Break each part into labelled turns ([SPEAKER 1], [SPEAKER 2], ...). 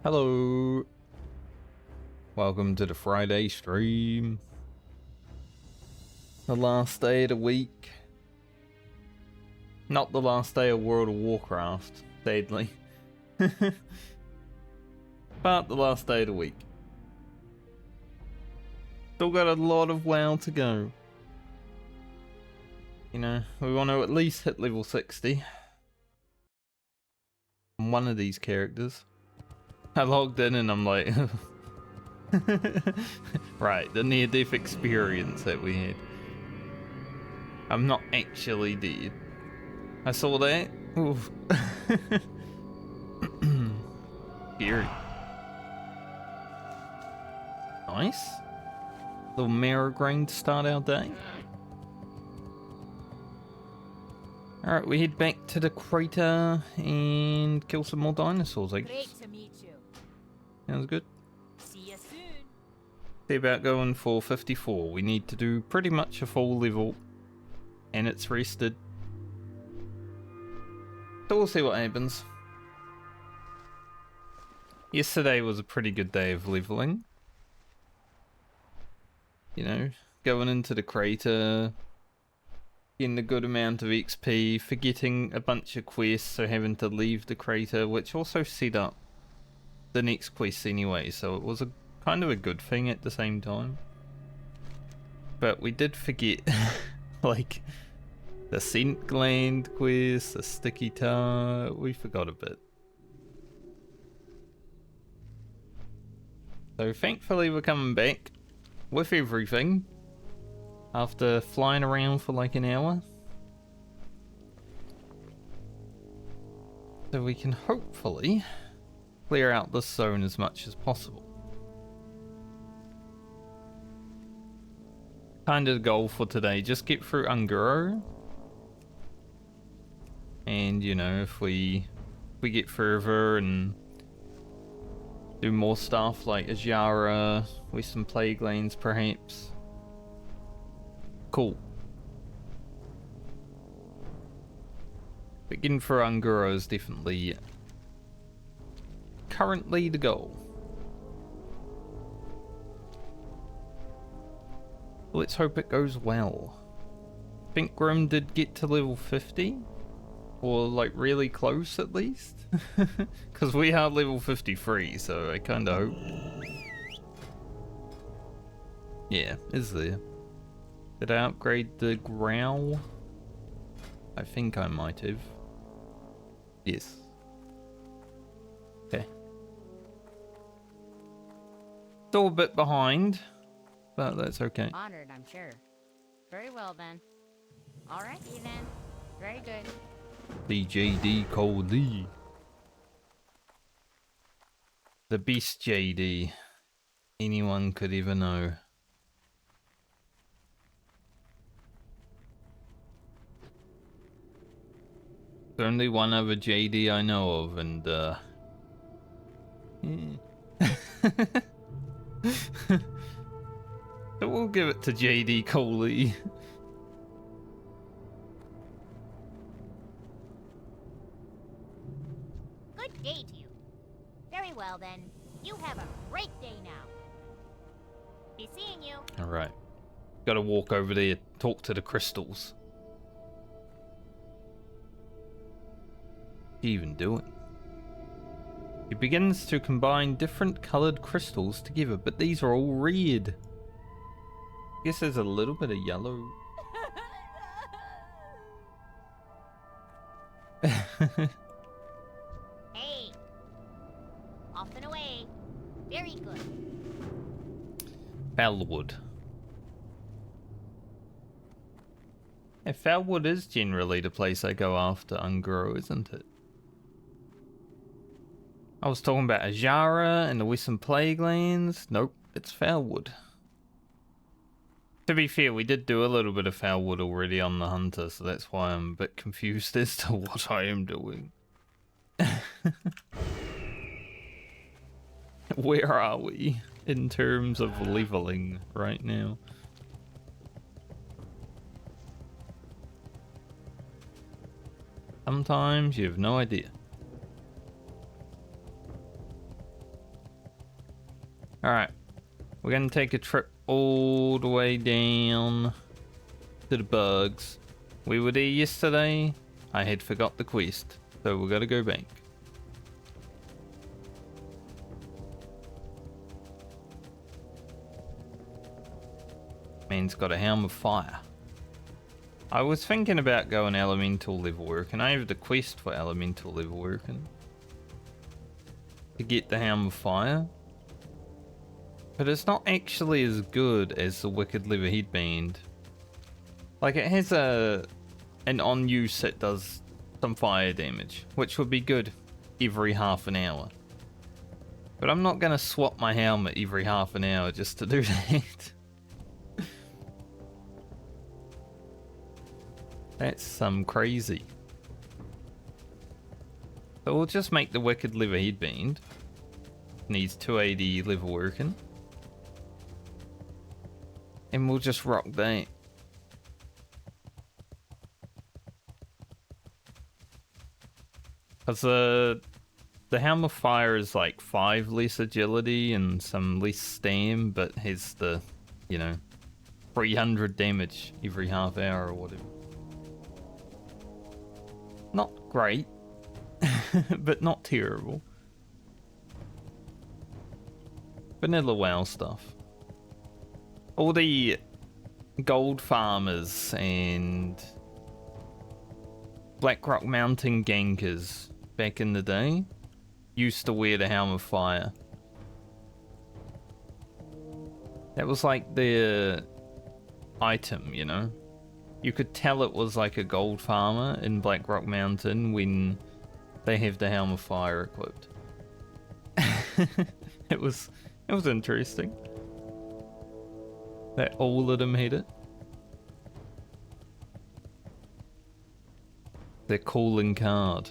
[SPEAKER 1] Hello. Welcome to the Friday stream. The last day of the week. Not the last day of World of Warcraft, sadly. But the last day of the week. Still got a lot of WoW to go. You know, we want to at least hit level 60. On one of these characters. I logged in and I'm like... Right, the near-death experience that we had. I'm not actually dead. I saw that. Oof. Scary. Nice. Little marrow grain to start our day. Alright, we head back to the crater and kill some more dinosaurs, I guess.
[SPEAKER 2] Great to meet you.
[SPEAKER 1] Sounds good.
[SPEAKER 2] See you soon.
[SPEAKER 1] See about going for 54. We need to do pretty much a full level. And it's rested. So we'll see what happens. Yesterday was a pretty good day of leveling. You know, going into the crater, getting a good amount of XP, forgetting a bunch of quests, so having to leave the crater, which also set up the next quest anyway, so it was a kind of a good thing at the same time. But we did forget, like, the scent gland quest, the sticky tar, we forgot a bit. So thankfully we're coming back with everything after flying around for like an hour. So we can hopefully clear out this zone as much as possible. Kind of the goal for today, just get through Unguro. And you know, if we get further and do more stuff like Ajara, with some plague lanes perhaps. Cool. But getting for Unguro is definitely currently the goal. Let's hope it goes well. I think Grim did get to level 50. Or like really close at least. Because we are level 53, so I kinda hoped. Yeah, is there. Did I upgrade the growl? I think I might have. Yes. Okay. Still a bit behind, but that's okay.
[SPEAKER 2] Honored, I'm sure. Very well then. Alrighty then. Very good.
[SPEAKER 1] The JD Cole Lee. The best JD anyone could ever know. There's only one other JD I know of, and so we'll give it to JD Coley.
[SPEAKER 2] Good day to you. Very well then. You have a great day now. Be seeing you.
[SPEAKER 1] Alright. Gotta walk over there, talk to the crystals. What's he even doing? He begins to combine different coloured crystals together, but these are all red. I guess there's a little bit of yellow.
[SPEAKER 2] Hey. Off and away. Very good.
[SPEAKER 1] Foulwood. Yeah, Foulwood is generally the place I go after Ungro, isn't it? I was talking about Ajara and the Western Plague Lands. Nope, it's Foulwood. To be fair, we did do a little bit of Foulwood already on the Hunter, so that's why I'm a bit confused as to what I am doing. Where are we in terms of leveling right now? Sometimes you have no idea. Alright. We're gonna take a trip all the way down to the bugs. We were there yesterday. I had forgot the quest, so we gotta go back. Man's got a helm of fire. I was thinking about going elemental level working. I have the quest for elemental level working to get the helm of fire, but it's not actually as good as the wicked leather headband. Like, it has an on use that does some fire damage, which would be good every half an hour. But I'm not gonna swap my helmet every half an hour just to do that. That's some crazy. So we'll just make the wicked leather headband. Needs 280 level working. And we'll just rock that. Because the Helm of Fire is like 5 less agility and some less stam, but has the, you know, 300 damage every half hour or whatever. Not great, but not terrible. Vanilla WoW stuff. All the gold farmers and Blackrock Mountain gankers back in the day used to wear the Helm of Fire. That was like their item, you know? You could tell it was like a gold farmer in Blackrock Mountain when they have the Helm of Fire equipped. It was interesting that all of them had it. Their calling card.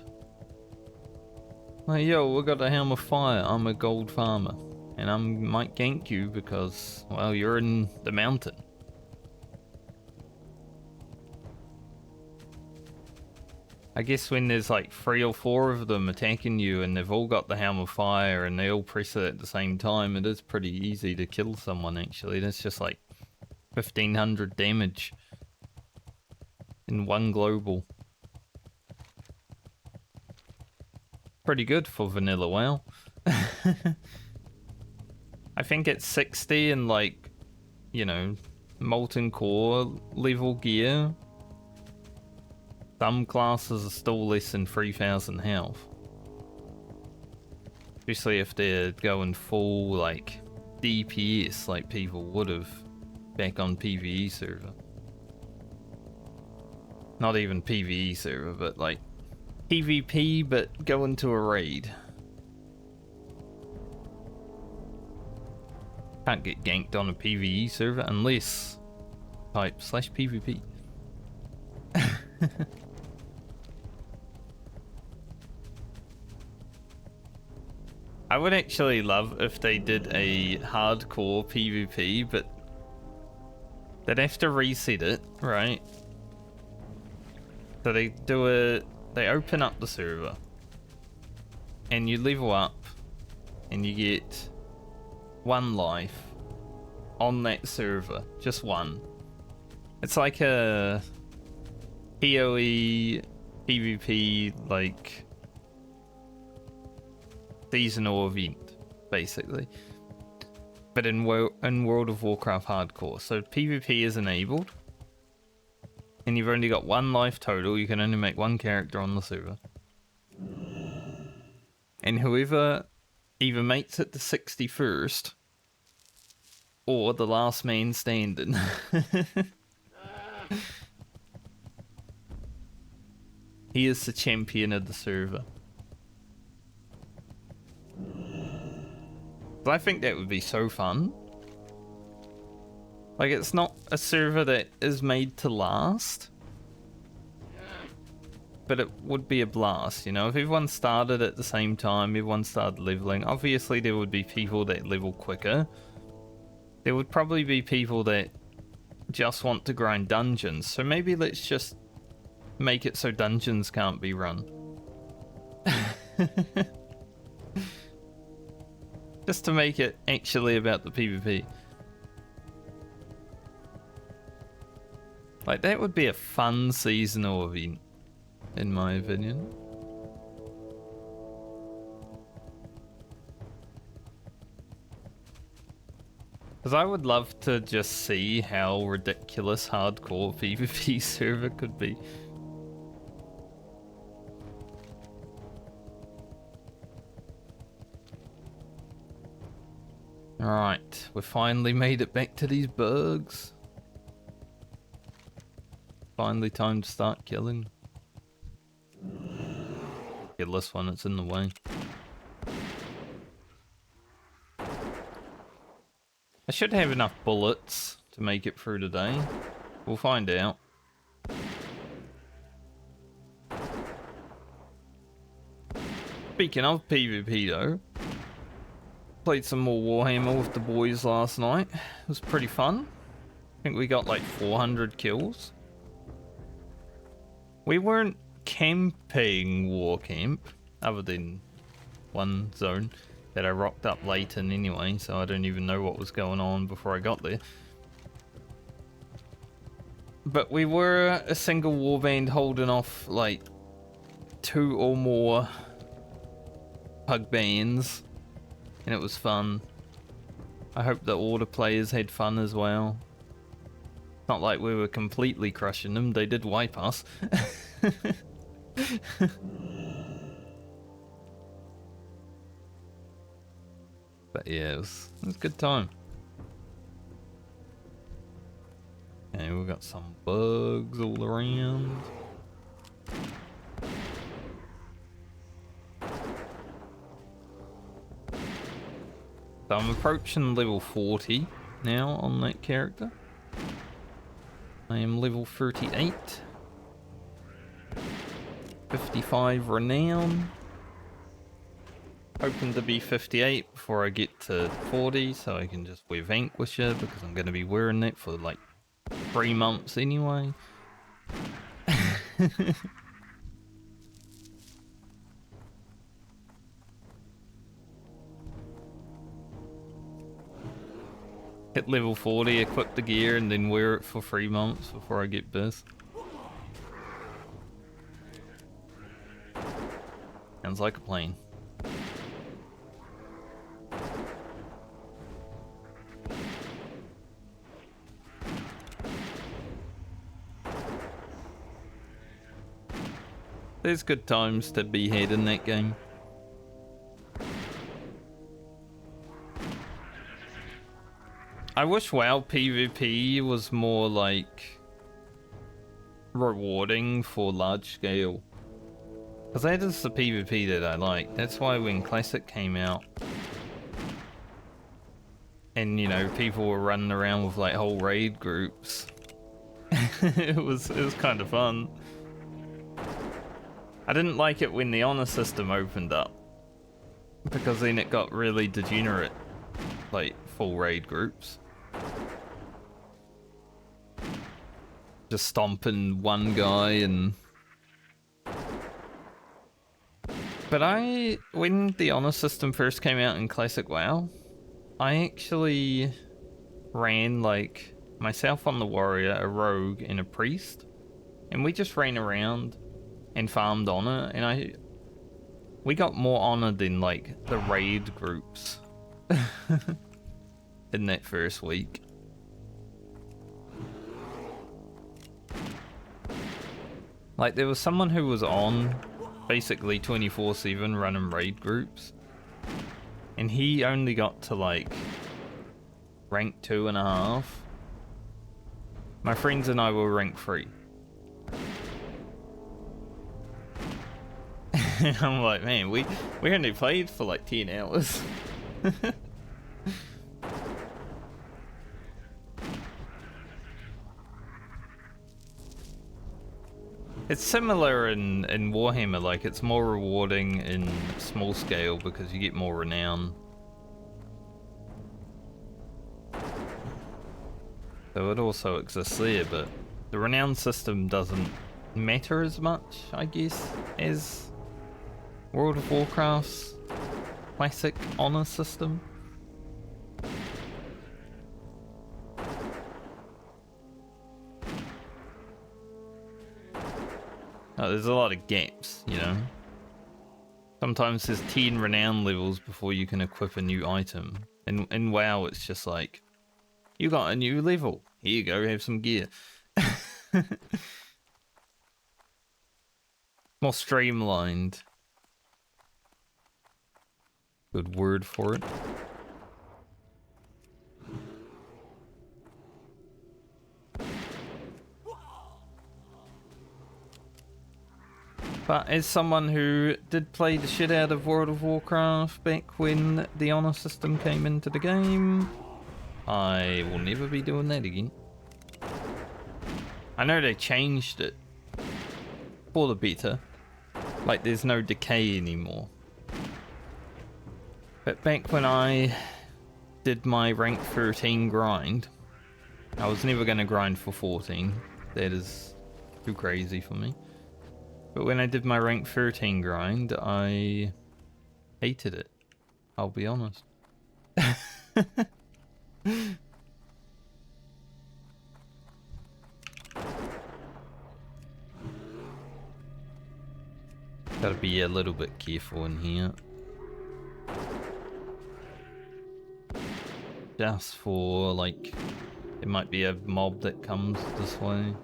[SPEAKER 1] Like, yo, we got a Helm of Fire, I'm a gold farmer. And I might gank you because, well, you're in the mountain. I guess when there's like 3 or 4 of them attacking you and they've all got the Helm of Fire and they all press it at the same time, it is pretty easy to kill someone actually. That's just like 1500 damage in one global. Pretty good for vanilla WoW. I think it's 60 in like, you know, Molten Core level gear. Some classes are still less than 3000 health. Especially if they're going full like DPS like people would have back on PvE server. Not even PvE server, but like PvP but go into a raid. Can't get ganked on a PvE server unless type /PvP. I would actually love if they did a hardcore PvP, but they'd have to reset it, right? So they open up the server and you level up and you get 1 life on that server, just 1. It's like a PoE PvP like seasonal event, basically, but in World of Warcraft hardcore. So PvP is enabled and you've only got 1 life total. You can only make 1 character on the server, and whoever either makes it to 61st or the last man standing he is the champion of the server. But I think that would be so fun. Like, it's not a server that is made to last, but it would be a blast, you know? If everyone started at the same time, everyone started leveling, obviously there would be people that level quicker. There would probably be people that just want to grind dungeons, so maybe let's just make it so dungeons can't be run. Just to make it actually about the PvP. Like, that would be a fun seasonal event, in my opinion. Because I would love to just see how ridiculous hardcore PvP server could be. Alright, we finally made it back to these bugs. Finally time to start killing. Kill this one, it's in the way. I should have enough bullets to make it through today. We'll find out. Speaking of PvP though, played some more Warhammer with the boys last night. It was pretty fun. I think we got like 400 kills. We weren't camping war camp, other than one zone that I rocked up late in anyway, so I don't even know what was going on before I got there. But we were a single warband holding off like 2 or more pug bands, and it was fun. I hope the order players had fun as well. Not like we were completely crushing them, they did wipe us. But yeah, it was a good time. Okay, we got some bugs all around. So I'm approaching level 40 now on that character. I am level 38. 55 renown. Hoping to be 58 before I get to 40, so I can just wear Vanquisher, because I'm going to be wearing that for like 3 months anyway. Hit level 40, equip the gear, and then wear it for 3 months before I get this. Sounds like a plan. There's good times to be had in that game. I wish WoW PvP was more like rewarding for large scale. Because that is the PvP that I like. That's why when Classic came out, and you know, people were running around with like whole raid groups, it was kind of fun. I didn't like it when the honor system opened up, because then it got really degenerate, like full raid groups. Just stomping one guy and... But when the honor system first came out in Classic WoW, I actually ran like myself on the warrior, a rogue, and a priest, and we just ran around and farmed honor, and we got more honor than like the raid groups in that first week. Like, there was someone who was on basically 24/7 running raid groups, and he only got to like rank 2.5. My friends and I were rank 3. And I'm like, man, we only played for like 10 hours. It's similar in Warhammer, like it's more rewarding in small scale because you get more renown. So it also exists there, but the renown system doesn't matter as much, I guess, as World of Warcraft's classic honor system. There's a lot of gaps, you know. Sometimes there's 10 renown levels before you can equip a new item. In WoW, it's just like, you got a new level. Here you go, have some gear. More streamlined. Good word for it. But as someone who did play the shit out of World of Warcraft back when the honor system came into the game, I will never be doing that again. I know they changed it for the better. Like, there's no decay anymore. But back when I did my rank 13 grind, I was never going to grind for 14. That is too crazy for me. But when I did my rank 13 grind, I hated it. I'll be honest. Gotta be a little bit careful in here. Just for, like, it might be a mob that comes this way.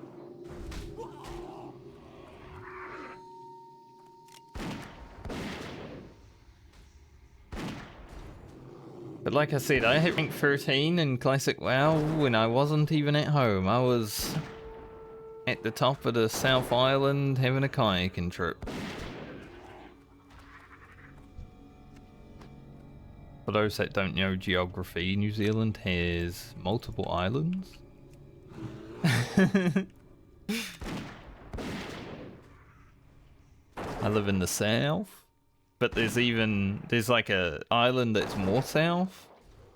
[SPEAKER 1] But like I said, I hit rank 13 in Classic WoW when I wasn't even at home. I was at the top of the South Island having a kayaking trip. For those that don't know geography, New Zealand has multiple islands. I live in the south. But there's like a island that's more south,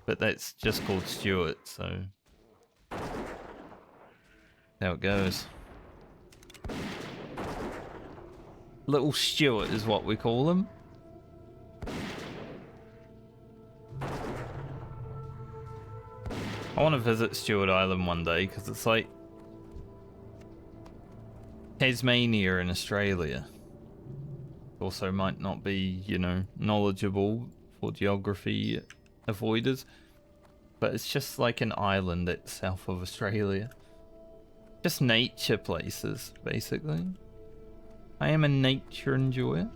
[SPEAKER 1] but that's just called Stewart, so how it goes. Little Stewart is what we call them. I want to visit Stewart Island one day because it's like Tasmania in Australia. Also might not be, you know, knowledgeable for geography avoiders, but it's just like an island that's south of Australia. Just nature places, basically. I am a nature enjoyer.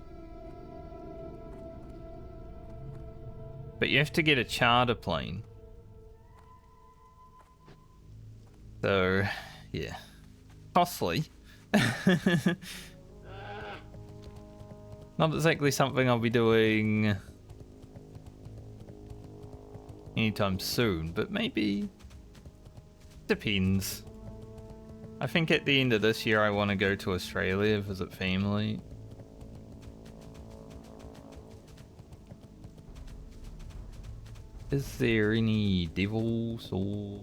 [SPEAKER 1] But you have to get a charter plane. So, yeah. Costly. Not exactly something I'll be doing anytime soon, but maybe. Depends. I think at the end of this year I want to go to Australia, visit family. Is there any devils or...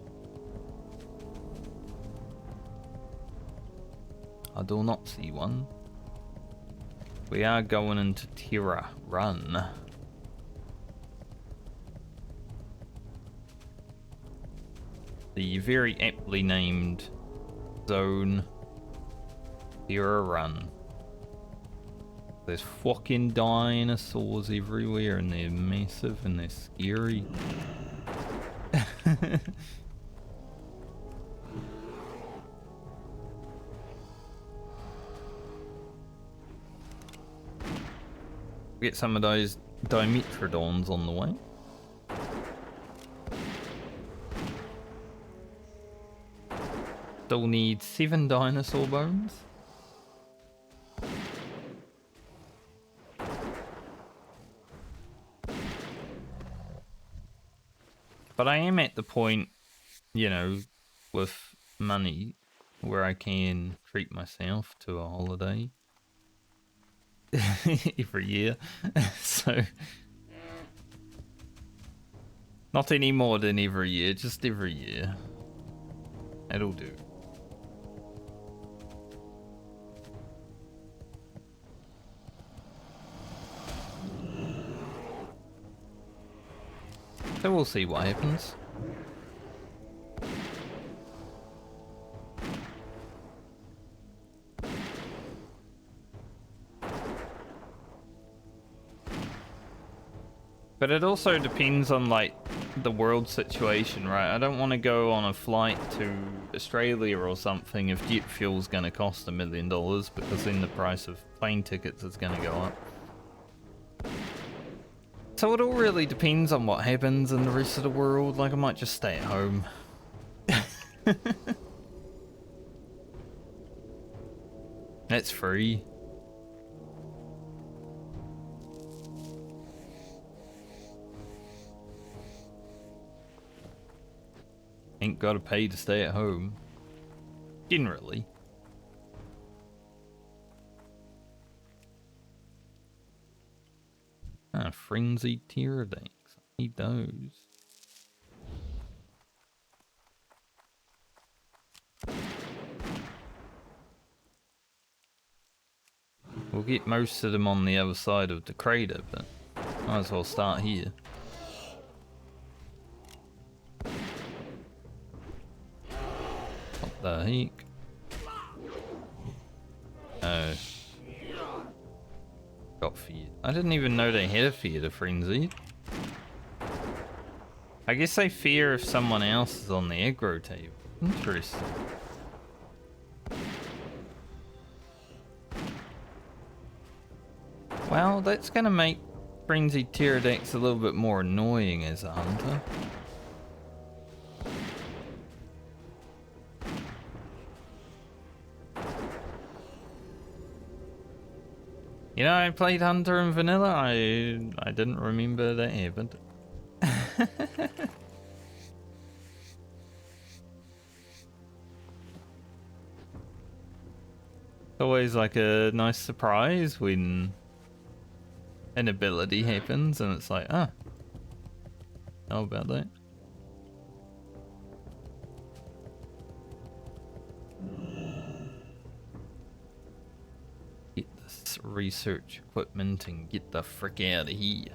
[SPEAKER 1] I do not see one. We are going into Terra Run. The very aptly named zone, Terra Run. There's fucking dinosaurs everywhere and they're massive and they're scary. Get some of those Dimetrodons on the way. Still need 7 dinosaur bones. But I am at the point, you know, with money where I can treat myself to a holiday. Every year. So not any more than every year, just every year. That'll do. So we'll see what happens. But it also depends on, like, the world situation, right? I don't want to go on a flight to Australia or something if jet fuel's going to cost $1 million, because then the price of plane tickets is going to go up. So it all really depends on what happens in the rest of the world. Like, I might just stay at home. That's free. Ain't gotta pay to stay at home. Generally. Ah, frenzied pterodactyls. I need those. We'll get most of them on the other side of the crater, but might as well start here. What the heck? Oh. Got feared. I didn't even know they had a fear to frenzy. I guess they fear if someone else is on the aggro table. Interesting. Well, that's gonna make frenzied pterodactyls a little bit more annoying as a hunter. You know, I played Hunter in Vanilla. I didn't remember that happened. Always like a nice surprise when an ability happens and it's like, ah, how about that? Get this research equipment and get the frick out of here.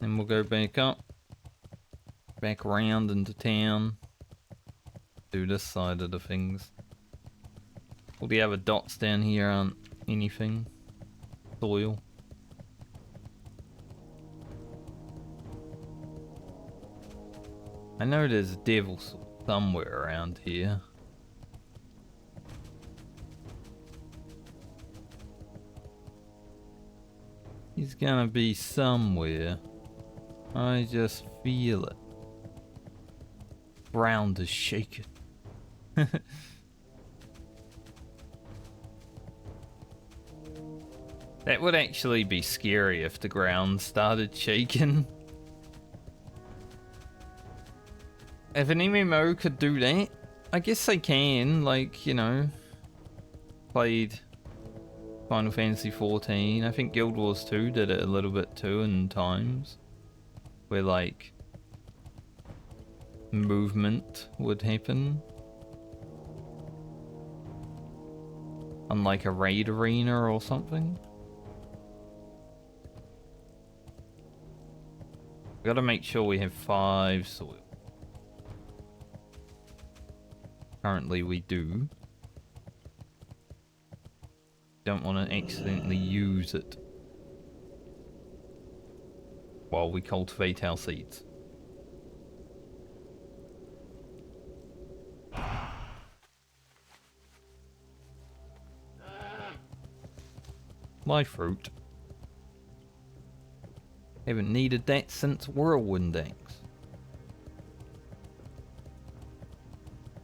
[SPEAKER 1] Then we'll go back up, back around into town, do this side of the things. All the other dots down here aren't anything. Soil. I know there's a devil somewhere around here. He's gonna be somewhere. I just feel it. Ground is shaking. That would actually be scary if the ground started shaking. If an MMO could do that, I guess they can, like, you know, played Final Fantasy 14. I think Guild Wars 2 did it a little bit too in times, where like movement would happen. On like a raid arena or something. We gotta make sure we have 5 soil. Currently we do. Don't want to accidentally use it while we cultivate our seeds. Life fruit. Haven't needed that since Whirlwind Axe.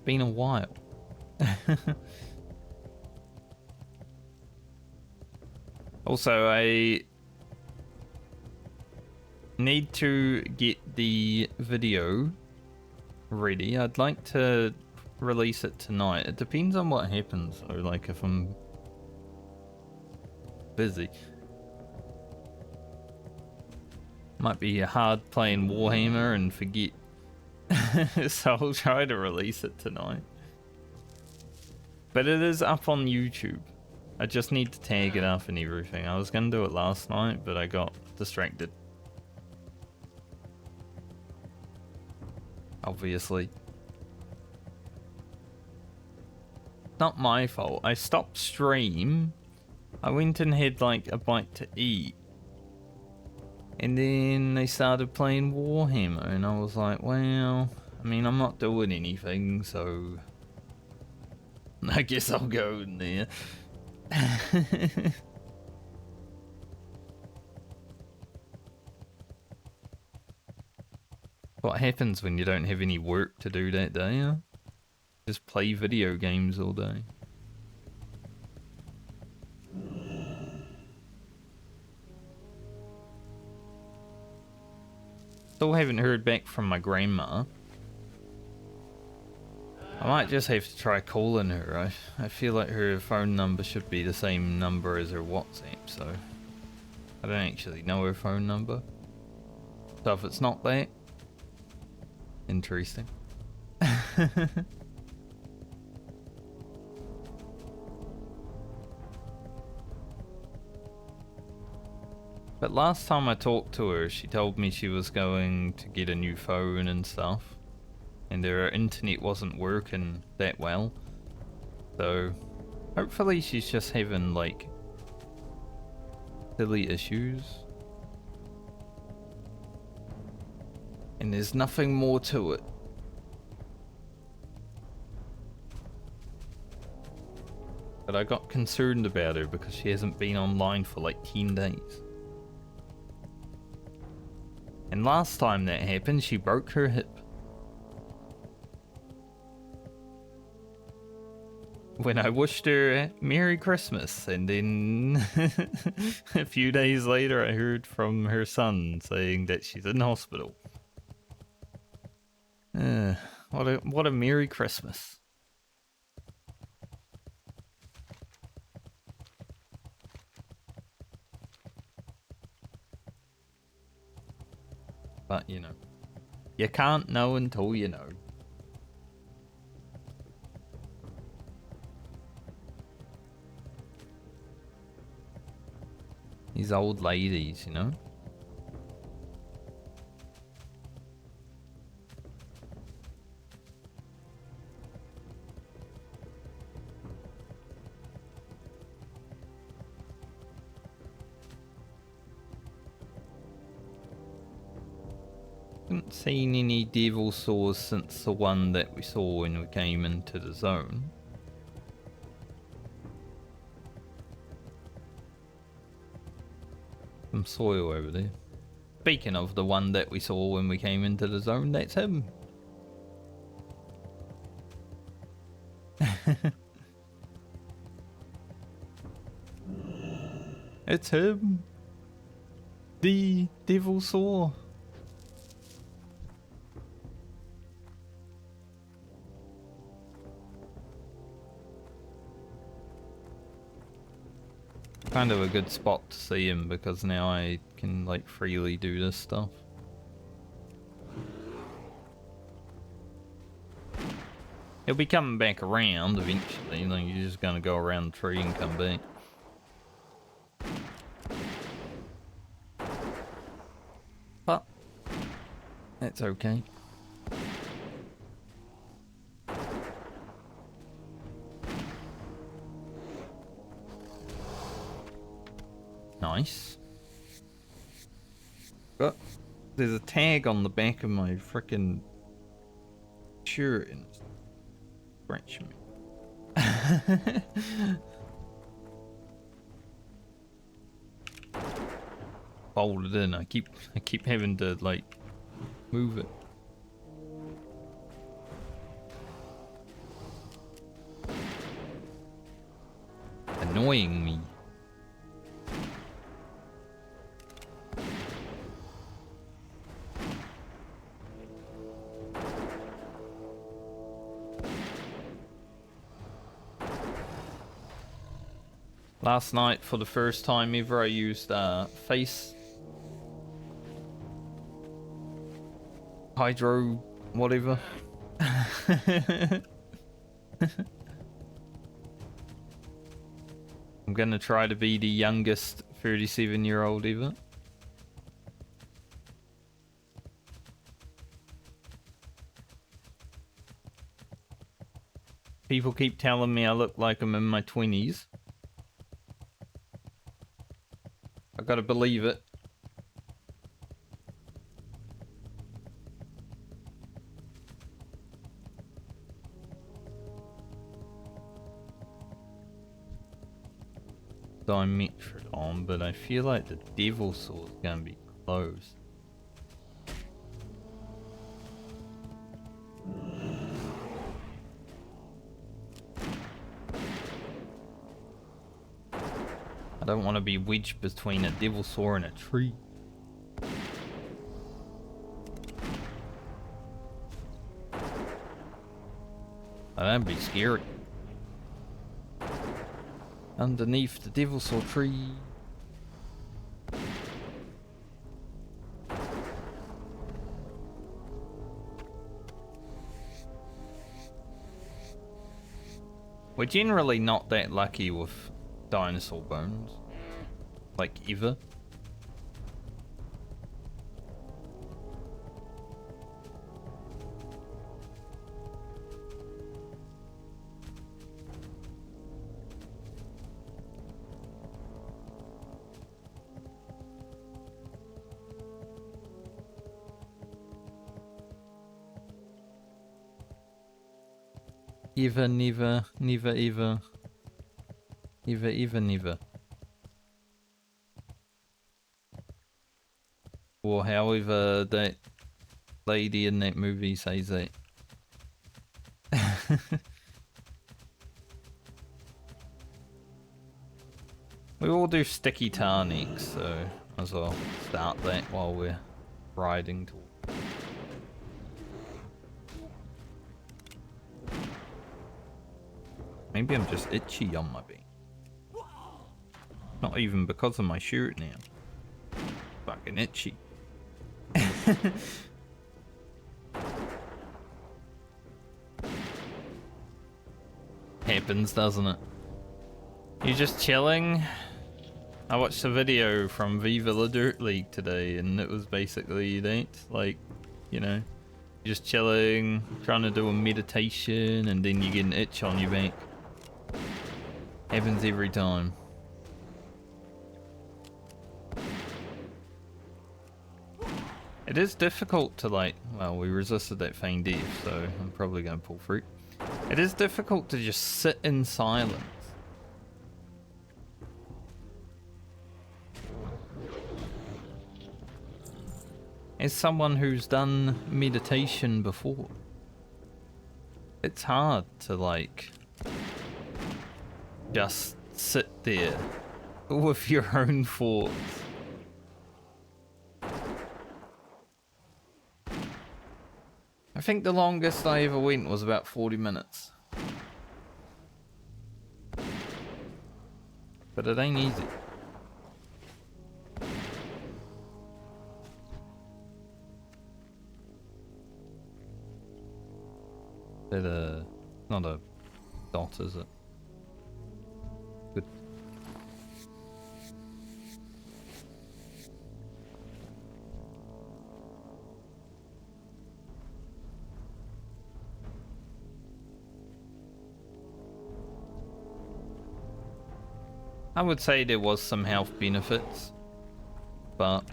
[SPEAKER 1] Been a while. Also, I need to get the video ready. I'd like to release it tonight. It depends on what happens, though, like if I'm busy. Might be hard playing Warhammer and forget. So I'll try to release it tonight. But it is up on YouTube. I just need to tag it up and everything. I was gonna do it last night, but I got distracted. Obviously. Not my fault. I stopped stream I went and had like a bite to eat. And then they started playing Warhammer, and I was like, well, I mean, I'm not doing anything, so I guess I'll go in there. What happens when you don't have any work to do that day, huh? Just play video games all day. Still haven't heard back from my grandma. I might just have to try calling her. I feel like her phone number should be the same number as her WhatsApp, so I don't actually know her phone number. So if it's not that, interesting. But last time I talked to her, she told me she was going to get a new phone and stuff, and her internet wasn't working that well. So hopefully she's just having like silly issues. And there's nothing more to it. But I got concerned about her because she hasn't been online for like 10 days. And last time that happened, she broke her hip. When I wished her Merry Christmas, and then a few days later I heard from her son saying that she's in hospital. What a Merry Christmas. But, you know, you can't know until you know. These old ladies, you know? Haven't seen any devil saws since the one that we saw when we came into the zone. Some soil over there. Speaking of the one that we saw when we came into the zone, that's him. It's him. The devil saw. Kind of a good spot to see him because now I can like freely do this stuff. He'll be coming back around eventually, like you're just gonna go around the tree and come back. But that's okay. Nice. But there's a tag on the back of my frickin' shirt and it's scratching me. Folded in. I keep having to like move it. Annoying me. Last night, for the first time ever, I used face hydro whatever. I'm gonna try to be the youngest 37-year-old ever. People keep telling me I look like I'm in my 20s. gotta believe it. Dimetrodon, but I feel like the Devil Sword's gonna be close. I don't want to be wedged between a Devil Sword and a tree. That'd be scary. Underneath the Devil Sword tree. We're generally not that lucky with dinosaur bones. Like, ever. Ever, never, never, ever. Ever, ever, never. Or however that lady in that movie says that. We all do sticky tar next, so might as well start that while we're riding to. Maybe I'm just itchy on my beak. Not even because of my shirt now. Fucking itchy. Happens, doesn't it? You just chilling? I watched a video from Viva La Dirt League today, and it was basically that, like, you know, you're just chilling, trying to do a meditation, and then you get an itch on your back. Happens every time. It is difficult to, like, well, we resisted that feign death, so I'm probably going to pull through. It is difficult to just sit in silence. As someone who's done meditation before, it's hard to, like, just sit there with your own thoughts. I think the longest I ever went was about 40 minutes. But it ain't easy. That, not a dot, is it? Good. I would say there was some health benefits, but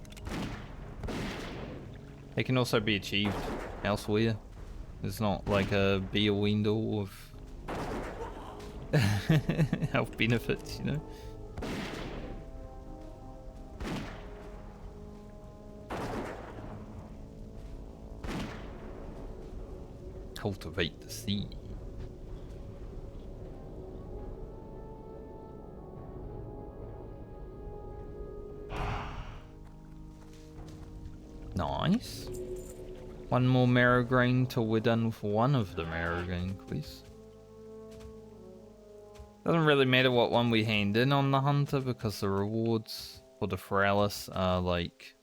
[SPEAKER 1] they can also be achieved elsewhere. It's not like a be a window of health benefits, you know? Cultivate the seed. Nice. One more marrow grain till we're done with one of the marrow grain quests. Doesn't really matter what one we hand in on the hunter because the rewards for the Foralis are like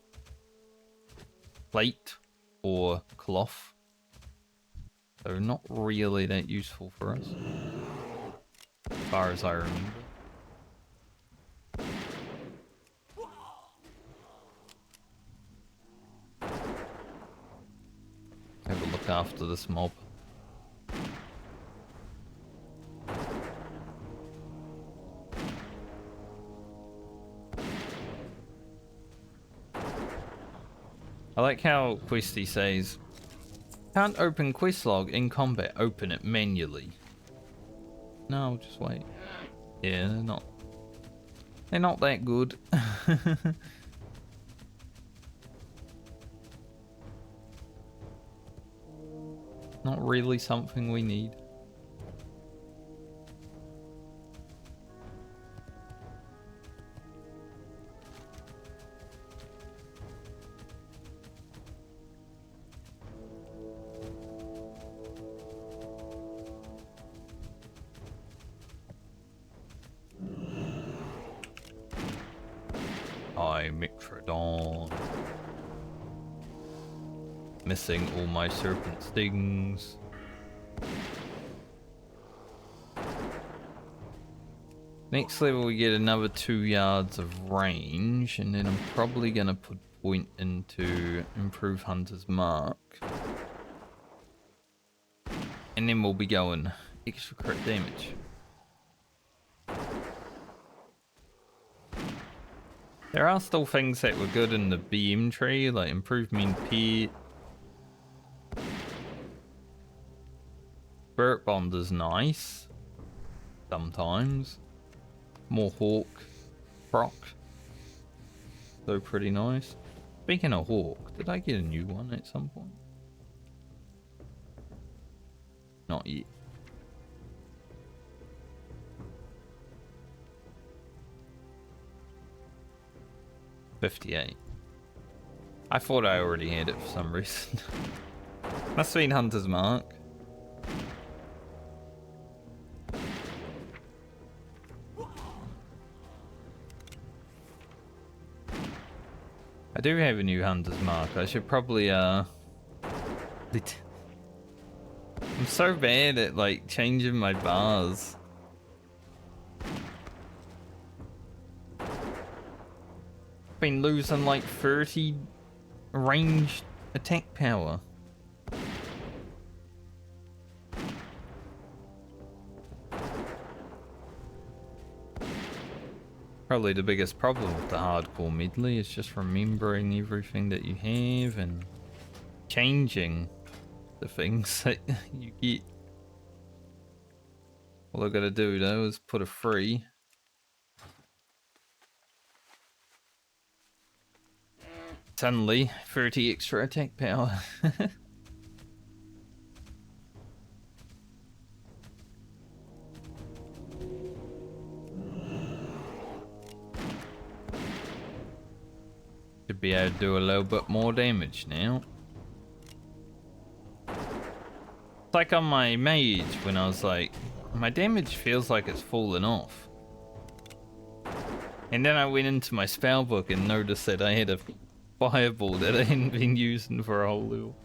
[SPEAKER 1] plate or cloth. So not really that useful for us, as far as I remember. Have a look after this mob. I like how Questy says, can't open quest log in combat, open it manually. No, just wait. Yeah, they're not that good. Not really something we need. Hi, Microdon. Missing all my serpent stings. Next level we get another 2 yards of range, and then I'm probably gonna put point into improve Hunter's Mark. And then we'll be going extra crit damage. There are still things that were good in the BM tree, like improved mean pet. Spirit Bond is nice. Sometimes. More Hawk. Proc. So pretty nice. Speaking of Hawk, did I get a new one at some point? Not yet. $58. I thought I already had it for some reason. Must have been Hunter's Mark. I do have a new Hunter's Mark. I should probably I'm so bad at like changing my bars. Been losing like 30 ranged attack power. Probably the biggest problem with the hardcore medley is just remembering everything that you have and changing the things that you get. All I gotta do though is put a free. Suddenly, 30 extra attack power. Should be able to do a little bit more damage now. It's like on my mage when I was like, my damage feels like it's fallen off. And then I went into my spell book and noticed that I had a fireball that I hadn't been using for a whole level.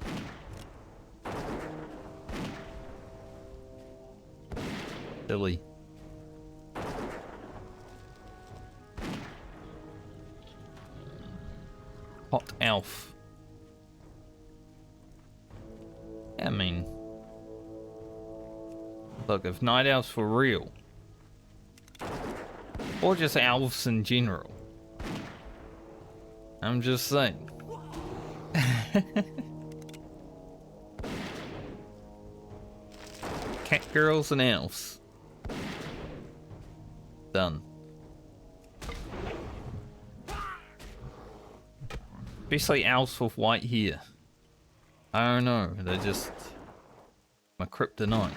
[SPEAKER 1] Silly. Hot elf. I mean, look, if night elves were real, or just elves in general, I'm just saying. Cat girls and elves. Done. Especially elves with white hair. I don't know, they're just my kryptonite.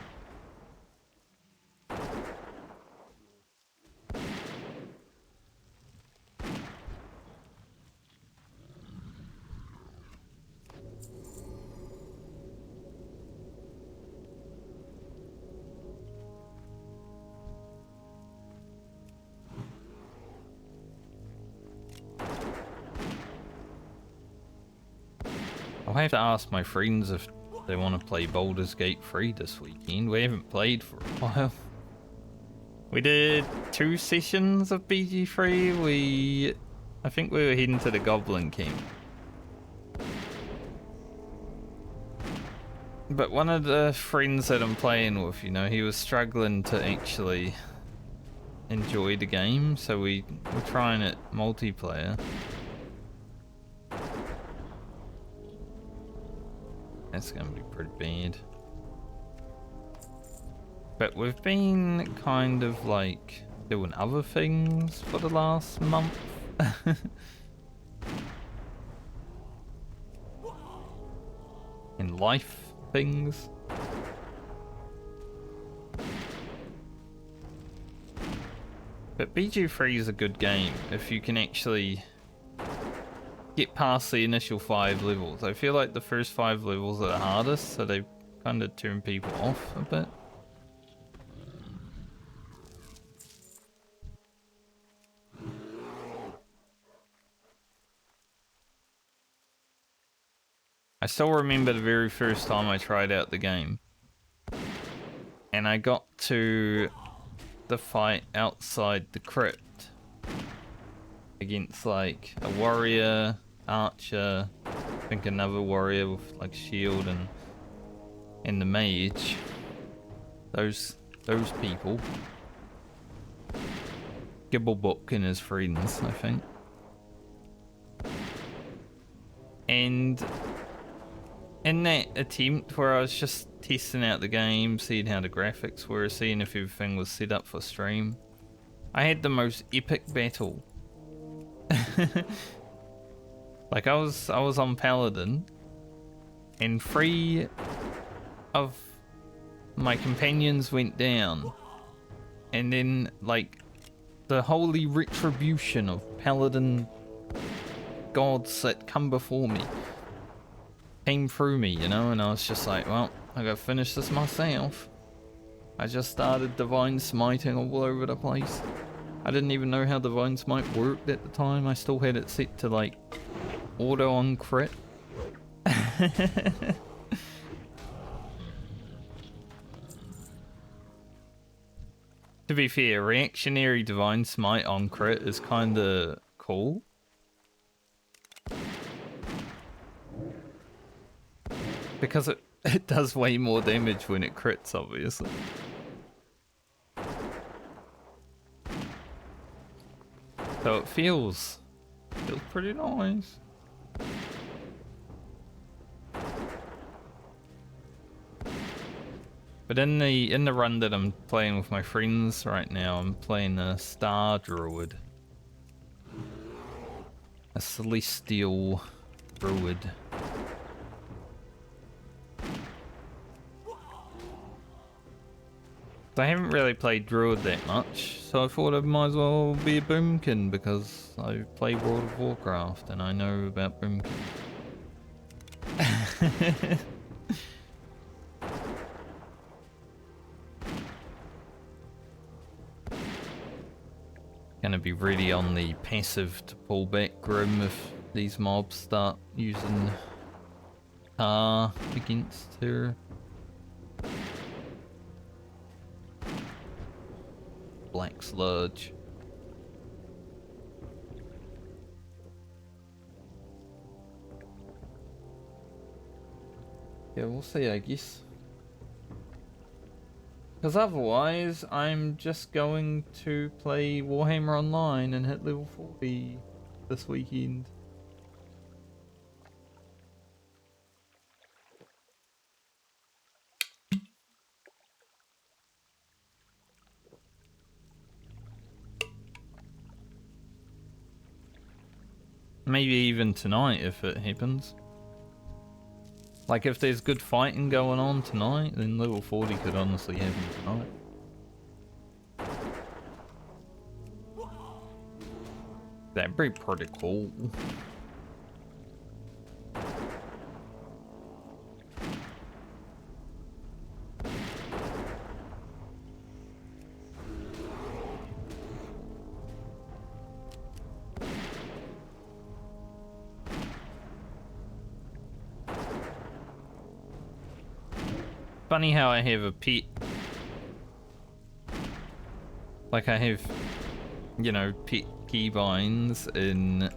[SPEAKER 1] I'll have to ask my friends if they want to play Baldur's Gate 3 this weekend. We haven't played for a while. We did 2 sessions of BG3. I think we were heading to the Goblin Camp. But one of the friends that I'm playing with, you know, he was struggling to actually enjoy the game, so we're trying it multiplayer. That's gonna be pretty bad. But we've been kind of like doing other things for the last month. In life things. But BG3 is a good game if you can actually get past the initial 5 levels. I feel like the first 5 levels are the hardest, so they kind of turn people off a bit. I still remember the very first time I tried out the game. And I got to the fight outside the crypt against like a warrior, archer, I think another warrior with like shield and the mage. Those people. Gibblebook and his friends, I think. And in that attempt where I was just testing out the game, seeing how the graphics were, seeing if everything was set up for stream, I had the most epic battle. Like I was on Paladin, and 3 of my companions went down, and then like the holy retribution of Paladin gods that come before me came through me, you know, and I was just like, well, I gotta finish this myself. I just started Divine Smiting all over the place. I didn't even know how Divine Smite worked at the time. I still had it set to like auto on crit. To be fair, reactionary Divine Smite on crit is kinda cool. Because it does way more damage when it crits, obviously. So it feels pretty nice. But in the run that I'm playing with my friends right now, I'm playing a Star Druid. A Celestial Druid. I haven't really played Druid that much, so I thought I might as well be a Boomkin because I play World of Warcraft and I know about Boomkin. Gonna be ready on the passive to pull back Grim if these mobs start using Tar against her. Black Sludge. Yeah, we'll see, I guess. Because otherwise, I'm just going to play Warhammer Online and hit level 40 this weekend. Maybe even tonight if it happens. Like if there's good fighting going on tonight, then level 40 could honestly happen tonight. That'd be pretty cool. Funny how I have a pet. Like I have, you know, pet keybinds in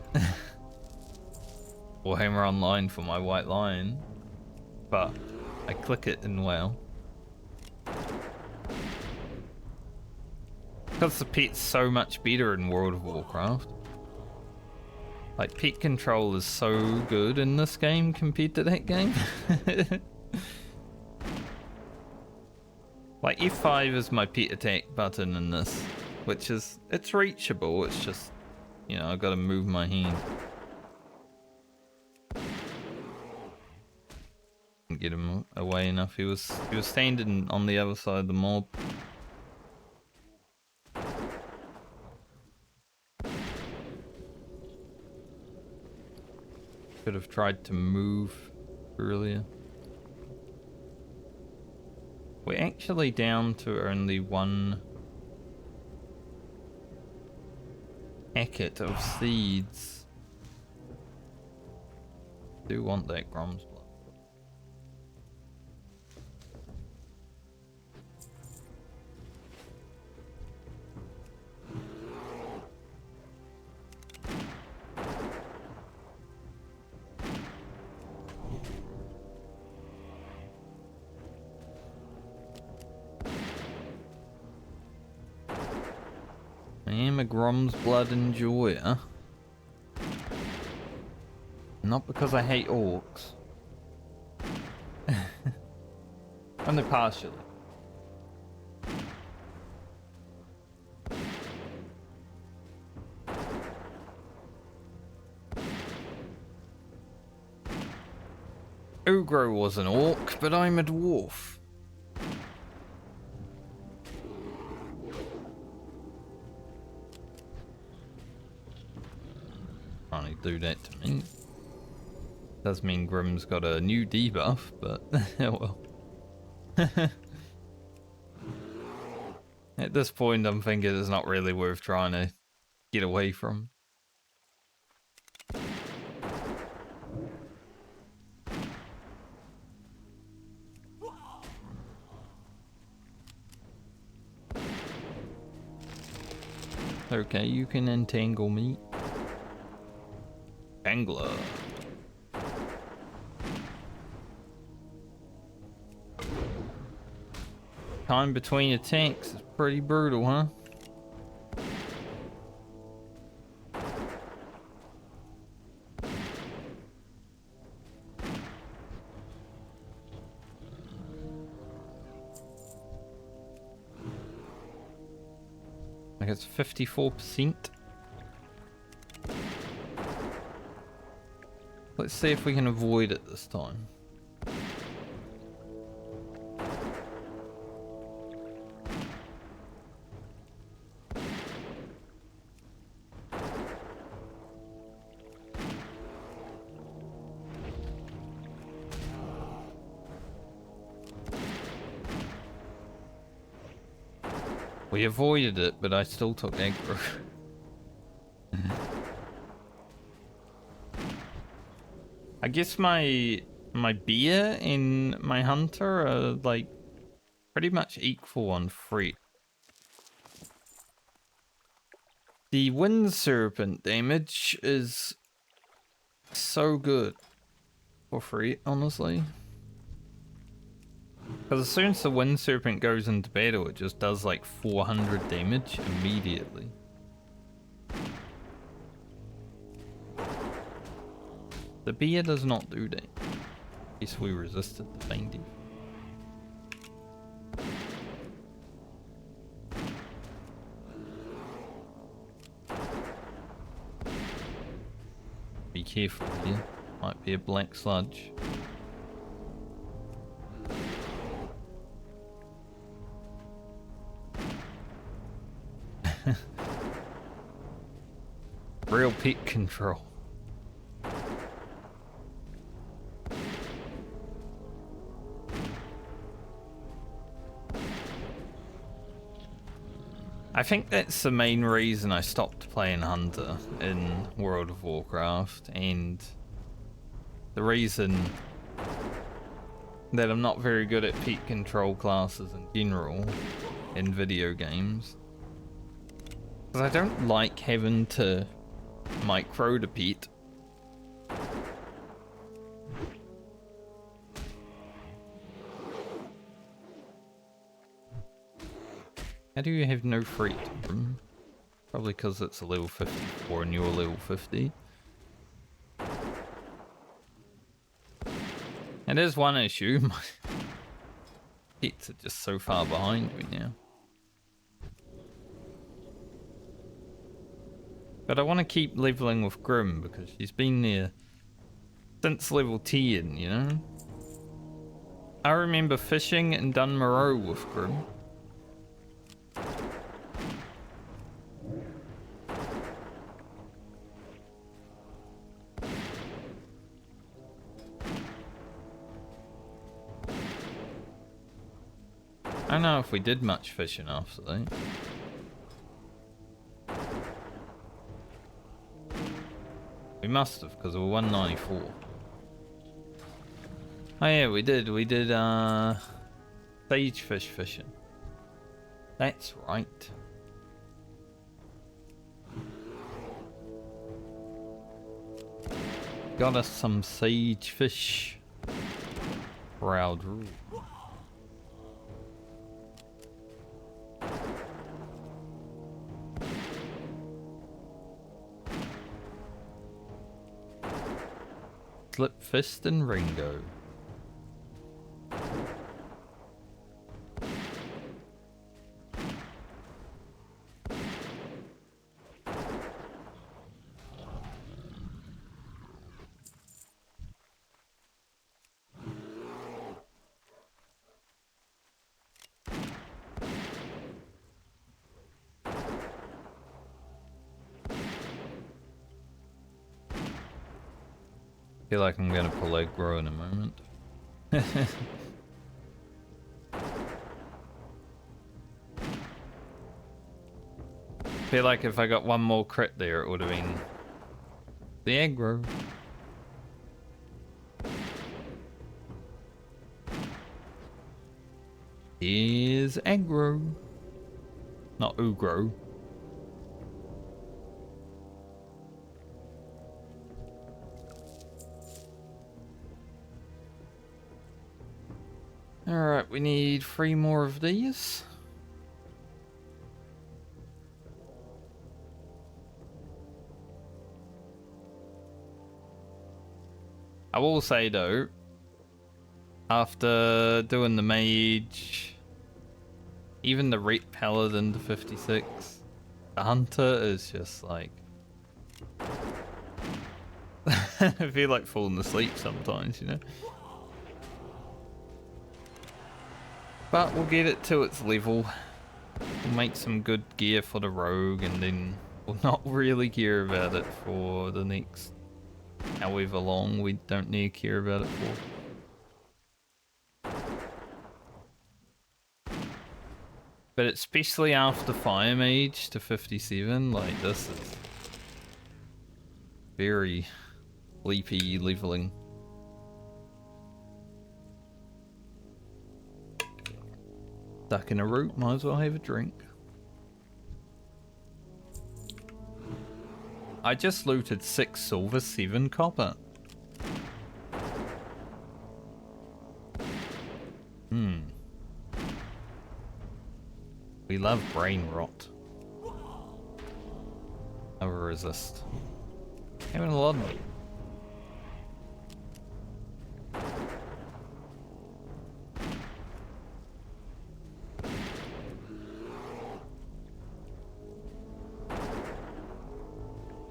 [SPEAKER 1] Warhammer Online for my White Lion, but I click it in WoW. Because the pet's so much better in World of Warcraft. Like, pet control is so good in this game compared to that game. Like, F5 is my pet attack button in this, which is, it's reachable, it's just, you know, I gotta move my hand. Didn't get him away enough, he was standing on the other side of the mob. Could have tried to move earlier. We're actually down to only one packet of seeds. Do want that Grom's blood. I am a Grom's blood enjoyer. Not because I hate orcs. Only partially. Ogre was an orc, but I'm a dwarf. Can't do that to me. Does mean Grim's got a new debuff, but oh well. At this point, I'm thinking it's not really worth trying to get away from. Okay, you can entangle me. Angler. Time between attacks is pretty brutal, huh? Like it's 54%. Let's see if we can avoid it this time. We avoided it, but I still took aggro. I guess my beer and my hunter are like pretty much equal on threat. The wind serpent damage is so good for threat, honestly. Because as soon as the wind serpent goes into battle, it just does like 400 damage immediately. The beer does not do that. Guess we resisted the binding. Be careful here. Might be a black sludge. Real pet control. I think that's the main reason I stopped playing Hunter in World of Warcraft, and the reason that I'm not very good at pet control classes in general in video games. Because I don't like having to micro the pet. How do you have no threat? Probably because it's a level 54 and you're level 50. And there's one issue. My pets are just so far behind me now. But I want to keep leveling with Grim because she's been there since level 10, you know? I remember fishing in Dunmoreau with Grim. I don't know if we did much fishing after that. We must have, because we were 194. Oh yeah, we did sagefish fishing. That's right. Got us some sagefish. Proud rule. Slip Fist and Ringo. I feel like I'm gonna pull aggro in a moment. Feel like if I got one more crit there, it would have been the aggro. Here's aggro, not ugro. Alright, we need 3 more of these. I will say though, after doing the mage, even the Ret Paladin to 56, the hunter is just like... I feel like falling asleep sometimes, you know? But we'll get it to its level. We'll make some good gear for the rogue, and then we'll not really care about it for the next however long we don't need to care about it for. But especially after Fire Mage to 57, like this is very sleepy leveling. Stuck in a root, might as well have a drink. I just looted 6 silver, 7 copper. We love brain rot. Never resist. Having a lot of it.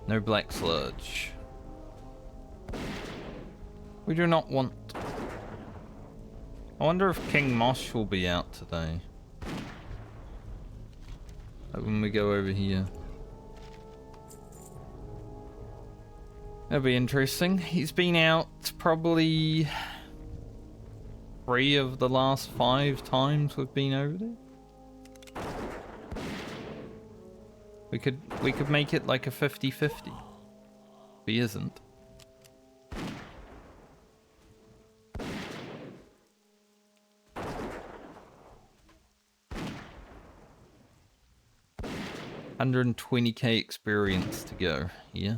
[SPEAKER 1] No black sludge. We do not want. I wonder if King Mosh will be out today. Like when we go over here. That'll be interesting. He's been out probably 3 of the last 5 times we've been over there. We could make it like a 50-50. If he isn't. $120k experience to go, yeah.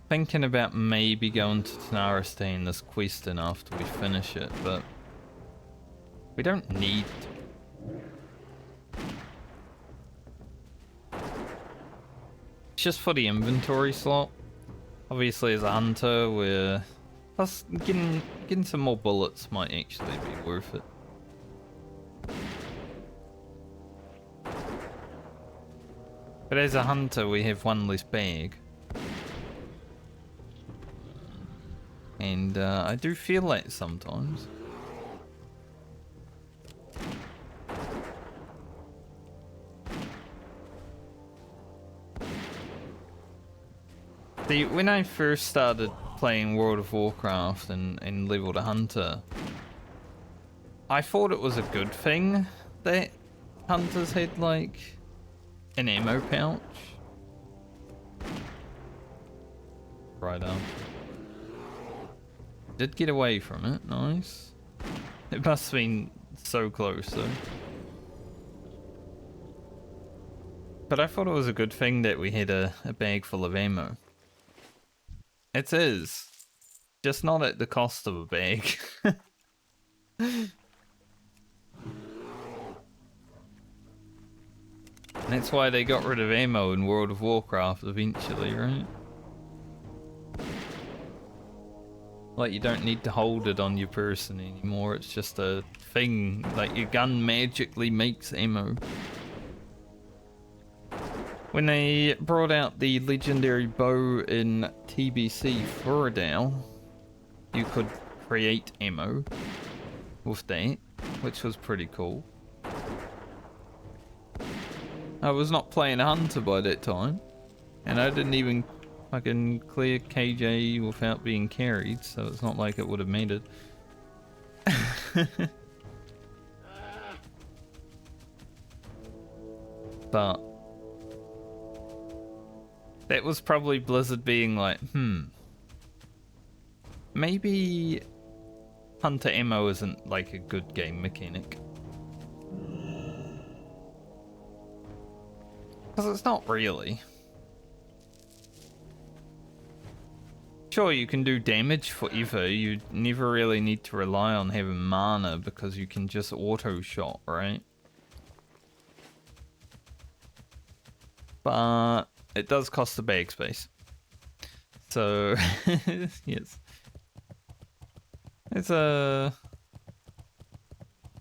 [SPEAKER 1] Thinking about maybe going to Tanarastane this quest in after we finish it, but we don't need to. just for the inventory slot. Obviously, as a hunter, we're plus getting some more bullets might actually be worth it. But as a hunter, we have one less bag. And I do feel that sometimes. See, when I first started playing World of Warcraft and leveled a hunter, I thought it was a good thing that hunters had like an ammo pouch. Right on. Did get away from it, nice. It must have been so close though. But I thought it was a good thing that we had a bag full of ammo. It is. Just not at the cost of a bag. That's why they got rid of ammo in World of Warcraft eventually, right? Like, you don't need to hold it on your person anymore, it's just a thing. Like, your gun magically makes ammo. When they brought out the legendary bow in TBC Furadale, you could create ammo with that, which was pretty cool. I was not playing a hunter by that time, and I didn't even fucking clear KJ without being carried, so it's not like it would have made it. But that was probably Blizzard being like, maybe hunter ammo isn't like a good game mechanic. Because it's not really. Sure, you can do damage forever, you never really need to rely on having mana because you can just auto-shot, right? But it does cost the bag space. So, yes. It's a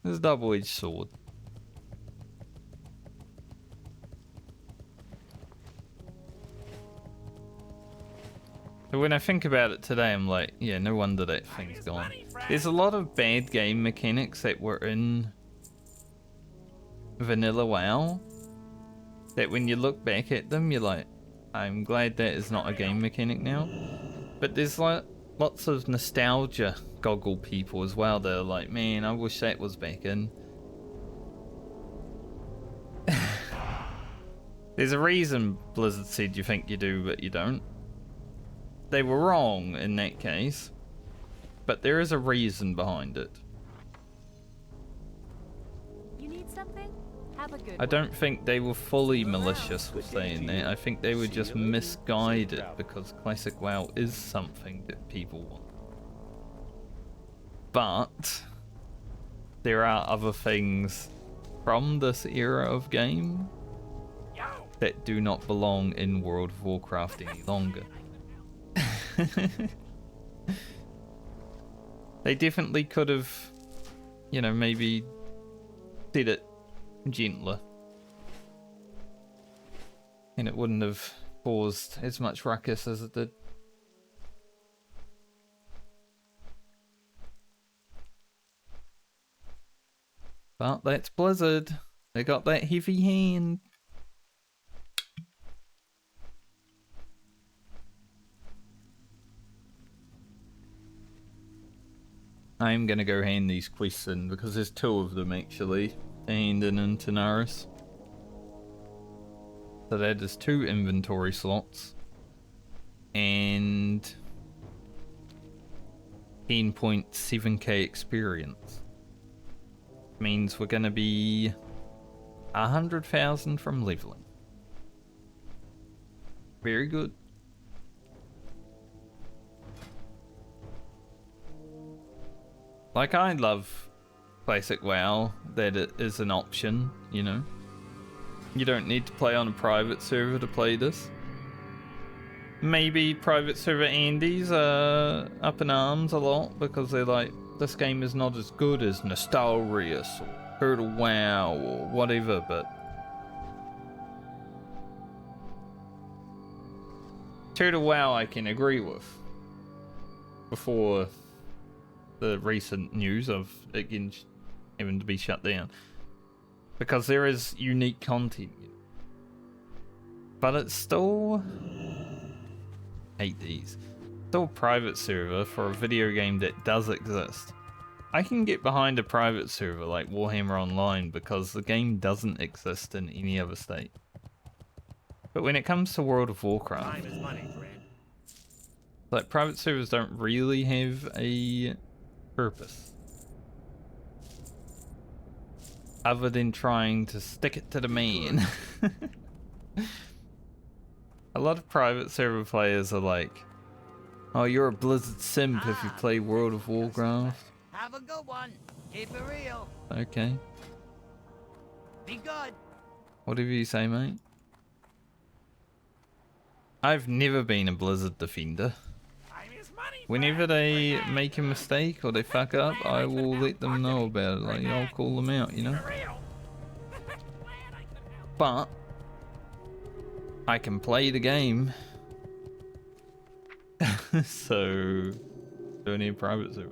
[SPEAKER 1] double-edged sword. So when I think about it today, I'm like, yeah, no wonder that thing's gone. There's a lot of bad game mechanics that were in vanilla WoW that when you look back at them, you're like, I'm glad that is not a game mechanic now. But there's like lots of nostalgia goggle people as well that are like, man, I wish that was back in. There's a reason Blizzard said you think you do, but you don't. They were wrong in that case, but there is a reason behind it.
[SPEAKER 2] You need something? Have a good
[SPEAKER 1] I don't think they were fully malicious with saying that. I think they were just misguided because Classic WoW is something that people want. But there are other things from this era of game that do not belong in World of Warcraft any longer. They definitely could have, you know, maybe said it gentler. And it wouldn't have caused as much ruckus as it did. But that's Blizzard. They got that heavy hand. I'm gonna go hand these quests in because there's two of them actually to hand in Tanaris. So that is 2 inventory slots and 10.7k experience. Means we're gonna be 100,000 from leveling. Very good. Like, I love Classic WoW that it is an option, you know. You don't need to play on a private server to play this. maybe private server Andes are up in arms a lot because they're like, this game is not as good as Nostalrius or Turtle WoW or whatever, but Turtle WoW I can agree with before the recent news of it having to be shut down, because there is unique content, but it's still, hate these, still a private server for a video game that does exist. I can get behind a private server like Warhammer Online because the game doesn't exist in any other state. But when it comes to World of Warcraft,
[SPEAKER 3] Time is money, friend.
[SPEAKER 1] like, private servers don't really have a purpose other than trying to stick it to the man. A lot of private server players are like, oh, you're a Blizzard simp if you play World of Warcraft.
[SPEAKER 3] Have a good one. Keep it real.
[SPEAKER 1] Okay.
[SPEAKER 3] Be good.
[SPEAKER 1] Whatever you say, mate. I've never been a Blizzard defender.
[SPEAKER 3] Time is money.
[SPEAKER 1] Whenever they make a mistake or they fuck up, I will let them know about it. Like, I'll call them out, you know? But I can play the game. So don't need a private server.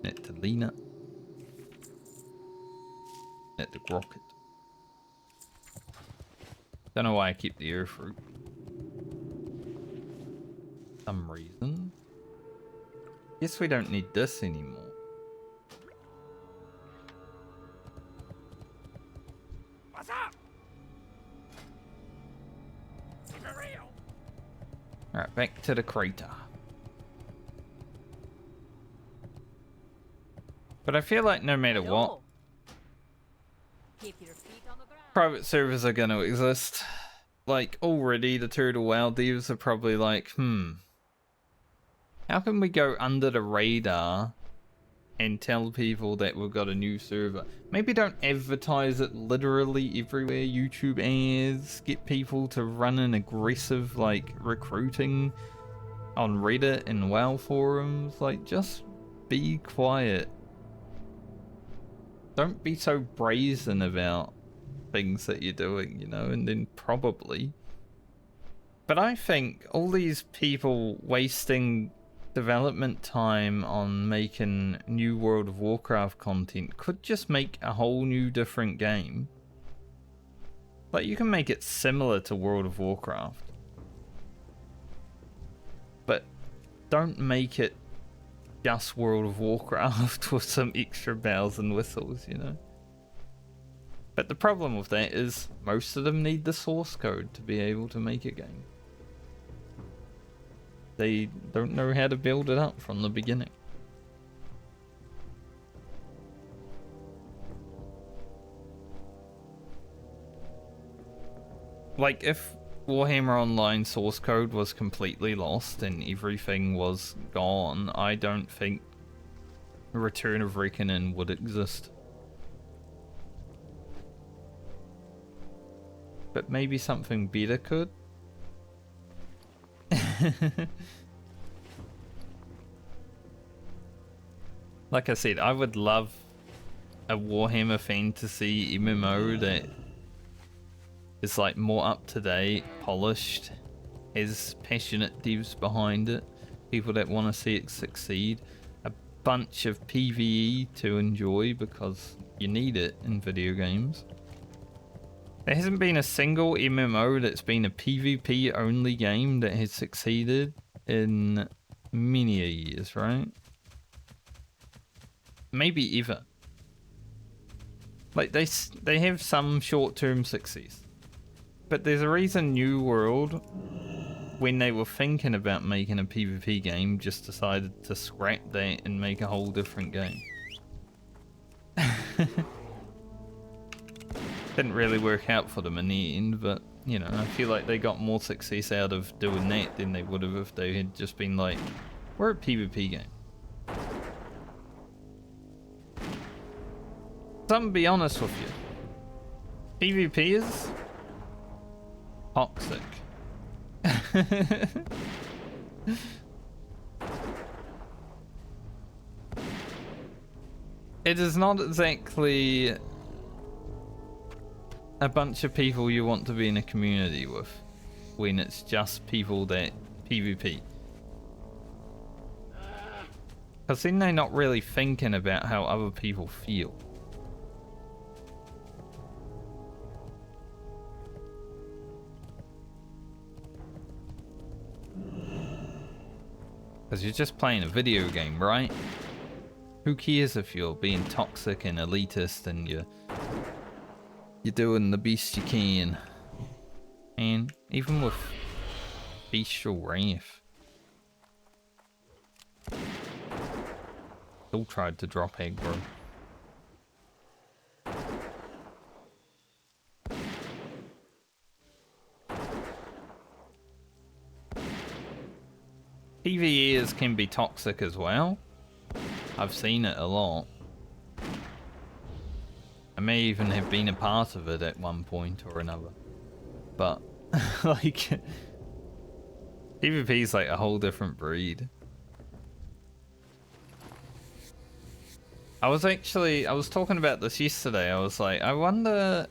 [SPEAKER 1] Net to Lena. Net to Rocket. Don't know why I keep the air fruit. Some reason. Guess we don't need this anymore.
[SPEAKER 3] What's up? Keep it real.
[SPEAKER 1] Alright, back to the crater. But I feel like no matter what,
[SPEAKER 2] Keep your feet on the ground.
[SPEAKER 1] private servers are going to exist. Like, already the Turtle WoW devs are probably like, how can we go under the radar and tell people that we've got a new server? Maybe don't advertise it literally everywhere. YouTube ads, get people to run an aggressive, like, recruiting on Reddit and WoW forums. Like, just be quiet. Don't be so brazen about things that you're doing, you know, and then probably. But I think all these people wasting development time on making new World of Warcraft content could just make a whole new different game. Like, you can make it similar to World of Warcraft, but don't make it just World of Warcraft with some extra bells and whistles, you know. But the problem with that is most of them need the source code to be able to make a game. They don't know how to build it up from the beginning. Like, if Warhammer Online source code was completely lost and everything was gone, I don't think Return of Reckoning would exist. But maybe something better could. Like I said, I would love a Warhammer Fantasy MMO that is like more up to date, polished, has passionate devs behind it, people that want to see it succeed, a bunch of PvE to enjoy because you need it in video games. There hasn't been a single MMO that's been a PvP only game that has succeeded in many years, right? Maybe ever. Like, they have some short-term success. But there's a reason New World, when they were thinking about making a PvP game, just decided to scrap that and make a whole different game. Didn't really work out for them in the end, but, you know, I feel like they got more success out of doing that than they would have if they had just been like, we're a PvP game. So I'm gonna be honest with you. PvP is toxic. It is not exactly a bunch of people you want to be in a community with when it's just people that PvP. Because then they're not really thinking about how other people feel. Because you're just playing a video game, right? Who cares if you're being toxic and elitist and you're doing the best you can? And even with bestial wrath, still tried to drop aggro. PvEers can be toxic as well. I've seen it a lot. I may even have been a part of it at one point or another. But, like, PvP is like a whole different breed. I was talking about this yesterday. I was like, I wonder,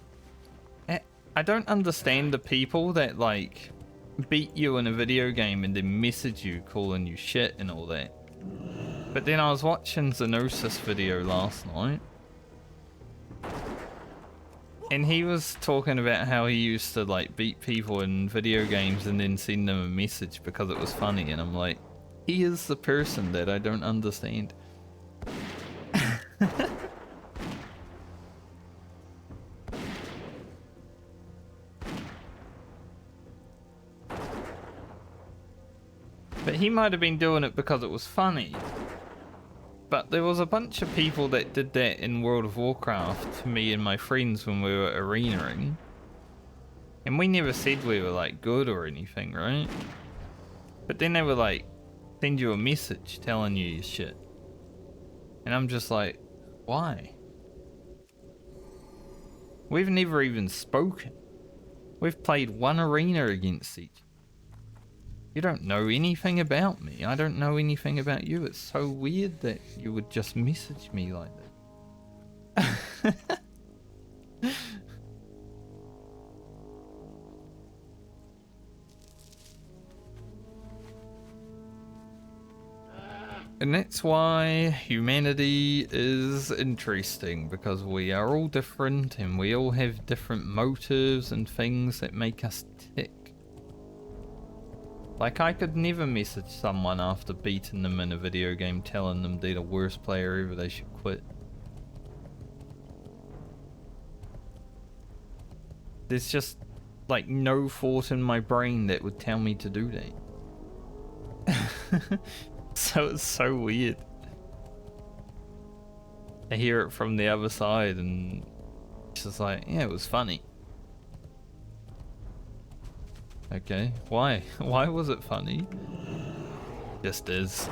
[SPEAKER 1] I don't understand the people that, like, beat you in a video game and then message you calling you shit and all that. But then I was watching Xenosis video last night, and he was talking about how he used to like beat people in video games and then send them a message because it was funny, and I'm like, he is the person that I don't understand. But he might have been doing it because it was funny. But there was a bunch of people that did that in World of Warcraft to me and my friends when we were arenaing. And we never said we were like good or anything, right? But then they were like, send you a message telling you your shit. And I'm just like, why? We've never even spoken. We've played one arena against each. You don't know anything about me. I don't know anything about you. It's so weird that you would just message me like that. And that's why humanity is interesting, because we are all different and we all have different motives and things that make us tick. Like, I could never message someone after beating them in a video game telling them they're the worst player ever, they should quit. There's just, like, no thought in my brain that would tell me to do that. So it's so weird. I hear it from the other side and it's just like, yeah, it was funny. Okay, why? Why was it funny? Just is.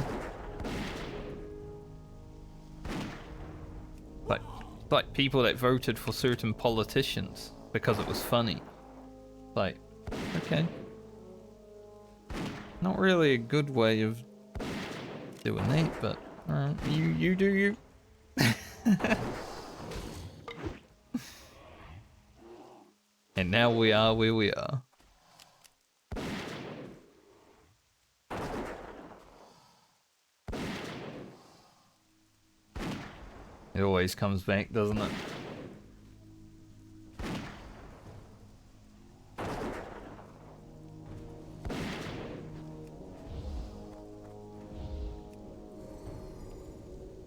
[SPEAKER 1] Like people that voted for certain politicians because it was funny. Like, okay. Not really a good way of doing that, but alright, you do you. And now we are where we are. It always comes back, doesn't it?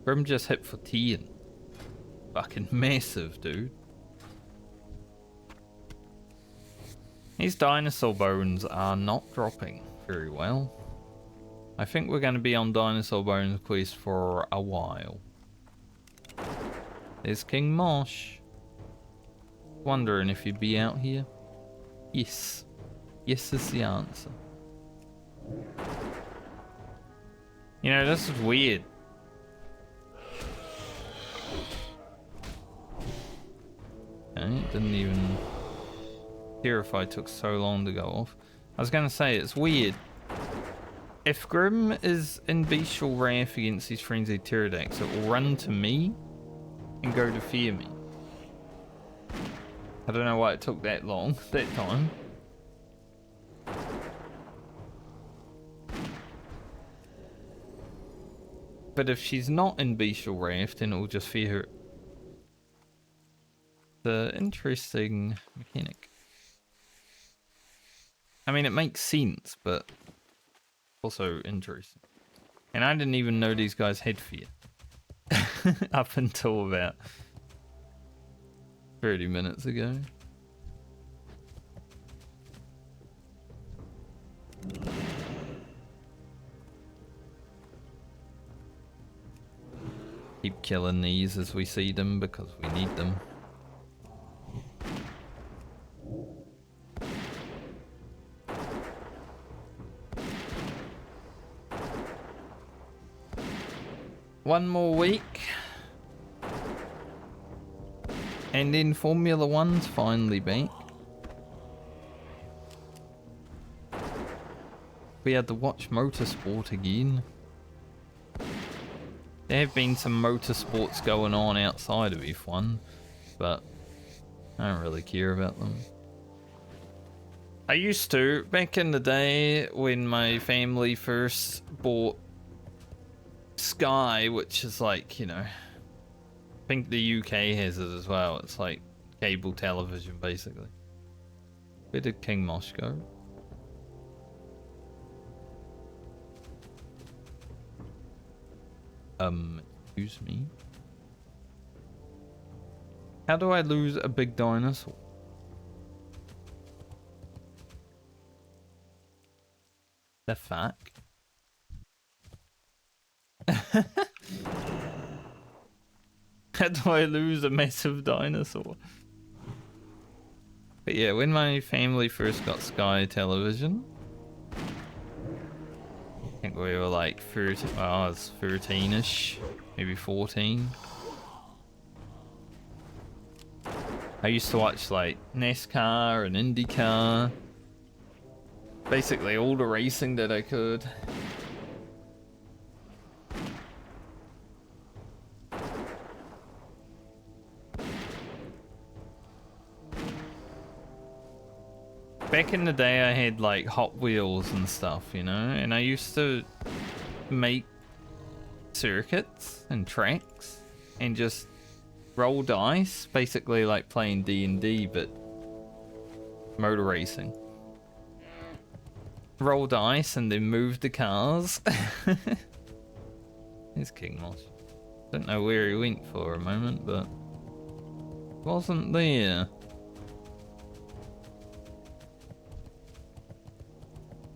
[SPEAKER 1] Grim just hit for 10. Fucking massive, dude. These dinosaur bones are not dropping very well. I think we're going to be on dinosaur bones quest for a while. There's King Mosh. Wondering if he'd be out here. Yes. Yes is the answer. You know, this is weird. Okay, didn't even care if I took so long to go off. I was gonna say, it's weird. If Grim is in bestial wrath against these frenzied pterodactyls, it will run to me and go to fear me. I don't know why it took that long, that time. But if she's not in bestial wrath, then it will just fear her. The interesting mechanic. I mean, it makes sense, but also interesting. And I didn't even know these guys had fear. Up until about 30 minutes ago. Keep killing these as we see them because we need them. One more week. And then Formula One's finally back. We had to watch motorsport again. There have been some motorsports going on outside of F1, but I don't really care about them. I used to, back in the day when my family first bought Sky, which is like, you know, I think the UK has it as well. It's like cable television, basically. Where did King Mosh go? Excuse me. How do I lose a big dinosaur? The fuck? How do I lose a massive dinosaur? But yeah, when my family first got Sky Television, I think we were like 13, well, I was 13-ish, maybe 14. I used to watch like NASCAR and IndyCar. Basically all the racing that I could. Back in the day I had like Hot Wheels and stuff, you know, and I used to make circuits and tracks and just roll dice, basically like playing D&D but motor racing. Roll dice and then move the cars. There's King Moss. Don't know where he went for a moment, but wasn't there.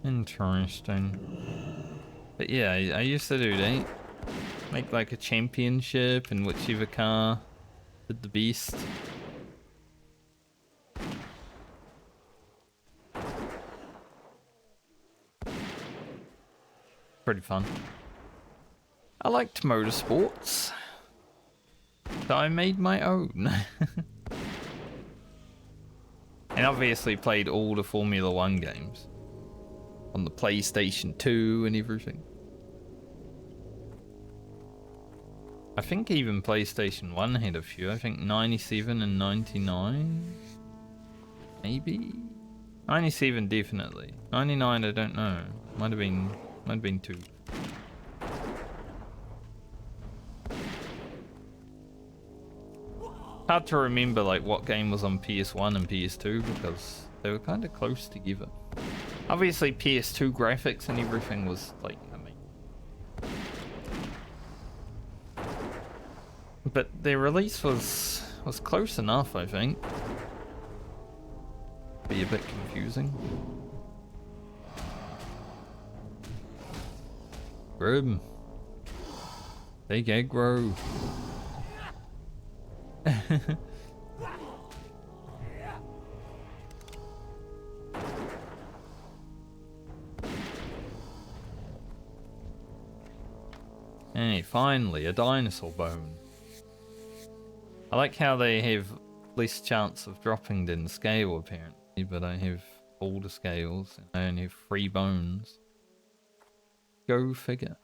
[SPEAKER 1] Interesting. But yeah, I used to do that. Make like a championship in whichever car did the best. Pretty fun. I liked motorsports, so I made my own. And obviously played all the Formula One games on the PlayStation 2 and everything. I think even PlayStation 1 had a few. I think 97 and 99, maybe? 97 definitely. 99 I don't know. Might have been 2. Hard to remember like what game was on PS1 and PS2 because they were kind of close together. Obviously PS2 graphics and everything was like, I mean, but their release was close enough, I think. Be a bit confusing. Grim. Big aggro. Hey, finally, a dinosaur bone. I like how they have less chance of dropping than scale apparently, but I have all the scales. And I only have 3 bones. Go figure.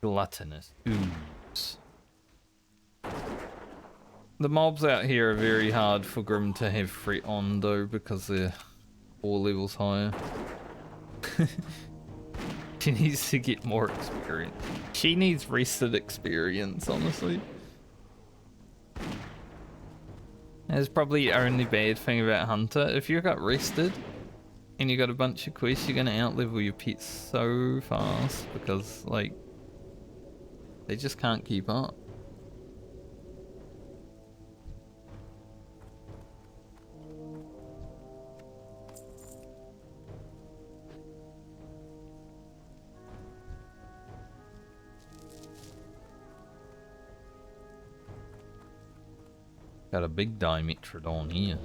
[SPEAKER 1] Gluttonous ooze. The mobs out here are very hard for Grim to have threat on though, because they're 4 levels higher. She needs to get more experience. She needs rested experience, honestly. That's probably the only bad thing about Hunter. If you got rested and you got a bunch of quests, you're gonna outlevel your pets so fast because, like, they just can't keep up. Got a big Dimetrodon here.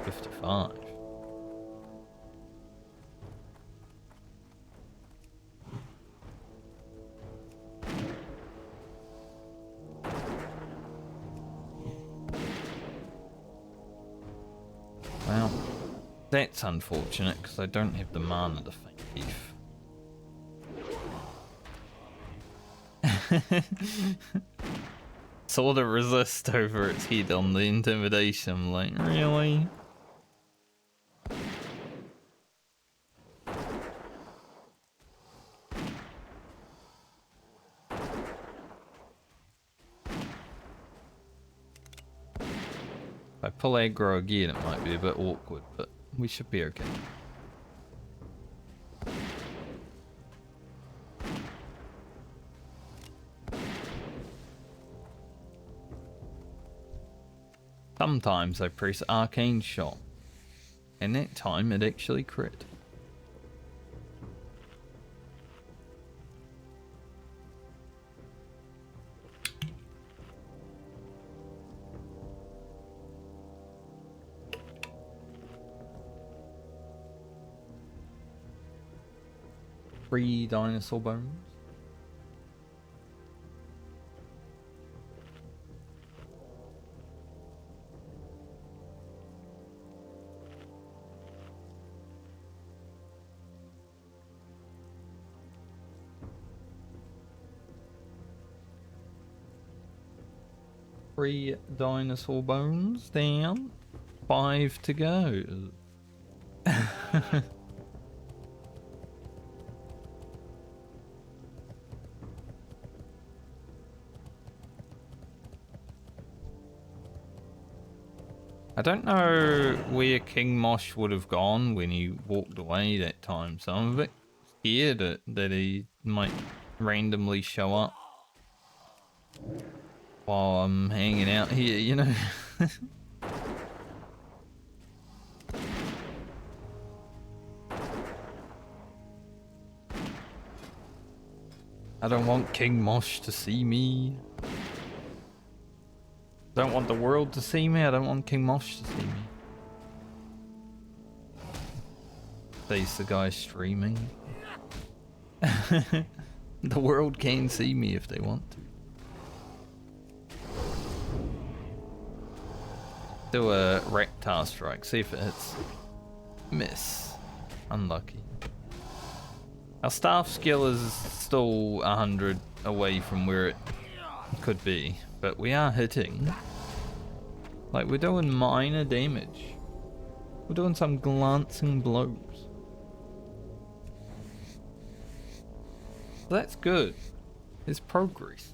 [SPEAKER 1] 55. Well, that's unfortunate because I don't have the mana to fight Thief. Saw the resist over its head on the intimidation. I'm like, really? If I pull aggro again, it might be a bit awkward, but we should be okay. Sometimes I press Arcane Shot, and that time it actually crit. Three dinosaur bones. Three dinosaur bones down. 5 to go. I don't know where King Mosh would have gone when he walked away that time, so I'm a bit scared that he might randomly show up while I'm hanging out here, you know? I don't want King Mosh to see me. Don't want the world to see me. I don't want King Mosh to see me. Says the guy streaming. The world can see me if they want to. Do a Reptar strike. See if it hits. Miss. Unlucky. Our staff skill is still 100 away from where it could be, but we are hitting. Like, we're doing minor damage. We're doing some glancing blows. That's good. It's progress.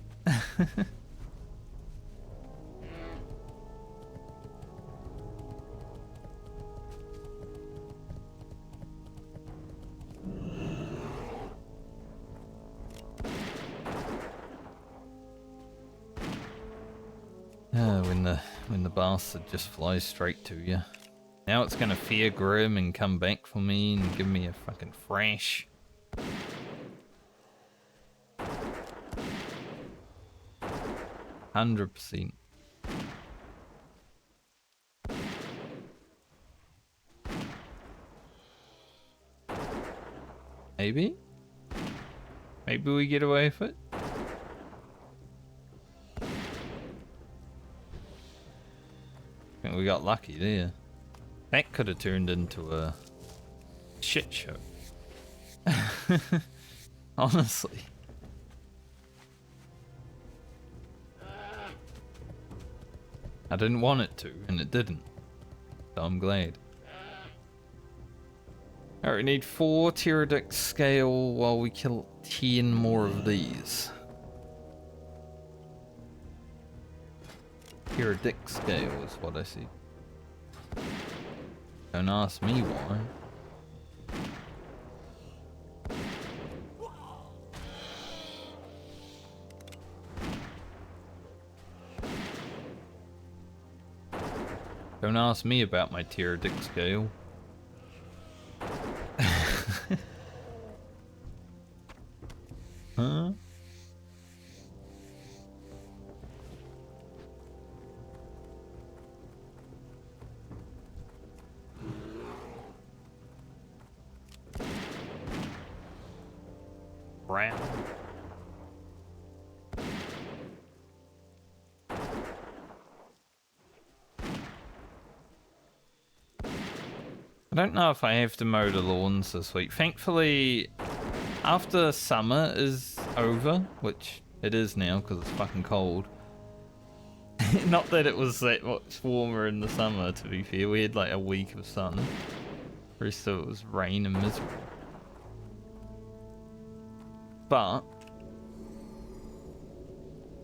[SPEAKER 1] When the bastard just flies straight to you. Now it's gonna fear Grim and come back for me and give me a fucking thrash. %. Maybe? Maybe we get away with it? think we got lucky there. That could have turned into a shit show. Honestly. I didn't want it to, and it didn't. So I'm glad. Alright, we need 4 Pterodix scale while we kill 10 more of these. Pterodix scale is what I see. Don't ask me why. Don't ask me about my Pterodix scale. Huh? Brown. I don't know if I have to mow the lawns this week. Thankfully, after summer is over, which it is now because it's fucking cold. Not that it was that much warmer in the summer, to be fair. We had like a week of sun. The rest of it was rain and miserable. But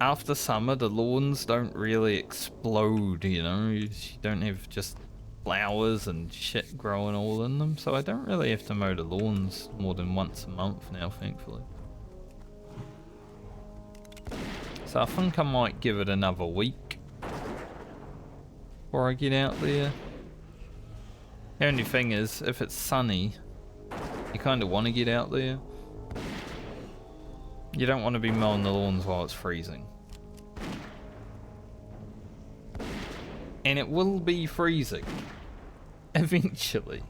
[SPEAKER 1] after summer, the lawns don't really explode, you know? You don't have just flowers and shit growing all in them, so I don't really have to mow the lawns more than once a month now, thankfully. So I think I might give it another week before I get out there. The only thing is, if it's sunny, you kind of want to get out there. You don't want to be mowing the lawns while it's freezing. And it will be freezing. Eventually.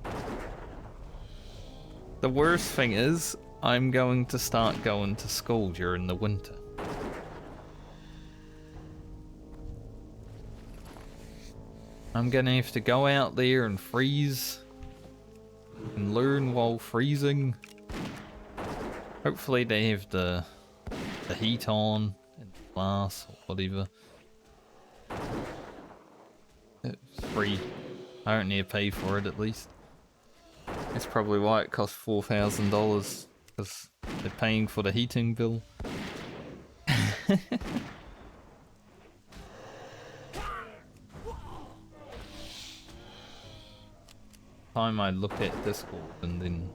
[SPEAKER 1] The worst thing is, I'm going to start going to school during the winter. I'm gonna have to go out there and freeze and learn while freezing. Hopefully they have the heat on in the class or whatever. It's free. I don't need to pay for it at least. That's probably why it costs $4,000, because they're paying for the heating bill. Time I look at Discord and then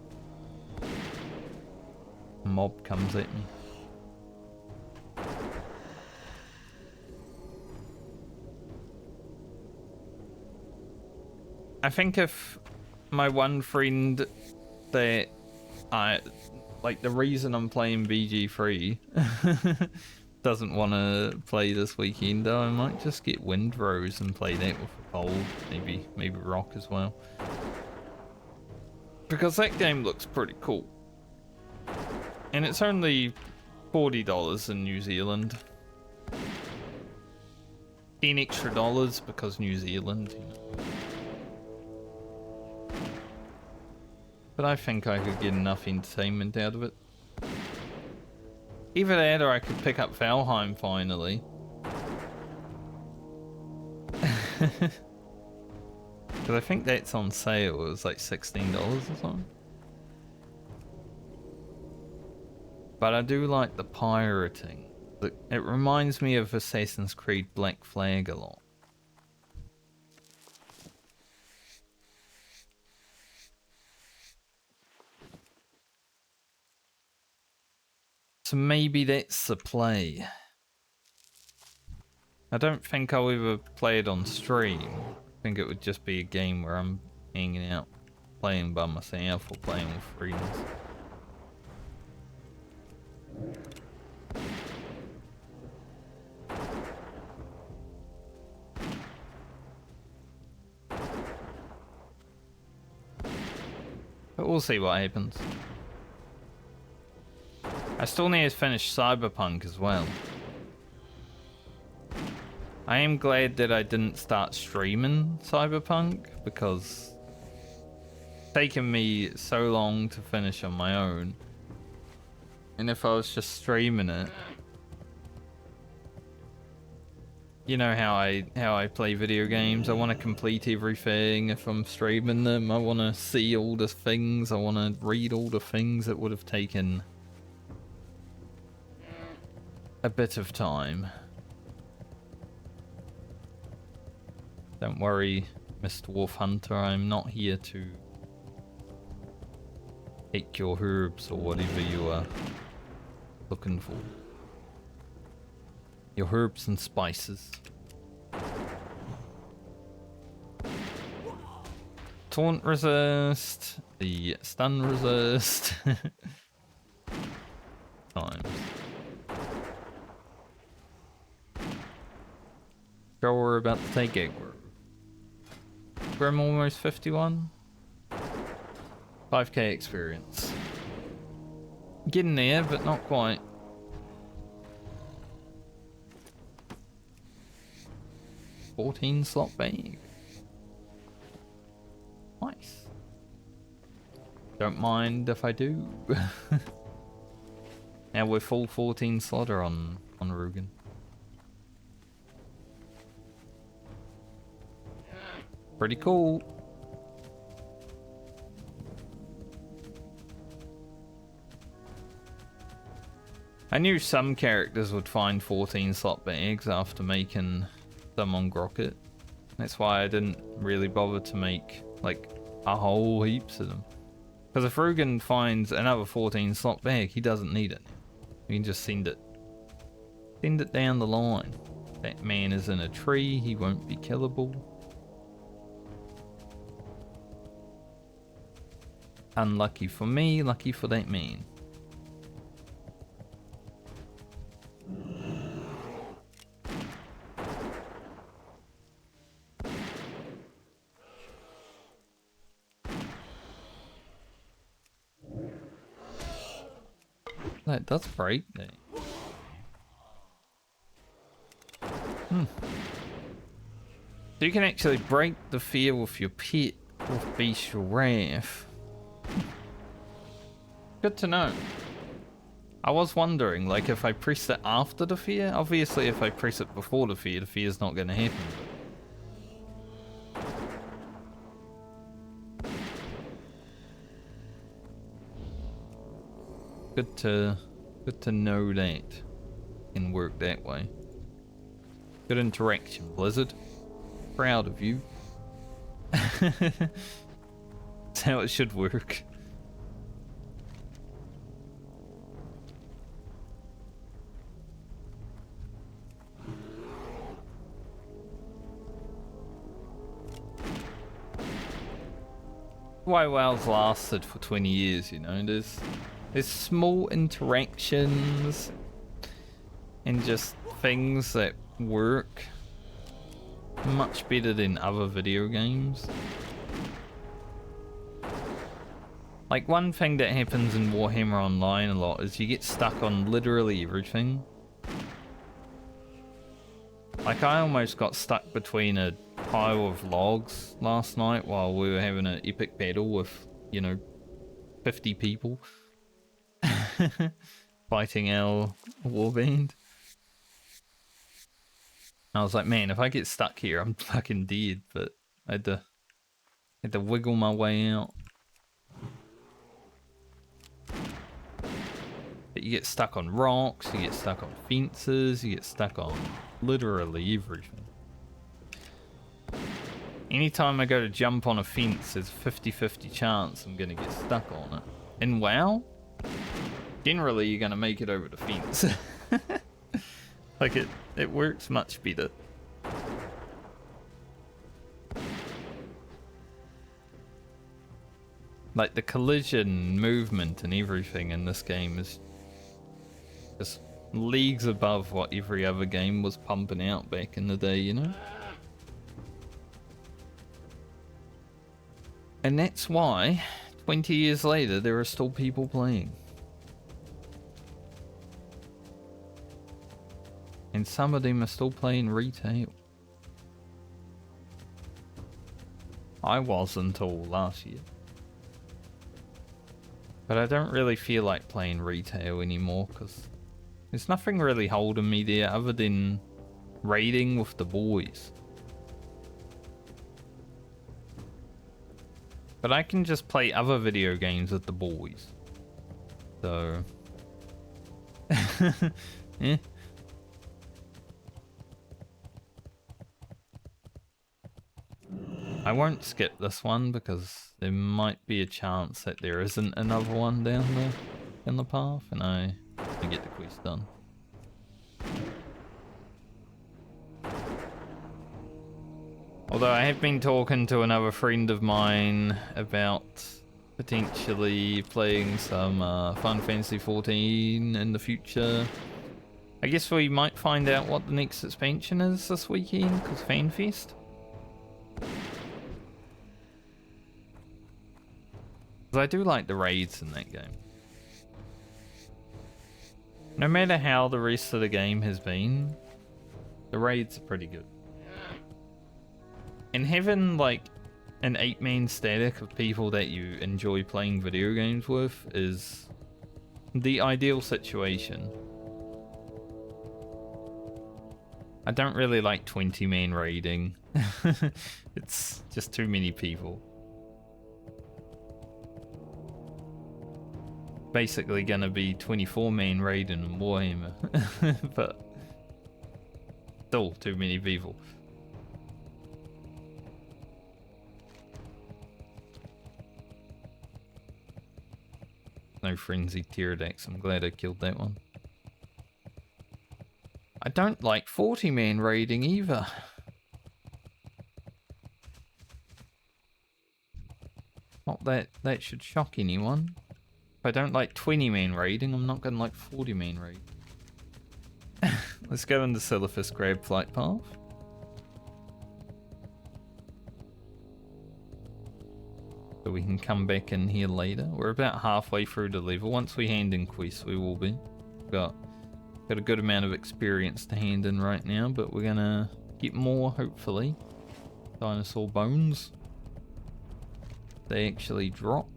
[SPEAKER 1] a mob comes at me. I think if my one friend that the reason I'm playing BG3 doesn't want to play this weekend, though, I might just get Windrose and play that with a pole, maybe Rock as well. Because that game looks pretty cool. And it's only $40 in New Zealand. $10 extra because New Zealand, you know. But I think I could get enough entertainment out of it. Either that or I could pick up Valheim finally. Because I think that's on sale. It was like $16 or something. But I do like the pirating. It reminds me of Assassin's Creed Black Flag a lot. So maybe that's the play. I don't think I'll ever play it on stream. I think it would just be a game where I'm hanging out, playing by myself or playing with friends. But we'll see what happens. I still need to finish Cyberpunk as well. I am glad that I didn't start streaming Cyberpunk, because it's taken me so long to finish on my own. And if I was just streaming it, you know how I play video games. I want to complete everything. If I'm streaming them, I want to see all the things. I want to read all the things. That would have taken a bit of time. Don't worry, Mr. Wolf Hunter. I'm not here to take your herbs or whatever you are looking for. Your herbs and spices. Taunt resist. The stun resist. Times. Sure, we're about to take Egg. I'm almost 51. 5k experience. Getting there, but not quite. $14 slot bag. Nice. Don't mind if I do. Now we're full 14 slotter on Rugen. Pretty cool. I knew some characters would find 14 slot bags after making them on Grocket. That's why I didn't really bother to make like a whole heaps of them. Because if Rugen finds another 14 slot bag, he doesn't need it. He can just send it down the line. That man is in a tree, he won't be killable. Unlucky for me, lucky for that man. That does break there. So you can actually break the fear with your pet with Bestial Wrath. Good to know. I was wondering, like, if I press it after the fear, obviously if I press it before the fear's not going to happen. Good to know that can work that way. Good interaction, Blizzard. Proud of you. That's how it should work. Why WoW's lasted for 20 years, you know. There's small interactions and just things that work much better than other video games. Like, one thing that happens in Warhammer Online a lot is you get stuck on literally everything. Like, I almost got stuck between a pile of logs last night while we were having an epic battle with, you know, 50 people. Fighting our warband. I was like, man, if I get stuck here, I'm fucking dead. But I had to wiggle my way out. But you get stuck on rocks, you get stuck on fences, you get stuck on literally everything. Anytime I go to jump on a fence, there's a 50-50 chance I'm gonna get stuck on it. In WoW, generally you're gonna make it over the fence. Like, it works much better. Like, the collision movement and everything in this game is just leagues above what every other game was pumping out back in the day, you know? And that's why 20 years later there are still people playing. And some of them are still playing retail. I was until last year. But I don't really feel like playing retail anymore because there's nothing really holding me there other than raiding with the boys. But I can just play other video games with the boys. So... yeah. I won't skip this one because there might be a chance that there isn't another one down there in the path and I get the quest done. Although I have been talking to another friend of mine about potentially playing some Final Fantasy 14 in the future. I guess we might find out what the next expansion is this weekend because FanFest. I do like the raids in that game. No matter how the rest of the game has been, the raids are pretty good. And having like an 8-man static of people that you enjoy playing video games with is the ideal situation. I don't really like 20-man raiding. It's just too many people. Basically gonna be 24-man raiding in Warhammer, but still too many people. No frenzied Pterodax, I'm glad I killed that one. I don't like 40-man raiding either. Not that that should shock anyone. If I don't like 20-man raiding, I'm not gonna like 40-man raiding. Let's go in the Silithus Grab Flight Path. So we can come back in here later. We're about halfway through the level. Once we hand in quests, we will be. Got a good amount of experience to hand in right now, but we're gonna get more, hopefully. Dinosaur bones. They actually drop.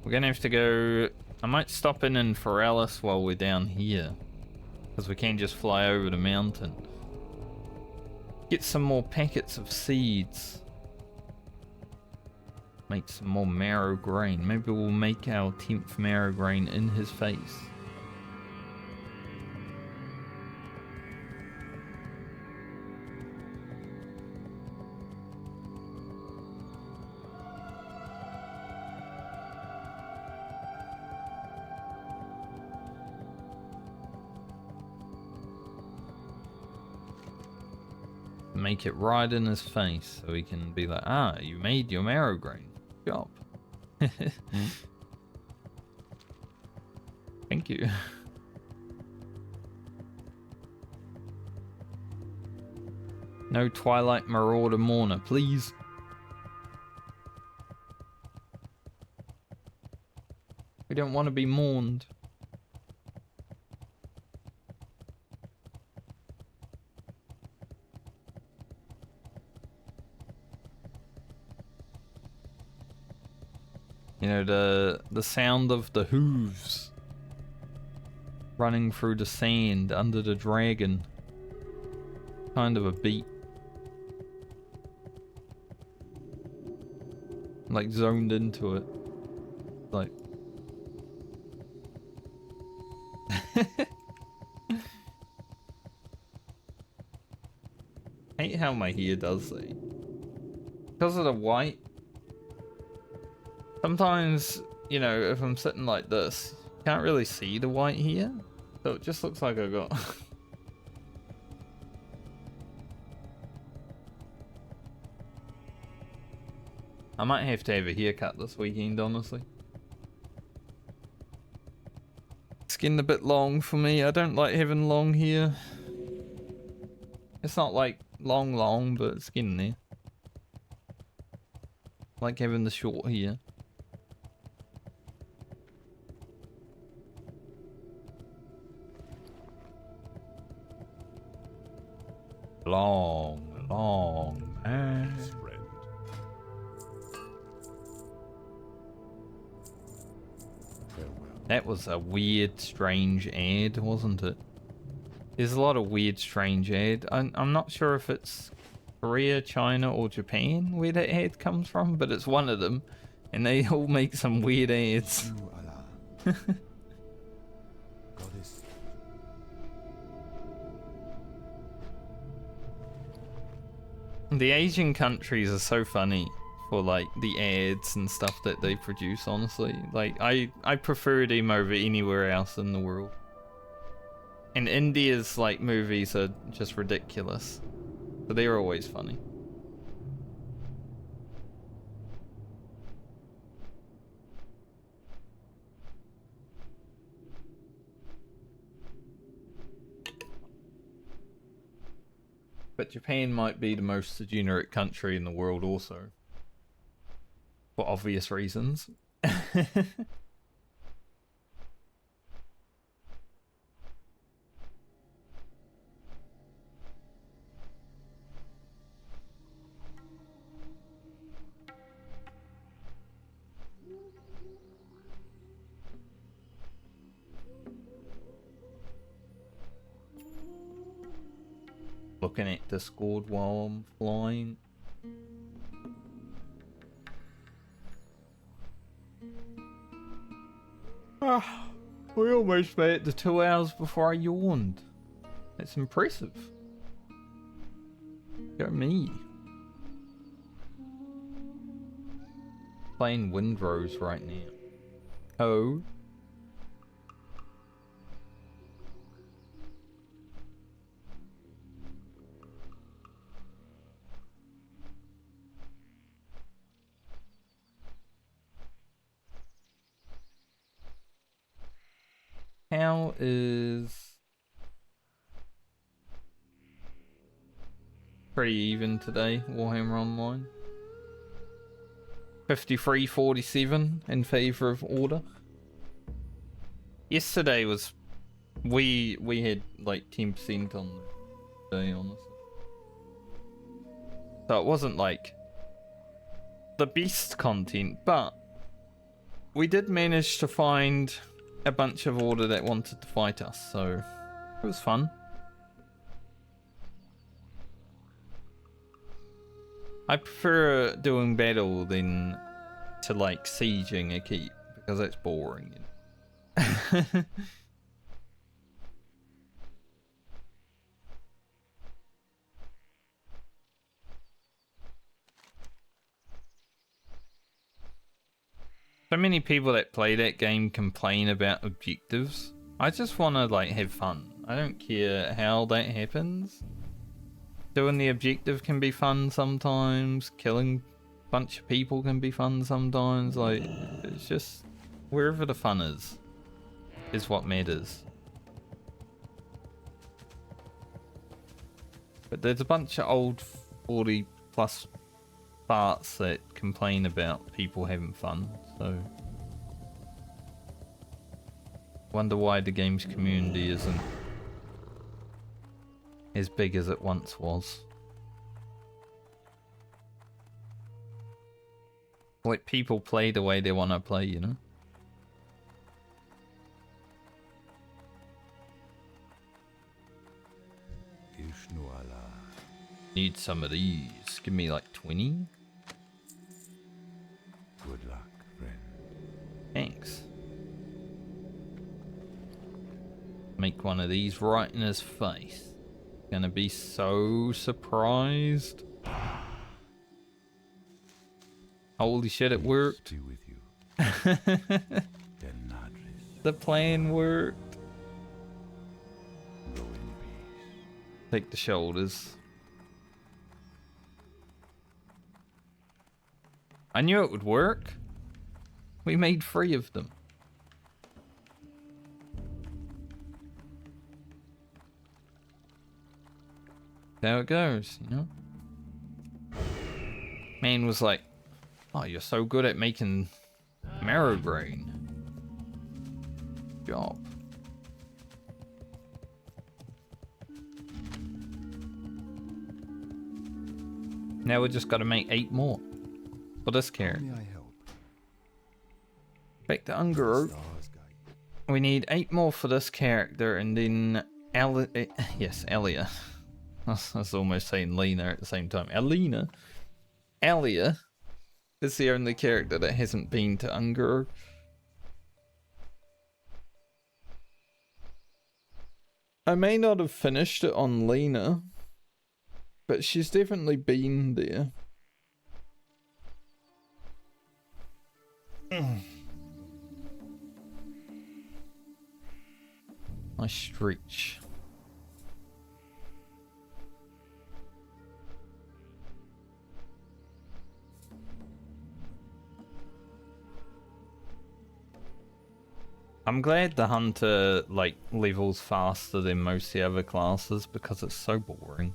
[SPEAKER 1] We're gonna have to go... I might stop in Foralis while we're down here. Because we can't just fly over the mountain. Get some more packets of seeds. Make some more marrow grain. Maybe we'll make our 10th marrow grain in his face. Make it right in his face so he can be like, ah, you made your marrow grain. Good job. Thank you. No Twilight Marauder Mourner, please. We don't want to be mourned. You know, the sound of the hooves running through the sand under the dragon. Kind of a beat. Like zoned into it. Like... hate how my hair does that. Because of the white. Sometimes, you know, if I'm sitting like this, you can't really see the white here. So it just looks like I got... I might have to have a haircut this weekend, honestly. It's getting a bit long for me. I don't like having long hair. It's not like long, but it's getting there. I like having the short hair. Long man.
[SPEAKER 4] Friend. Farewell.
[SPEAKER 1] That was a weird, strange ad, wasn't it? There's a lot of weird, strange ad. I'm not sure if it's Korea, China, or Japan where that ad comes from, but it's one of them. And they all make some weird ads.
[SPEAKER 4] You, Allah. Goddess.
[SPEAKER 1] The Asian countries are so funny for like the ads and stuff that they produce, honestly. Like I prefer them over anywhere else in the world. And India's like movies are just ridiculous. But they're always funny. But Japan might be the most degenerate country in the world also. For obvious reasons. Looking at Discord while I'm flying. We almost made it to 2 hours before I yawned. That's impressive. Go me. Playing Windrose right now. Oh. How is pretty even today, Warhammer Online. 53-47 in favor of order. Yesterday was we had like 10% on the day, honestly. So it wasn't like the best content, but we did manage to find a bunch of order that wanted to fight us, so it was fun. I prefer doing battle than to like sieging a keep, because that's boring. You know? So many people that play that game complain about objectives. I just want to like have fun. I don't care how that happens. Doing the objective can be fun sometimes. Killing a bunch of people can be fun sometimes. Like, it's just wherever the fun is what matters. But there's a bunch of old 40 plus farts that complain about people having fun, so wonder why the games community isn't as big as it once was. Like, people play the way they want to play, you know? Need some of these. Give me like 20.
[SPEAKER 4] Good luck, friend.
[SPEAKER 1] Thanks. Make one of these right in his face. Gonna be so surprised. Holy shit, it worked.
[SPEAKER 4] Be with you.
[SPEAKER 1] The plan worked.
[SPEAKER 4] Go in peace.
[SPEAKER 1] Take the shoulders. I knew it would work. We made 3 of them. That's how it goes, you know? Man was like, oh, you're so good at making marrow brain. Good job. Now we just got to make 8 more for this
[SPEAKER 4] How
[SPEAKER 1] character.
[SPEAKER 4] may I help?
[SPEAKER 1] Back to Ungaro.
[SPEAKER 4] Stars guide.
[SPEAKER 1] We need 8 more for this character, and then yes, Alia. I was almost saying Lena at the same time. Alina. Alia is the only character that hasn't been to Ungaro. I may not have finished it on Lena, but she's definitely been there. Nice stretch. I'm glad the hunter like levels faster than most of the other classes because it's so boring.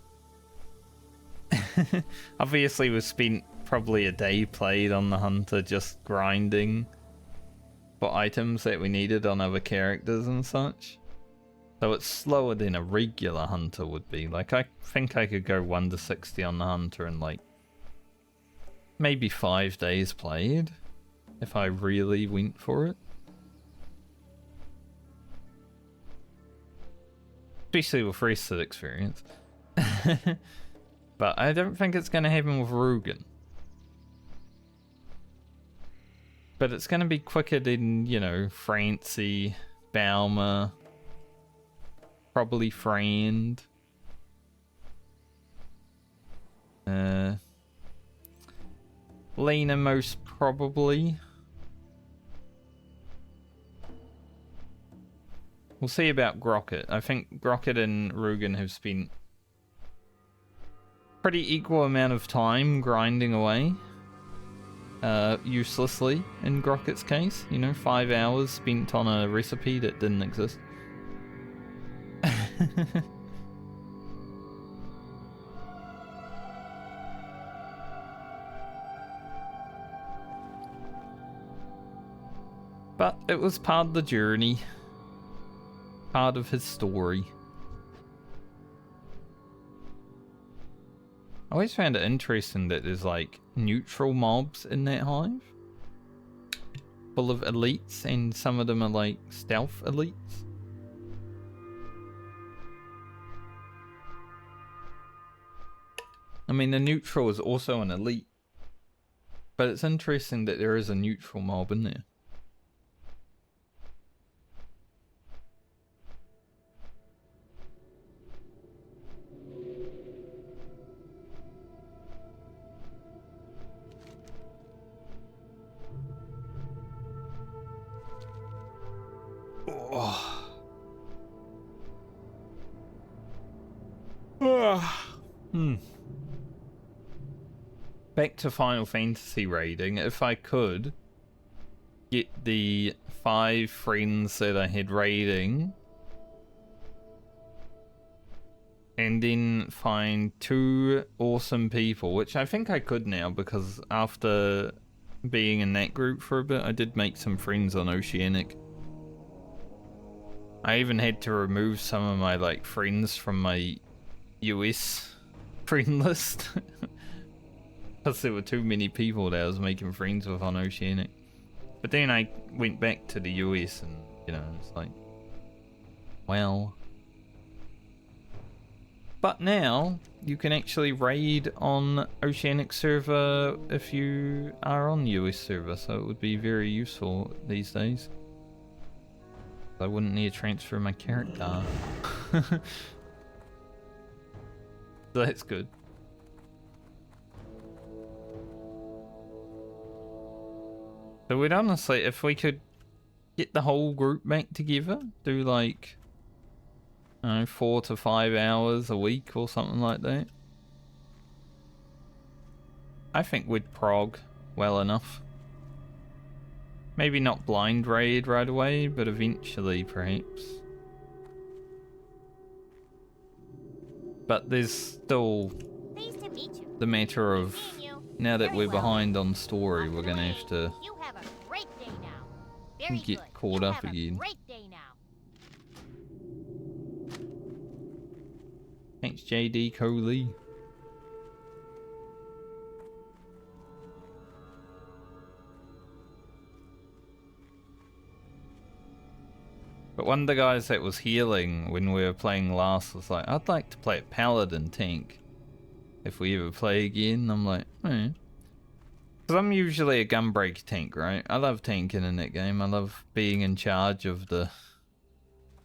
[SPEAKER 1] Obviously we've spent probably a day played on the hunter just grinding for items that we needed on other characters and such. So it's slower than a regular hunter would be. Like I think I could go 1 to 60 on the hunter in like maybe 5 days played if I really went for it. Especially with rested experience. But I don't think it's going to happen with Rugen. But it's going to be quicker than, you know, Francie, Balmer, probably Friend. Lena most probably. We'll see about Grocket. I think Grocket and Rugen have spent pretty equal amount of time grinding away. Uselessly in Grocket's case. You know, 5 hours spent on a recipe that didn't exist. But it was part of the journey. Part of his story. I always found it interesting that there's like neutral mobs in that hive. Full of elites, and some of them are like stealth elites. I mean, the neutral is also an elite. But it's interesting that there is a neutral mob in there. Back to Final Fantasy raiding. If I could get the 5 friends that I had raiding, and then find 2 awesome people, which I think I could now because after being in that group for a bit, I did make some friends on Oceanic. I even had to remove some of my like friends from my US friend list because there were too many people that I was making friends with on Oceanic. But then I went back to the US and, you know, it's like, well. But now you can actually raid on Oceanic server if you are on US server, so it would be very useful these days. I wouldn't need to transfer my character. So that's good. So we'd honestly, if we could get the whole group back together, do like, I don't know, 4 to 5 hours a week or something like that, I think we'd prog well enough. Maybe not blind raid right away, but eventually perhaps. But there's still
[SPEAKER 2] Pleased to meet you.
[SPEAKER 1] the matter of,
[SPEAKER 2] Seeing you.
[SPEAKER 1] now that
[SPEAKER 2] Very
[SPEAKER 1] we're
[SPEAKER 2] well.
[SPEAKER 1] behind on story,
[SPEAKER 2] Off
[SPEAKER 1] we're
[SPEAKER 2] and
[SPEAKER 1] gonna
[SPEAKER 2] away.
[SPEAKER 1] have to
[SPEAKER 2] You have a great day now. Very
[SPEAKER 1] get
[SPEAKER 2] good.
[SPEAKER 1] caught
[SPEAKER 2] You
[SPEAKER 1] up
[SPEAKER 2] have a
[SPEAKER 1] again.
[SPEAKER 2] great day now.
[SPEAKER 1] Thanks, JD Coley. But one of the guys that was healing when we were playing last was like, I'd like to play a paladin tank if we ever play again. I'm like, eh. Because I'm usually a gunbreaker tank, right? I love tanking in that game. I love being in charge of the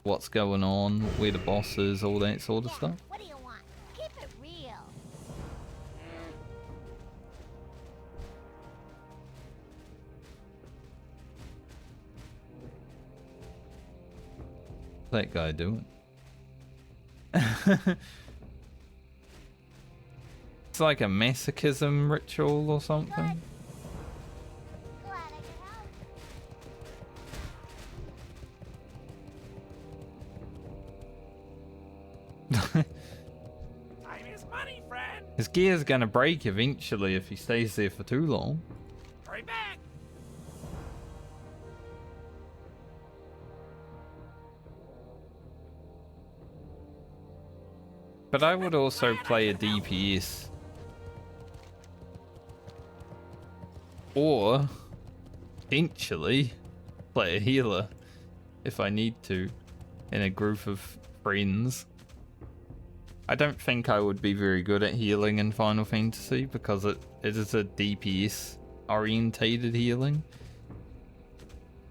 [SPEAKER 1] what's going on, where the boss is, all that sort of
[SPEAKER 2] Yeah,
[SPEAKER 1] stuff.
[SPEAKER 2] what do you want? Keep it real.
[SPEAKER 1] What's that guy doing? It's like a masochism ritual or something.
[SPEAKER 2] Glad I could help.
[SPEAKER 3] Time is money, friend.
[SPEAKER 1] His gear's gonna break eventually if he stays there for too long.
[SPEAKER 3] Hurry back.
[SPEAKER 1] But I would also play a DPS. Or, potentially, play a healer if I need to in a group of friends. I don't think I would be very good at healing in Final Fantasy because it is a DPS orientated healing.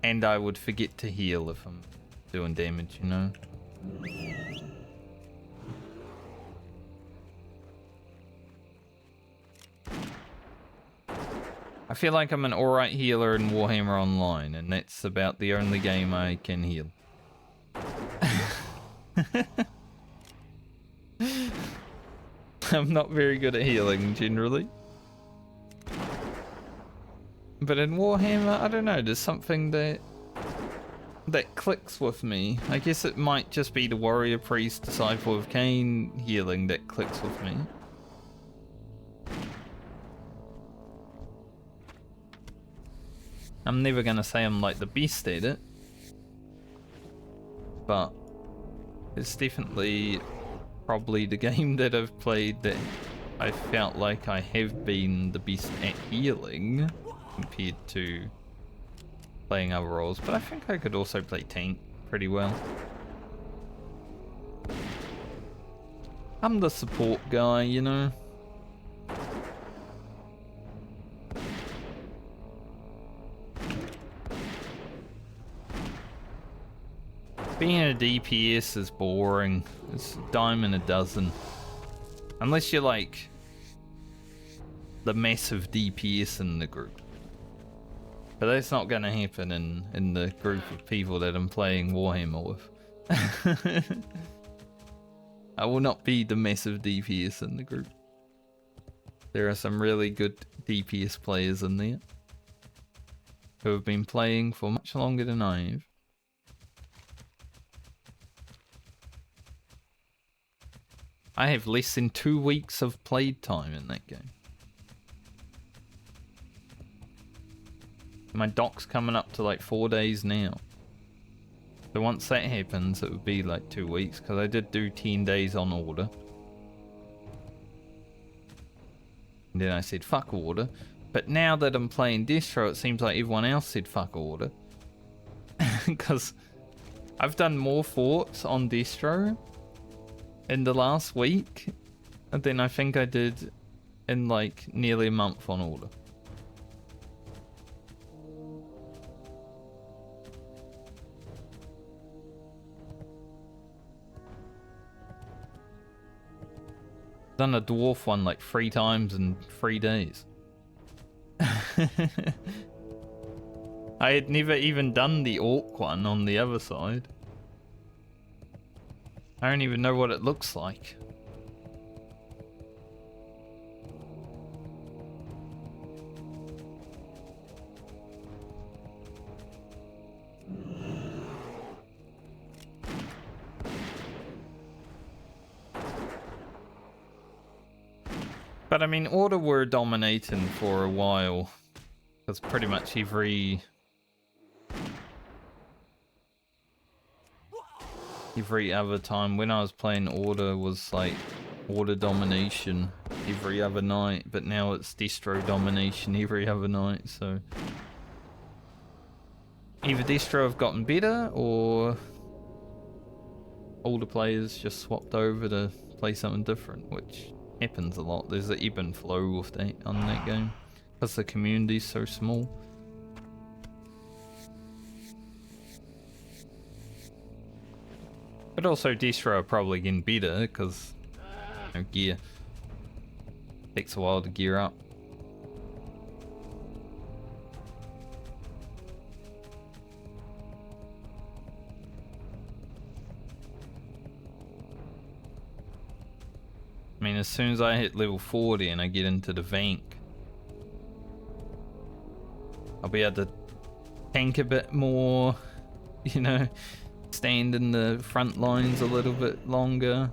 [SPEAKER 1] And I would forget to heal if I'm doing damage, you know? I feel like I'm an alright healer in Warhammer Online, and that's about the only game I can heal. I'm not very good at healing, generally. But in Warhammer, I don't know, there's something that clicks with me. I guess it might just be the Warrior Priest Disciple of Cain healing that clicks with me. I'm never gonna say I'm like the best at it, but it's definitely probably the game that I've played that I felt like I have been the best at healing compared to playing other roles. But I think I could also play tank pretty well. I'm the support guy, you know. Being a DPS is boring. It's a dime in a dozen. Unless you're like the massive DPS in the group. But that's not gonna happen in the group of people that I'm playing Warhammer with. I will not be the massive DPS in the group. There are some really good DPS players in there who have been playing for much longer than I have. I have less than 2 weeks of played time in that game. My dock's coming up to like 4 days now. So once that happens, it would be like 2 weeks, because I did do 10 days on order. And then I said fuck order. But now that I'm playing Destro, it seems like everyone else said fuck order. Because I've done more forts on Destro in the last week than I think I did in like nearly a month on order. Done a dwarf one like 3 times in 3 days. I had never even done the orc one on the other side. I don't even know what it looks like. But I mean, Order were dominating for a while. Because pretty much every other time when I was playing Order was like Order domination every other night, but now it's Destro domination every other night, so either Destro have gotten better or older players just swapped over to play something different, which happens a lot. There's an ebb and flow with that on that game because the community's so small. But also Destro are probably getting better because gear takes a while to gear up. I mean, as soon as I hit level 40 and I get into the Vank, I'll be able to tank a bit more, you know, stand in the front lines a little bit longer,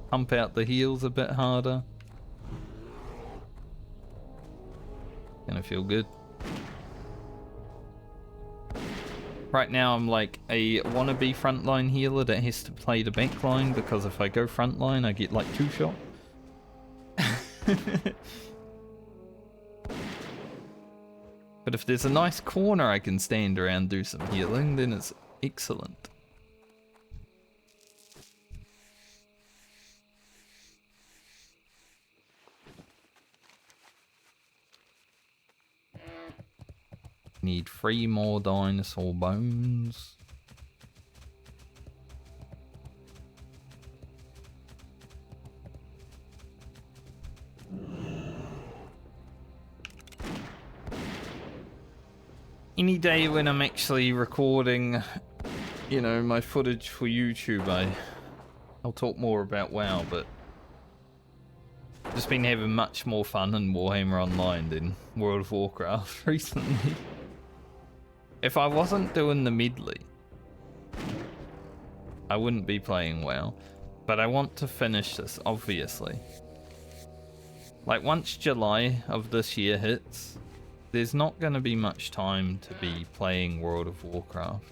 [SPEAKER 1] pump out the heals a bit harder. Gonna feel good. Right now I'm like a wannabe frontline healer that has to play the backline because if I go frontline I get like 2-shot. But if there's a nice corner I can stand around do some healing, then it's excellent. Need 3 more dinosaur bones. Any day when I'm actually recording, you know, my footage for YouTube, I'll talk more about WoW, but I've just been having much more fun in Warhammer Online than World of Warcraft recently. If I wasn't doing the Medley, I wouldn't be playing WoW, but I want to finish this, obviously. Like, once July of this year hits, there's not going to be much time to be playing World of Warcraft.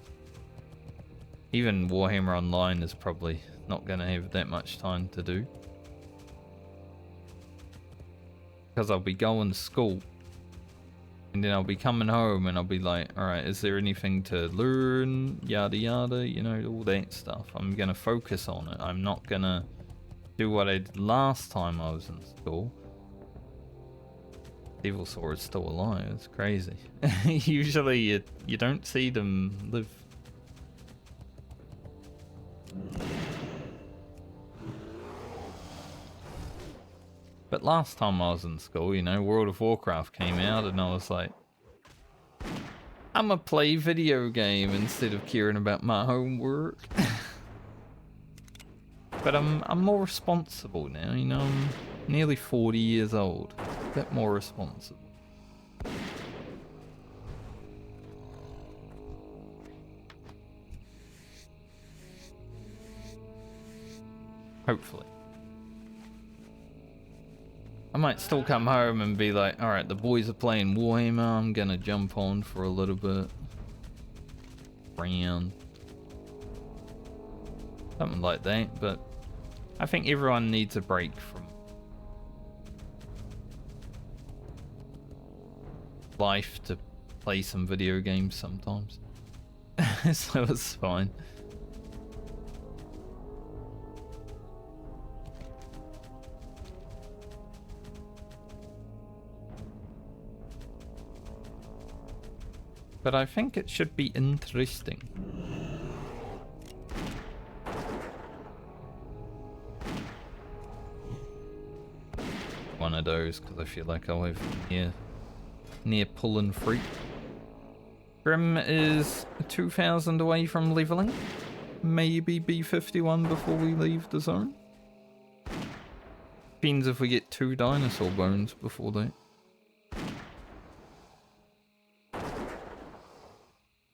[SPEAKER 1] Even Warhammer Online is probably not going to have that much time to do. Because I'll be going to school. And then I'll be coming home and I'll be like, alright, is there anything to learn? Yada yada, you know, all that stuff. I'm going to focus on it. I'm not going to do what I did last time I was in school. Devil Sword's still alive, it's crazy. Usually you don't see them live. But last time I was in school, you know, World of Warcraft came out and I was like, I'ma play video game instead of caring about my homework. But I'm more responsible now, you know, I'm nearly 40 years old. A bit more responsible. Hopefully. I might still come home and be like, alright, the boys are playing Warhammer, I'm gonna jump on for a little bit. Round. Something like that, but I think everyone needs a break from life to play some video games sometimes. So it's fine. But I think it should be interesting. One of those, because I feel like I'll have near pulling fruit. Grim is 2,000 away from leveling. Maybe B51 before we leave the zone. Depends if we get 2 dinosaur bones before that.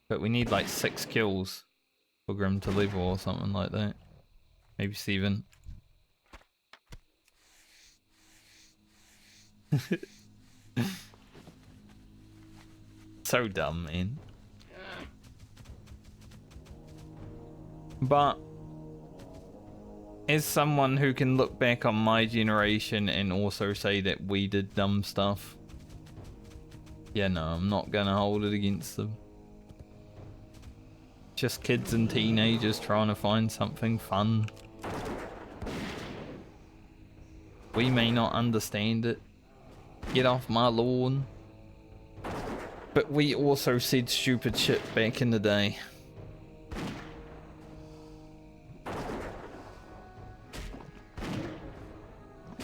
[SPEAKER 1] But we need like 6 kills for Grim to level or something like that. Maybe 7. So dumb, man. But as someone who can look back on my generation and also say that we did dumb stuff, yeah, no, I'm not gonna hold it against them. Just kids and teenagers trying to find something fun. We may not understand it. Get off my lawn. But we also said stupid shit back in the day.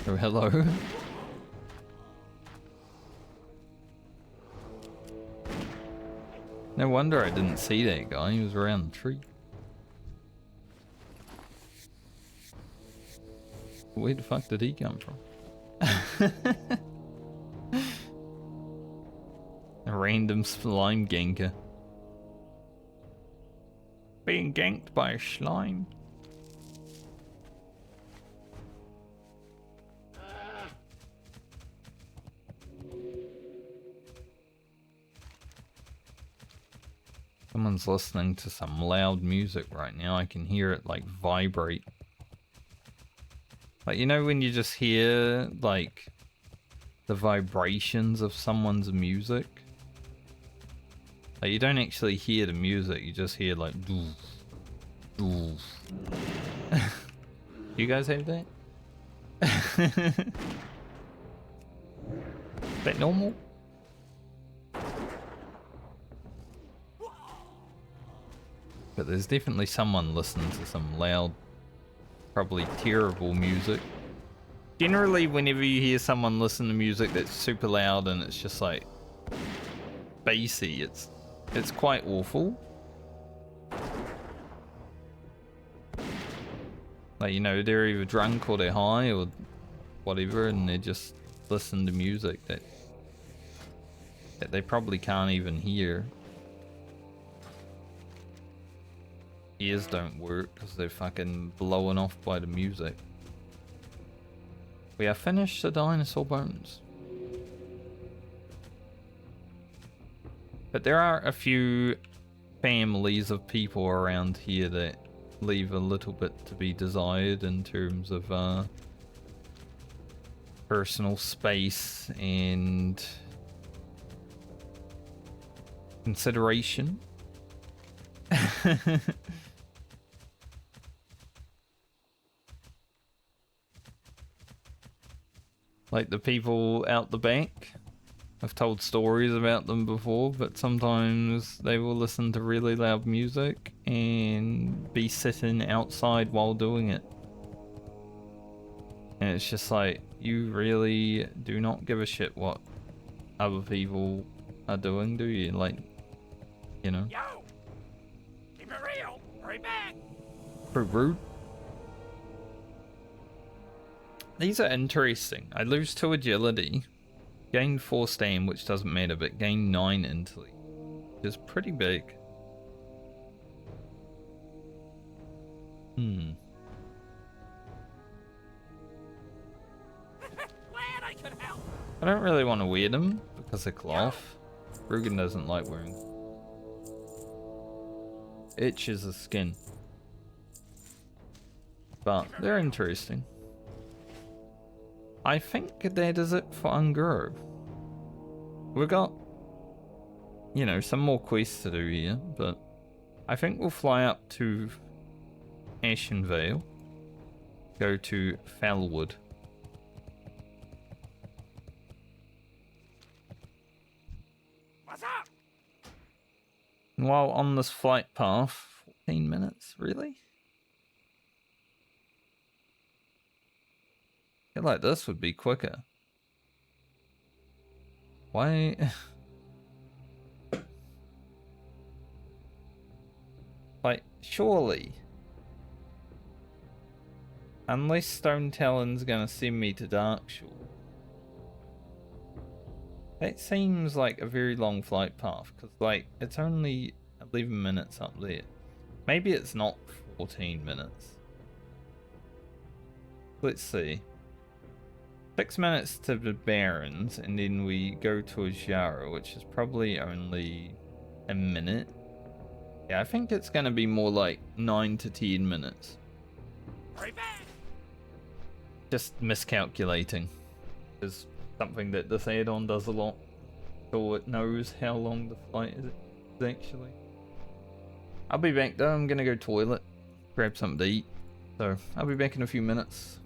[SPEAKER 1] Oh, hello. No wonder I didn't see that guy. He was around the tree. Where the fuck did he come from? A random slime ganker. Being ganked by a slime. Someone's listening to some loud music right now. I can hear it like vibrate. Like, you know when you just hear like the vibrations of someone's music? Like, you don't actually hear the music, you just hear like doof, doof. You guys have that? Is that normal? But there's definitely someone listening to some loud, probably terrible music. Generally, whenever you hear someone listen to music that's super loud and it's just like bassy, it's quite awful. Like, you know, they're either drunk or they're high or whatever, and they just listen to music that they probably can't even hear. Ears don't work because they're fucking blowing off by the music. We have finished the dinosaur bones. But there are a few families of people around here that leave a little bit to be desired in terms of personal space and consideration. Like the people out the back. I've told stories about them before, but sometimes they will listen to really loud music and be sitting outside while doing it. And it's just like, you really do not give a shit what other people are doing, do you? Like, you know?
[SPEAKER 3] Yo! Keep it real! Hurry back!
[SPEAKER 1] Pretty rude. These are interesting. I lose 2 agility, gain 4 stam, which doesn't matter, but gain 9 intellect, which is pretty big.
[SPEAKER 3] Glad I could help!
[SPEAKER 1] I don't really want to wear them because of cloth. Rugen doesn't like wearing itches the skin. But they're interesting. I think that is it for Ungrove. We've got, you know, some more quests to do here, but I think we'll fly up to Ashenvale, go to Fellwood.
[SPEAKER 3] What's up?
[SPEAKER 1] And while on this flight path, 14 minutes, really? I feel like this would be quicker. Why? Like, surely. Unless Stone Talon's gonna send me to Darkshore. That seems like a very long flight path, because, like, it's only 11 minutes up there. Maybe it's not 14 minutes. Let's see. 6 minutes to the Barrens, and then we go to Ajara, which is probably only a minute. Yeah, I think it's gonna be more like 9 to 10 minutes.
[SPEAKER 3] Hurry back!
[SPEAKER 1] Just miscalculating is something that this add-on does a lot, so it knows how long the flight is actually. I'll be back though. I'm gonna go toilet, grab something to eat. So I'll be back in a few minutes.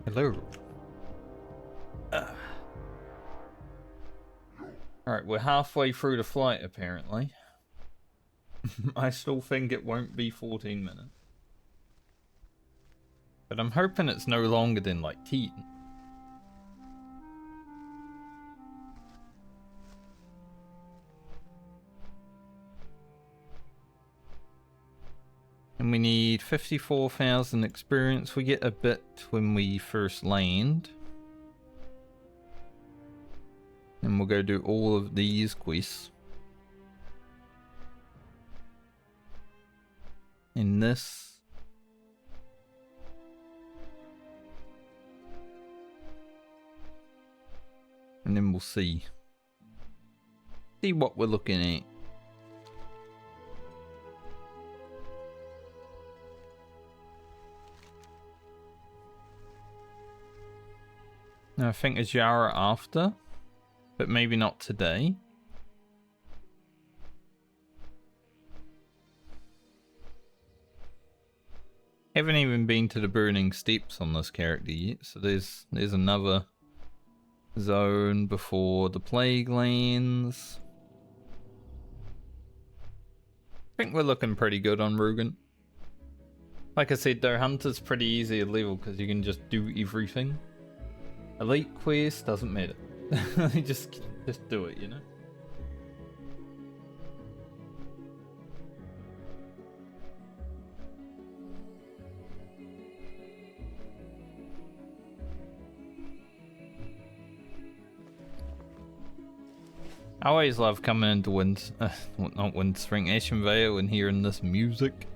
[SPEAKER 1] Hello. Alright, we're halfway through the flight apparently. I still think it won't be 14 minutes. But I'm hoping it's no longer than like 10. And we need 54,000 experience. We get a bit when we first land. And we'll go do all of these quests. In this. And then we'll see. See what we're looking at. Now I think Ajara after, but maybe not today. Haven't even been to the Burning Steps on this character yet, so there's another zone before the Plague Lands. I think we're looking pretty good on Rugen. Like I said though, Hunter's pretty easy to level because you can just do everything. Elite quest doesn't matter. just do it, you know? I always love coming into not Windspring, Ashen Vale and hearing this music.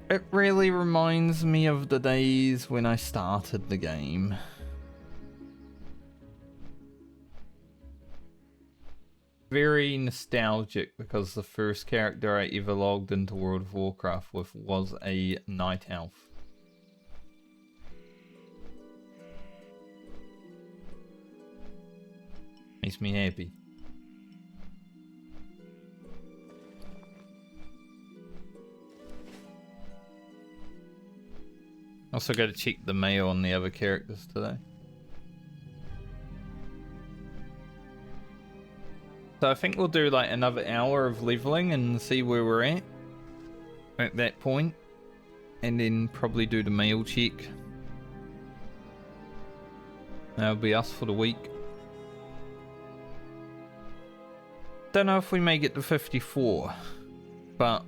[SPEAKER 1] It really reminds me of the days when I started the game. Very nostalgic because the first character I ever logged into World of Warcraft with was a Night Elf. Makes me happy. Also got to check the mail on the other characters today. So I think we'll do like another hour of leveling and see where we're at that point. And then probably do the mail check. That'll be us for the week. Don't know if we make it to 54, but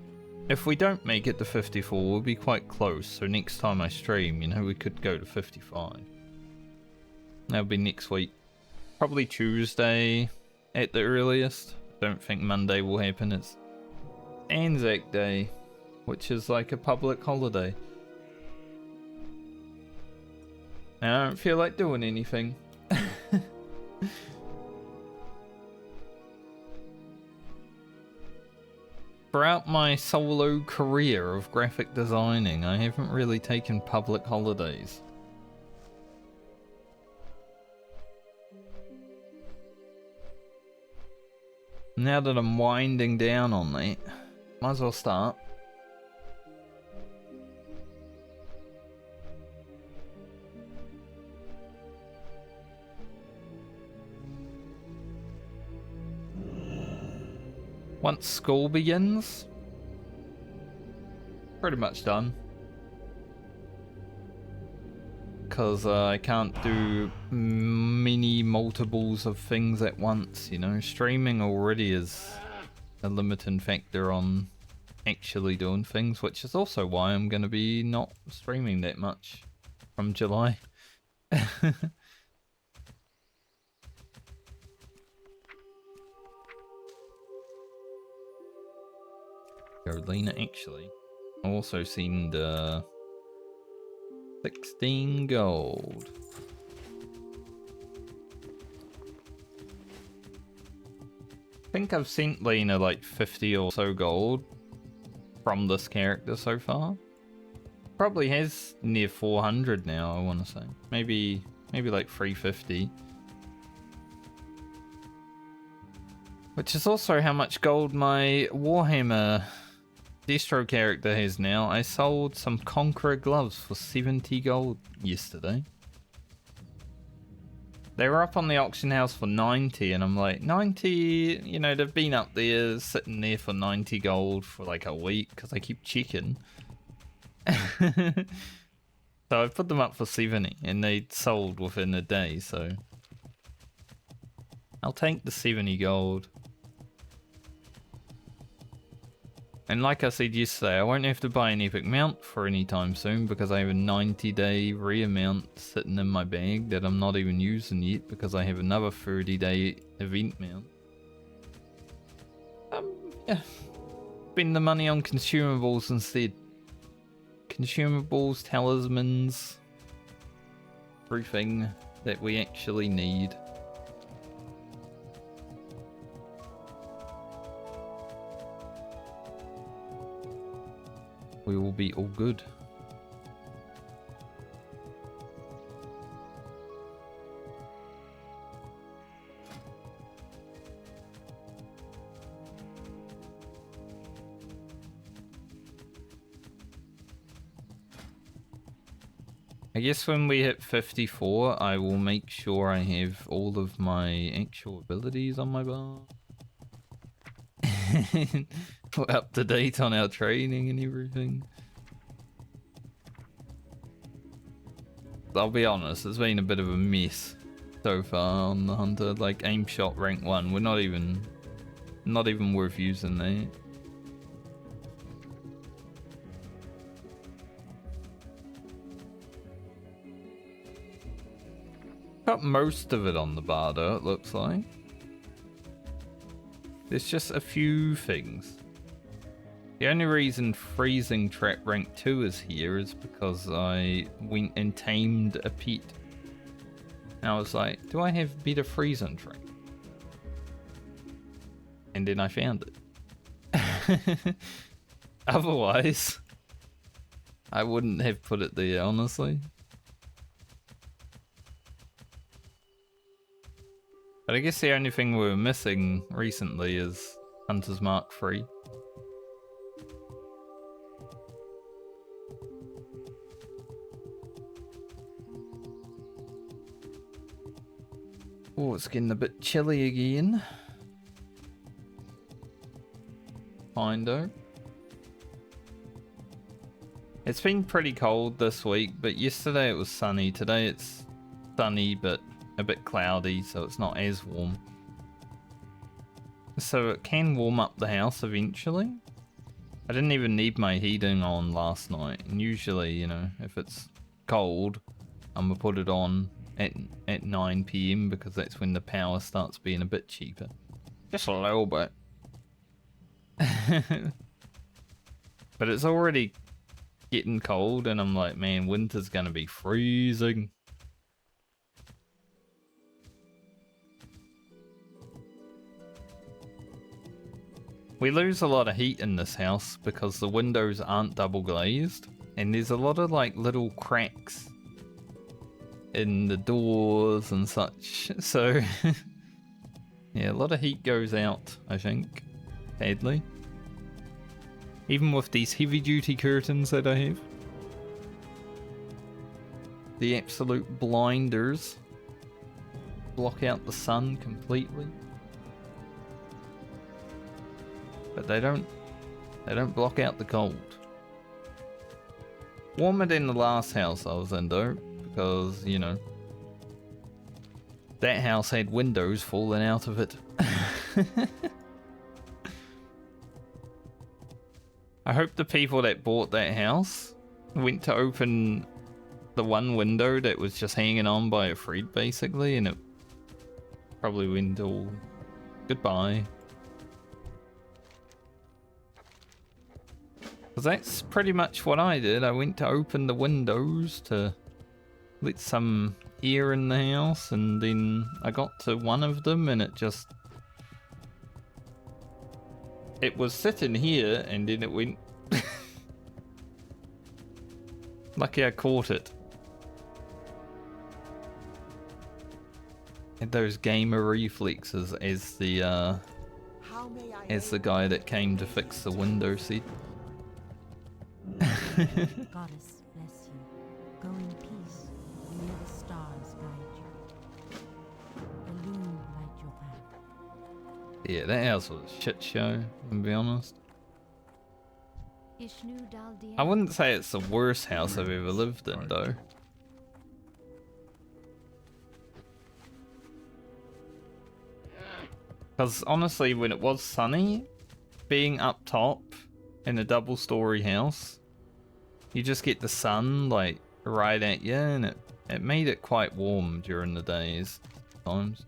[SPEAKER 1] if we don't make it to 54, we'll be quite close. So next time I stream, you know, we could go to 55. That'll be next week. Probably Tuesday at the earliest. Don't think Monday will happen. It's Anzac Day, which is like a public holiday. And I don't feel like doing anything. Throughout my solo career of graphic designing, I haven't really taken public holidays. Now that I'm winding down on that, might as well start. Once school begins, pretty much done. Because I can't do many multiples of things at once, you know. Streaming already is a limiting factor on actually doing things, which is also why I'm going to be not streaming that much from July. Carolina, actually. I also seen the 16 gold. I think I've sent Lena like 50 or so gold from this character so far. Probably has near 400 now, I want to say. Maybe like 350. Which is also how much gold my Warhammer Destro character has now. I sold some Conqueror gloves for 70 gold yesterday. They were up on the auction house for 90, and I'm like, 90, you know, they've been up there, sitting there for 90 gold for like a week, because I keep checking. So I put them up for 70, and they sold within a day, so... I'll take the 70 gold. And like I said yesterday, I won't have to buy an epic mount for any time soon because I have a 90-day rare mount sitting in my bag that I'm not even using yet because I have another 30-day event mount. Yeah. Spend the money on consumables instead. Consumables, talismans, everything that we actually need. We will be all good. I guess when we hit 54, I will make sure I have all of my actual abilities on my bar. We're up to date on our training and everything. I'll be honest, it's been a bit of a mess so far on the Hunter. Like aim shot rank 1, we're not even worth using that. Got most of it on the bar though, it looks like. There's just a few things. The only reason Freezing Trap rank 2 is here is because I went and tamed a pet. And I was like, do I have better Freezing Trap? And then I found it. Otherwise, I wouldn't have put it there, honestly. But I guess the only thing we were missing recently is Hunter's Mark 3. Oh, it's getting a bit chilly again. Fine though. It's been pretty cold this week, but yesterday it was sunny. Today it's sunny, but a bit cloudy, so it's not as warm. So it can warm up the house eventually. I didn't even need my heating on last night, and usually, you know, if it's cold, I'm gonna put it on at 9 PM because that's when the power starts being a bit cheaper. Just a little bit. But it's already getting cold, and I'm like, man, winter's gonna be freezing. We lose a lot of heat in this house because the windows aren't double glazed, and there's a lot of like little cracks in the doors and such, so yeah, a lot of heat goes out, I think, sadly. Even with these heavy duty curtains that I have. The absolute blinders block out the sun completely. But they don't block out the cold. Warmer than the last house I was in though, because, you know, that house had windows falling out of it. I hope the people that bought that house went to open the one window that was just hanging on by a thread basically, and it probably went all goodbye. Because that's pretty much what I did. I went to open the windows to let some air in the house, and then I got to one of them and it just... It was sitting here and then it went... Lucky I caught it. Had those gamer reflexes as the guy that came to fix the window said.
[SPEAKER 5] Goddess bless you. Go in peace. May the stars guide you. The loom light your path.
[SPEAKER 1] Yeah, that house was a shit show, to be honest.
[SPEAKER 2] Ishnu Daldian.
[SPEAKER 1] I wouldn't say it's the worst house I've ever lived in, though. Because honestly, when it was sunny, being up top in a double-story house, you just get the sun like right at you, and it made it quite warm during the days times.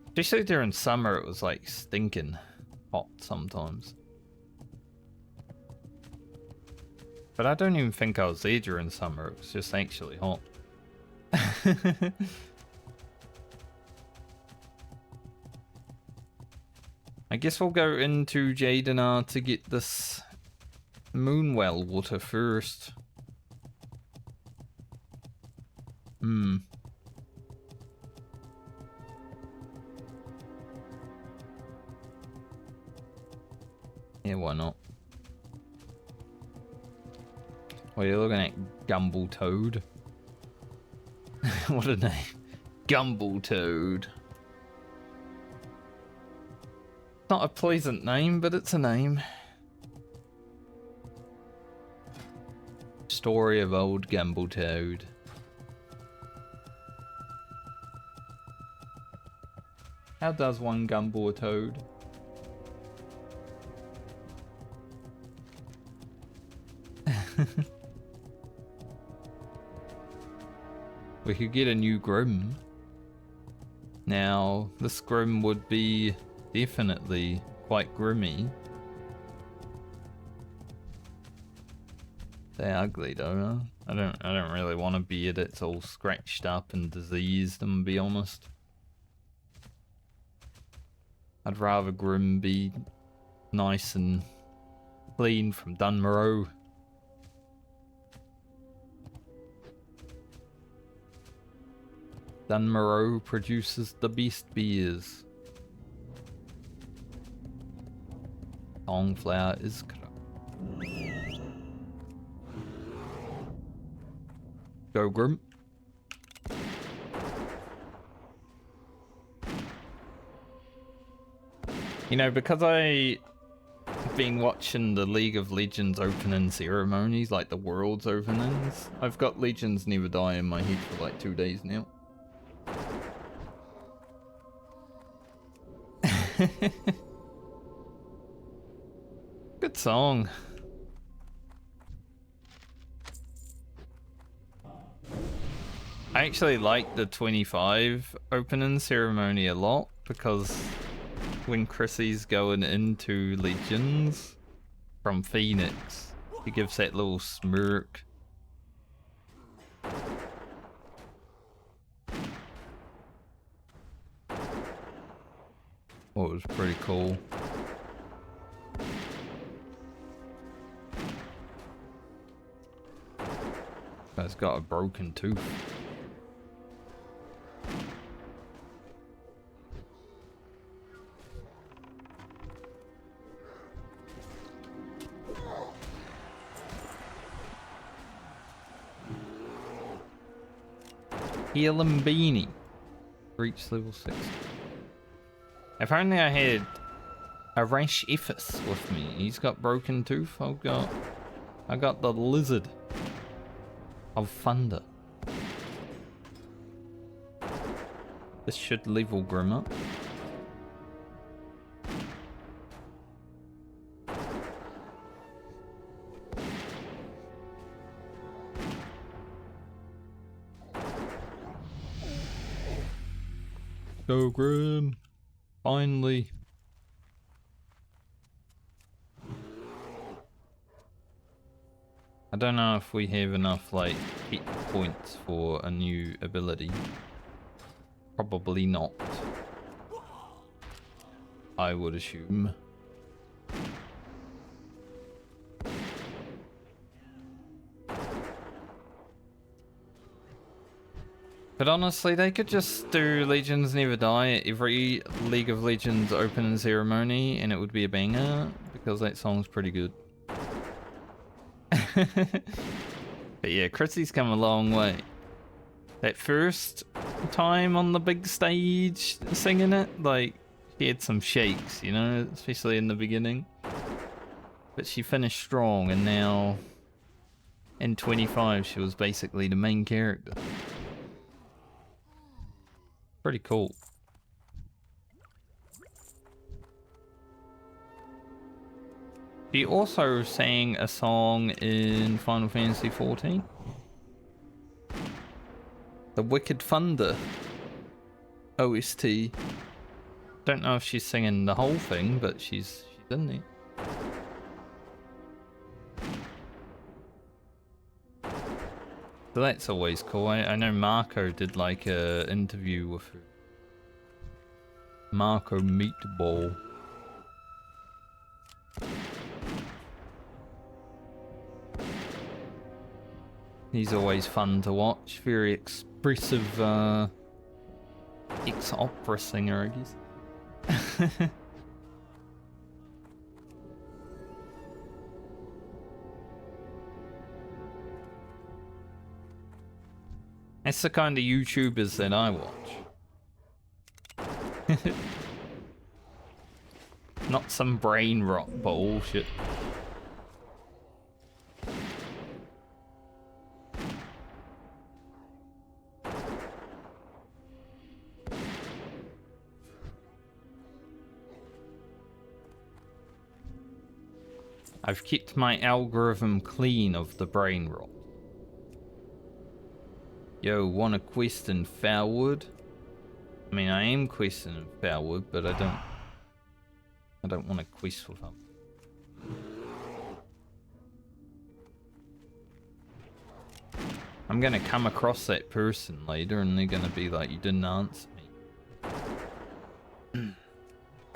[SPEAKER 1] Especially during summer, it was like stinking hot sometimes. But I don't even think I was there during summer. It was just actually hot. I guess we'll go into Jadenar to get this Moonwell water first. Yeah, why not? What are you looking at? Gumble Toad? What a name. Gumble Toad. Not a pleasant name, but it's a name. Story of old Gumble Toad. How does one gumble a toad? We could get a new Grim. Now, this Grim would be definitely quite grimmy. They're ugly though, huh? I don't really want a beard that's all scratched up and diseased, I'm gonna be honest. I'd rather Grim be nice and clean from Dunmorrow. Dunmorrow produces the best beers. Songflower is correct. Go Grim. You know, because I've been watching the League of Legends opening ceremonies, like the World's openings, I've got Legends Never Die in my head for like 2 days now. Good song. I actually like the 25 opening ceremony a lot because when Chrissy's going into Legends from Phoenix, he gives that little smirk. Oh, it was pretty cool. Guy's got a broken tooth. Heal him beanie. Reach level 6. If only I had a Rash Ephes with me. He's got broken tooth. I got the lizard of thunder. This should level Grim up. Go Grim. Finally. I don't know if we have enough like hit points for a new ability. Probably not. I would assume. But honestly, they could just do Legends Never Die at every League of Legends opening ceremony and it would be a banger because that song's pretty good. But yeah, Chrissy's come a long way. That first time on the big stage singing it, like, she had some shakes, you know, especially in the beginning. But she finished strong, and now in 25 she was basically the main character. Pretty cool. She also sang a song in Final Fantasy XIV. The Wicked Thunder OST. Don't know if she's singing the whole thing, but she's in there. So that's always cool. I know Marco did like a interview with her. Marco Meatball. He's always fun to watch. Very expressive ex-opera singer, I guess. That's the kind of YouTubers that I watch. Not some brain rot bullshit. I've kept my algorithm clean of the brain rot. Yo, want a quest in Foulwood? I mean, I am questing in Foulwood, but I don't want to quest with them. I'm gonna come across that person later, and they're gonna be like, "You didn't answer me."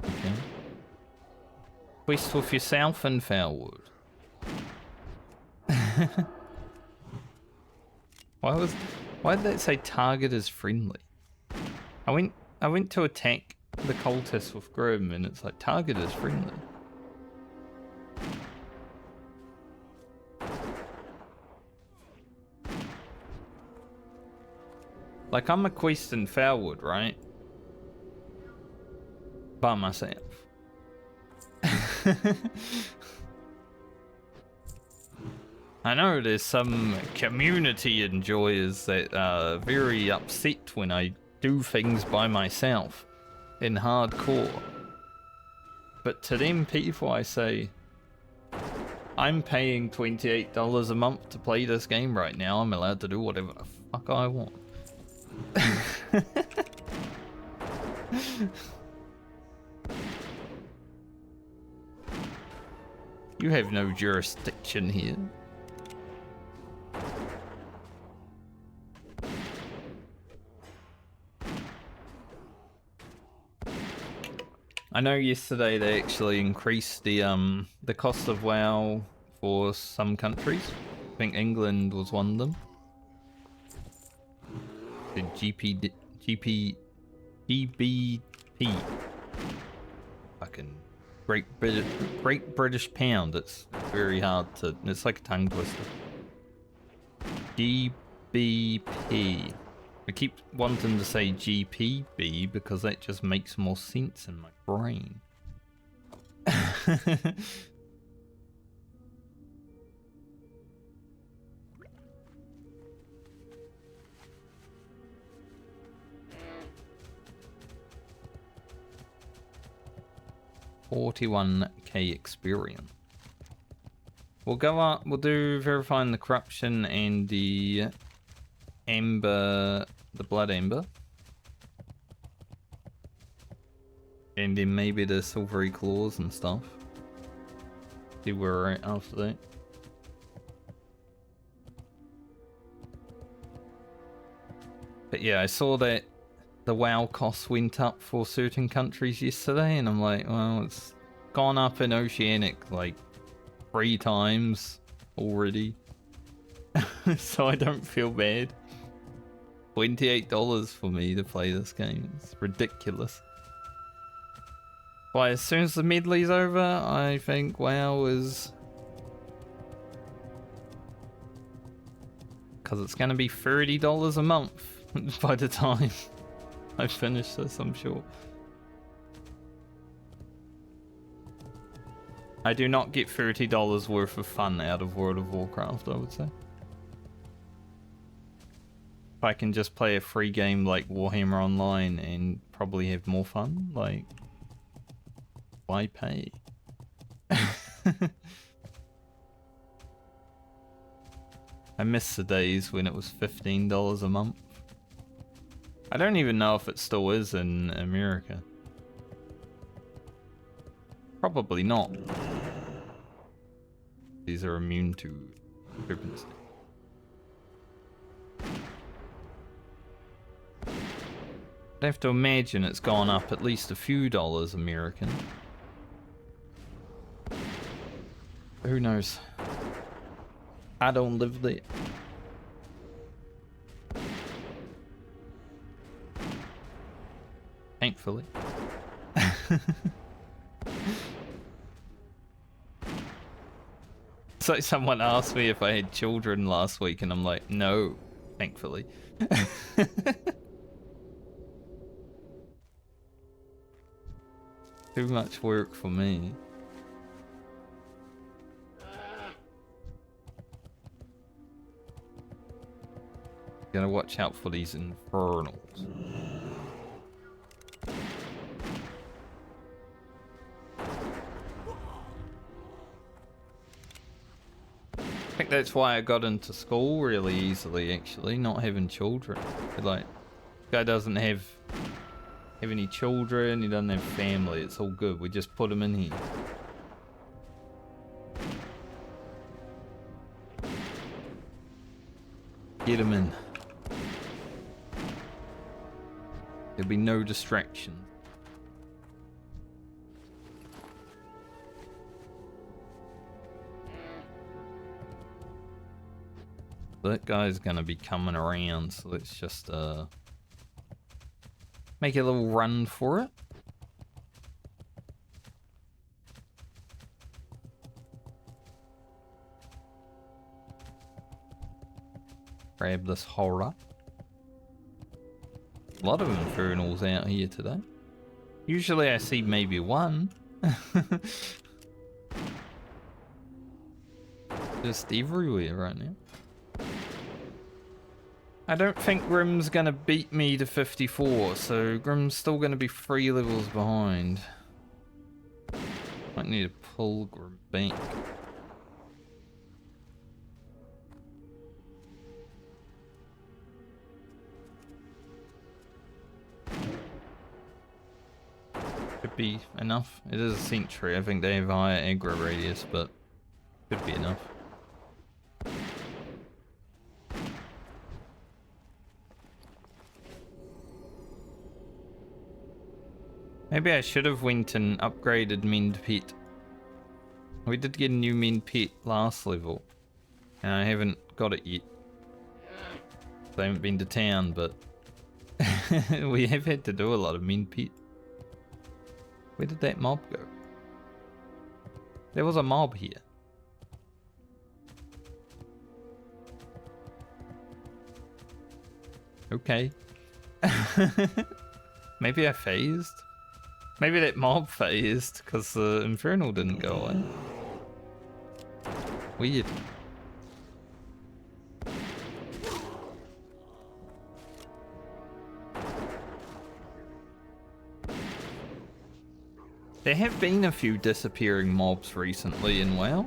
[SPEAKER 1] Okay. Quest with yourself in Foulwood. Why did that say target is friendly? I went to attack the cultists with Grim, and it's like target is friendly. Like, I'm a quest in Foulwood, right? By myself. I know there's some community enjoyers that are very upset when I do things by myself in hardcore. But to them people I say, I'm paying $28 a month to play this game right now. I'm allowed to do whatever the fuck I want. You have no jurisdiction here. I know yesterday they actually increased the cost of WoW for some countries. I think England was one of them. The GBP. Fucking Great British Pound. It's very hard to. It's like a tongue twister. GBP. I keep wanting to say GPB because that just makes more sense in my brain. $41k experience. We'll go up. We'll do verifying the corruption and the amber. The blood amber, and then maybe the silvery claws and stuff. See where we're at after that. But yeah, I saw that the WoW costs went up for certain countries yesterday, and I'm like, well, it's gone up in Oceanic like 3 times already. So I don't feel bad. $28 for me to play this game. It's ridiculous. Why, as soon as the medley's over, I think WoW is because it's going to be $30 a month by the time I finish this, I'm sure. I do not get $30 worth of fun out of World of Warcraft, I would say. If I can just play a free game like Warhammer Online and probably have more fun, like, why pay? I miss the days when it was $15 a month. I don't even know if it still is in America. Probably not. These are immune to frequency. I'd have to imagine it's gone up at least a few dollars American. Who knows? I don't live there. Thankfully. So someone asked me if I had children last week and I'm like, no, thankfully. Too much work for me. Gotta watch out for these infernals. I think that's why I got into school really easily, actually, not having children. Like, guy doesn't have any children, he doesn't have family, it's all good. We just put him in here. Get him in. There'll be no distraction. That guy's gonna be coming around, so let's just make a little run for it. Grab this horror. A lot of infernals out here today. Usually I see maybe one. Just everywhere right now. I don't think Grim's gonna beat me to 54, so Grim's still gonna be 3 levels behind. Might need to pull Grim bank. Could be enough. It is a Sentry. I think they have higher aggro radius, but could be enough. Maybe I should have went and upgraded Mend Pet. We did get a new Mend Pet last level, and I haven't got it yet. I haven't been to town, but we have had to do a lot of Mend Pet. Where did that mob go? There was a mob here. Okay. Maybe I phased? Maybe that mob phased because the infernal didn't go away. Weird. There have been a few disappearing mobs recently in WoW.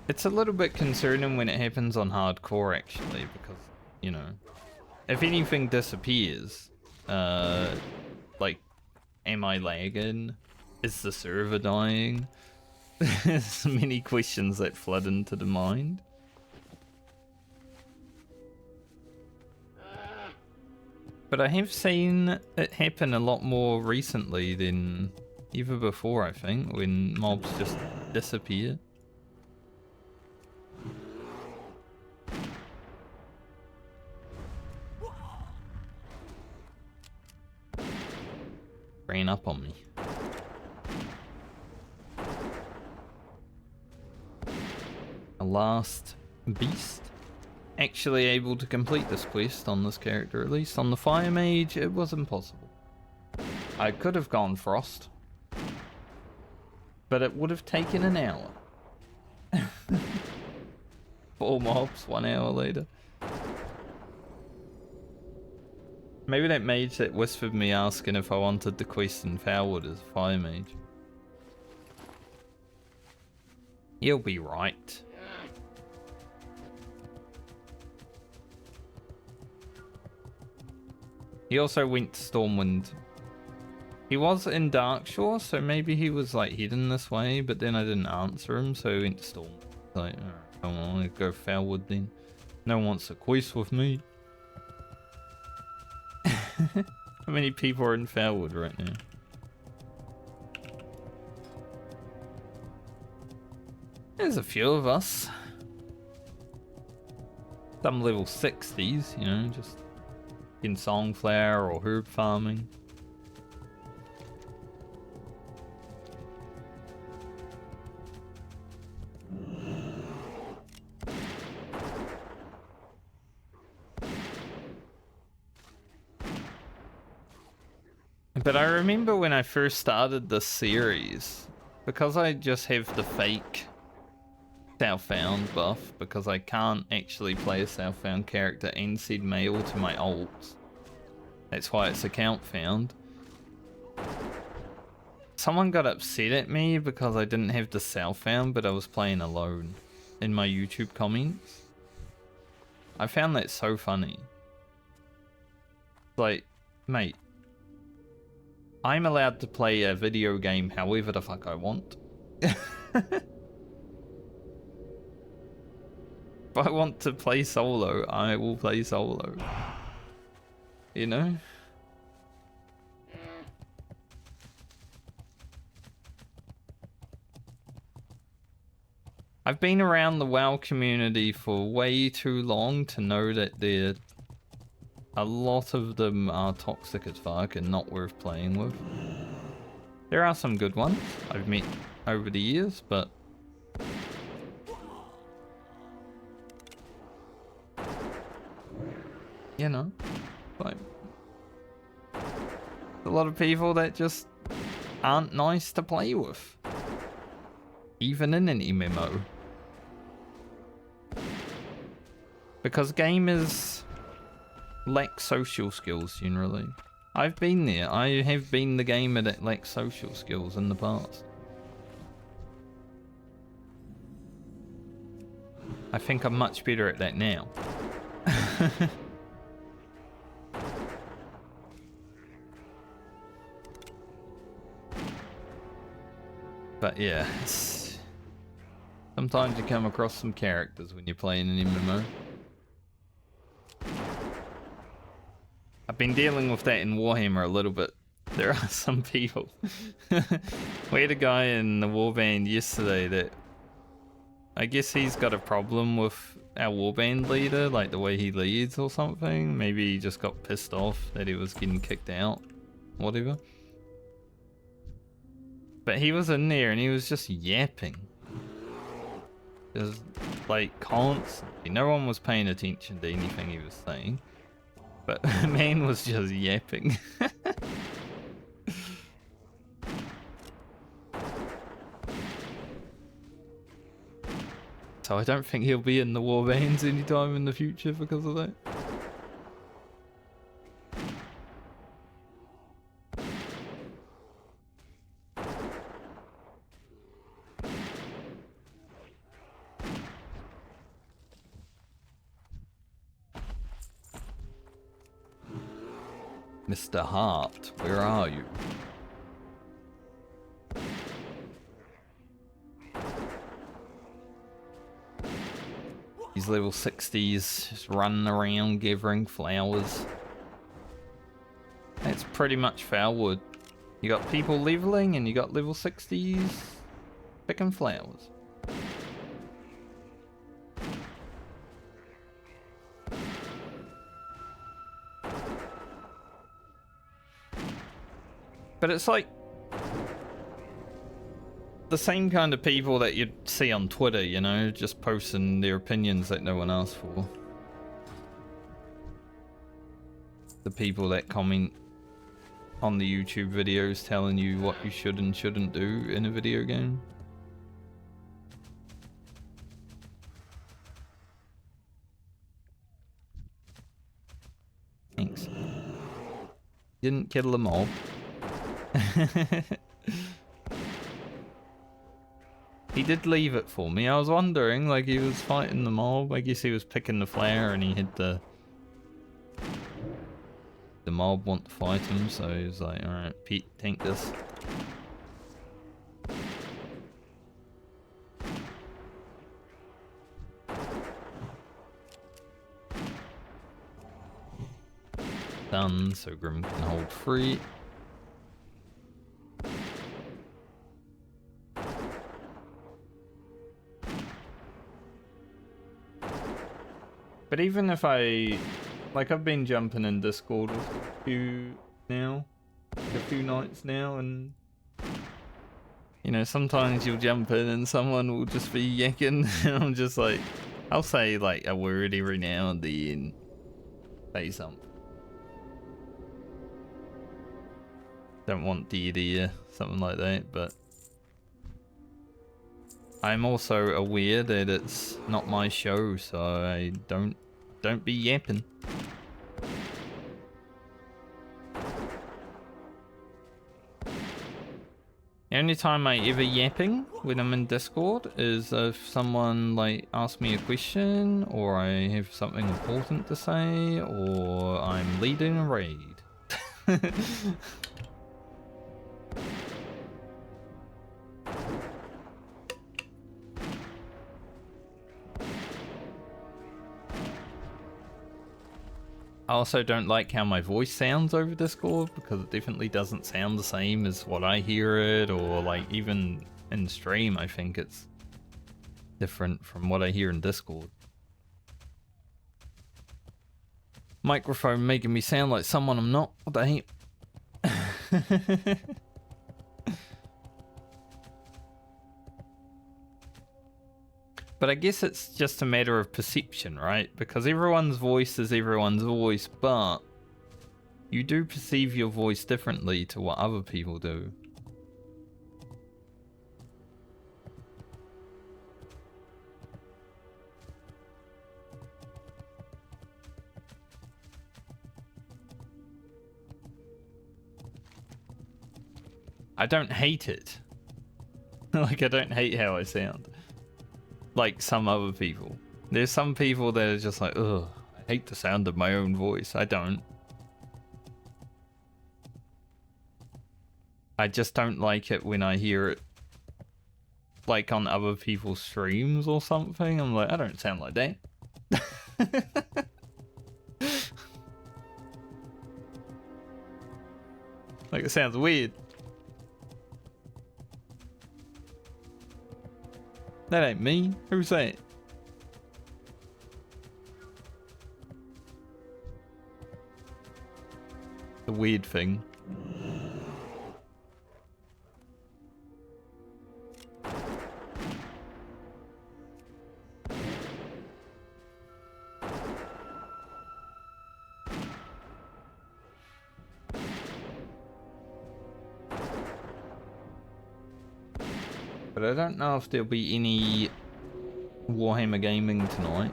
[SPEAKER 1] It's a little bit concerning when it happens on hardcore, actually, because, you know, if anything disappears, like, am I lagging? Is the server dying? There's many questions that flood into the mind. But I have seen it happen a lot more recently than ever before, I think, when mobs just disappear. Ran up on me. A last beast. Actually able to complete this quest on this character, at least. On the Fire Mage, it was impossible. I could have gone Frost, but it would have taken an hour. 4 mobs, 1 hour later. Maybe that mage that whispered me asking if I wanted the quest in Foulwood is Fire Mage. He'll be right. He also went to Stormwind. He was in Darkshore, so maybe he was like heading this way, but then I didn't answer him, so he went to Stormwind. Like, alright, I want to go Foulwood then. No one wants a quest with me. How many people are in Foulwood right now? There's a few of us. Some level 60s, you know, just in Songflower or herb farming. But I remember when I first started this series, because I just have the fake Southbound buff, because I can't actually play a Southbound character and send mail to my ults. That's why it's account found. Someone got upset at me because I didn't have the Southbound, but I was playing alone in my YouTube comments. I found that so funny. Like, mate, I'm allowed to play a video game however the fuck I want. If I want to play solo, I will play solo. You know? I've been around the WoW community for way too long to know that a lot of them are toxic as fuck and not worth playing with. There are some good ones I've met over the years, but you know, like, a lot of people that just aren't nice to play with, even in an MMO, because gamers lack social skills generally. I've been there. I have been the gamer that lacks social skills in the past. I think I'm much better at that now. But yeah, sometimes you come across some characters when you're playing an MMO. I've been dealing with that in Warhammer a little bit. There are some people. We had a guy in the warband yesterday that I guess he's got a problem with our warband leader, like the way he leads or something. Maybe he just got pissed off that he was getting kicked out, whatever. But he was in there and he was just yapping. Just like constantly. No one was paying attention to anything he was saying. But man was just yapping. So I don't think he'll be in the warbands anytime in the future because of that. Mr. Hart, where are you? These level 60s just running around gathering flowers. That's pretty much Foulwood. You got people leveling and you got level 60s picking flowers. But it's like, the same kind of people that you'd see on Twitter, you know, just posting their opinions that no one asked for. The people that comment on the YouTube videos telling you what you should and shouldn't do in a video game. Thanks. Didn't kill them all. He did leave it for me. I was wondering, like, he was fighting the mob. I guess he was picking the flare and he hit the mob want to fight him, so he was like, alright, Pete, tank this. Done, so Grim can hold free. But even if I, like, I've been jumping in Discord with a few nights now, and you know, sometimes you'll jump in and someone will just be yakking, and I'm just like, I'll say like a word every now and then, say something. Don't want dead ear, something like that, but I'm also aware that it's not my show, so I don't be yapping. The only time I ever yapping when I'm in Discord is if someone like asks me a question, or I have something important to say, or I'm leading a raid. I also don't like how my voice sounds over Discord, because it definitely doesn't sound the same as what I hear it, or like even in stream I think it's different from what I hear in Discord. Microphone making me sound like someone I'm not. What the heck? But I guess it's just a matter of perception, right? Because everyone's voice is everyone's voice, but you do perceive your voice differently to what other people do. I don't hate it. Like, I don't hate how I sound. Like some other people. There's some people that are just like, ugh, I hate the sound of my own voice. I don't. I just don't like it when I hear it like on other people's streams or something. I'm like, I don't sound like that. Like, it sounds weird. That ain't me. Who's that? The weird thing. But I don't know if there'll be any Warhammer gaming tonight.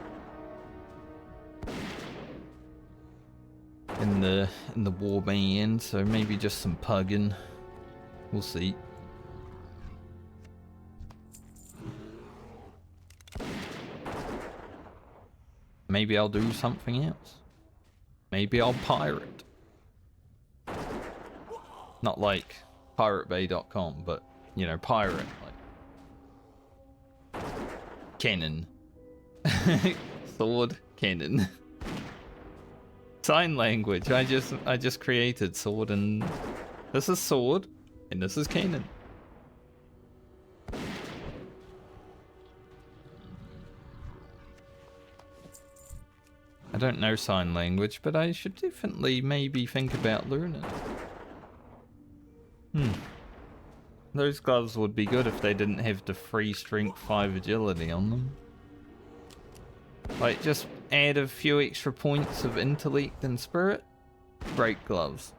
[SPEAKER 1] In the war band, so maybe just some pugging. We'll see. Maybe I'll do something else. Maybe I'll pirate. Not like piratebay.com, but you know, pirate, like cannon. Sword, cannon. Sign language. I just created sword, and this is sword and this is cannon. I don't know sign language, but I should definitely maybe think about learning. Those gloves would be good if they didn't have the 3 strength 5 agility on them. Like, just add a few extra points of intellect and spirit. Great gloves.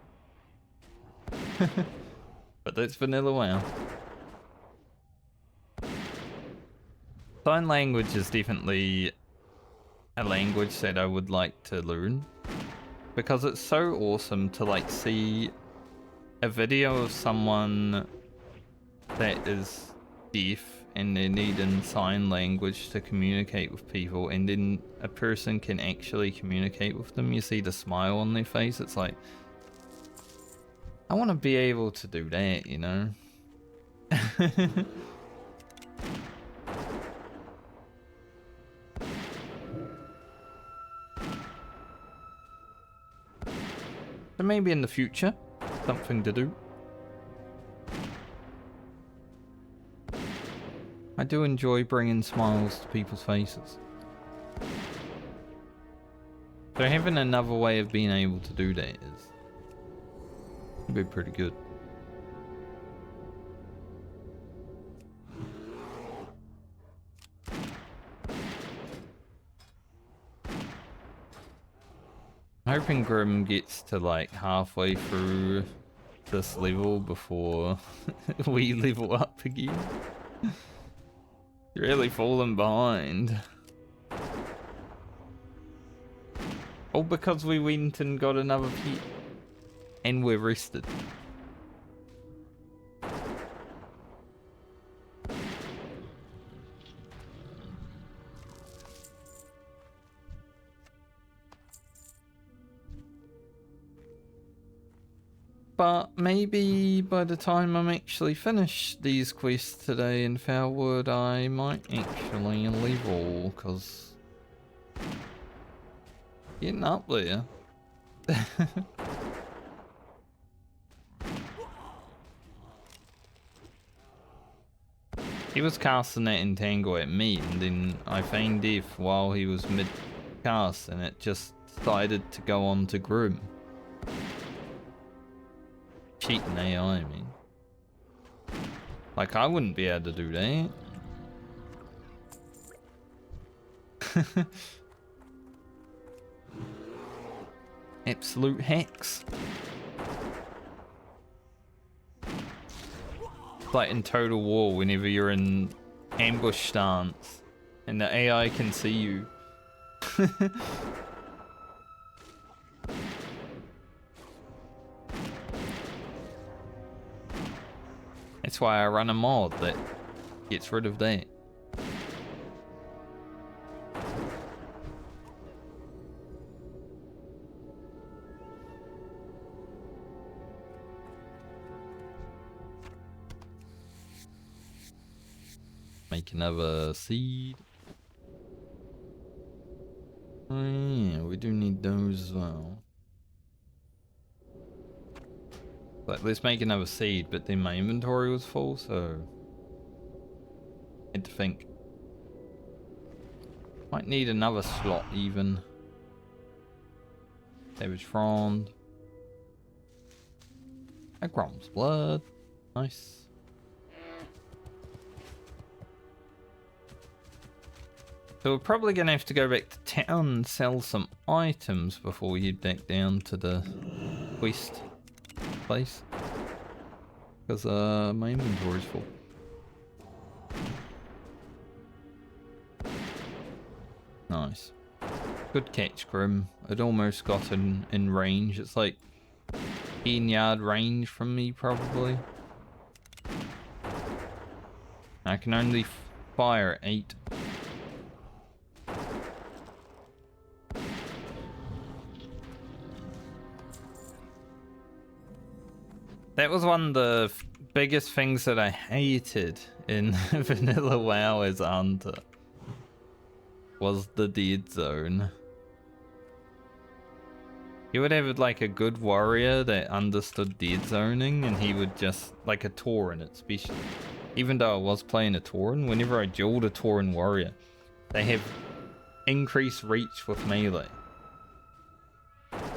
[SPEAKER 1] But that's vanilla WoW. Sign language is definitely a language that I would like to learn. Because it's so awesome to like see a video of someone that is deaf and they're needing sign language to communicate with people, and then a person can actually communicate with them. You see the smile on their face. It's like, I want to be able to do that, you know? So maybe in the future, something to do. I do enjoy bringing smiles to people's faces. So having another way of being able to do that is would be pretty good. I'm hoping Grim gets to like halfway through this level before we level up again. You're really falling behind. All because we went and got another pet. And we're rested. But maybe by the time I'm actually finished these quests today in Foulwood, I might actually level, because getting up there. He was casting that entangle at me, and then I feigned death while he was mid-cast, and it just decided to go on to Grim. Cheating AI, I mean. Like, I wouldn't be able to do that. Absolute hacks. Like in Total War, whenever you're in ambush stance and the AI can see you. That's why I run a mod that gets rid of that. Make another seed. Oh yeah, we do need those as well. But let's make another seed, but then my inventory was full, so had to think. Might need another slot even. Savage Frond. A Grom's Blood. Nice. So we're probably going to have to go back to town and sell some items before we head back down to the quest place. Because my inventory's full. Nice. Good catch, Grim. I'd almost got in range. It's like 10-yard range from me, probably. I can only fire 8. That was one of the biggest things that I hated in Vanilla WoW as a hunter. Was the dead zone. You would have like a good warrior that understood dead zoning, and he would just, like a Tauren especially. Even though I was playing a Tauren, whenever I dueled a Tauren warrior, they have increased reach with melee.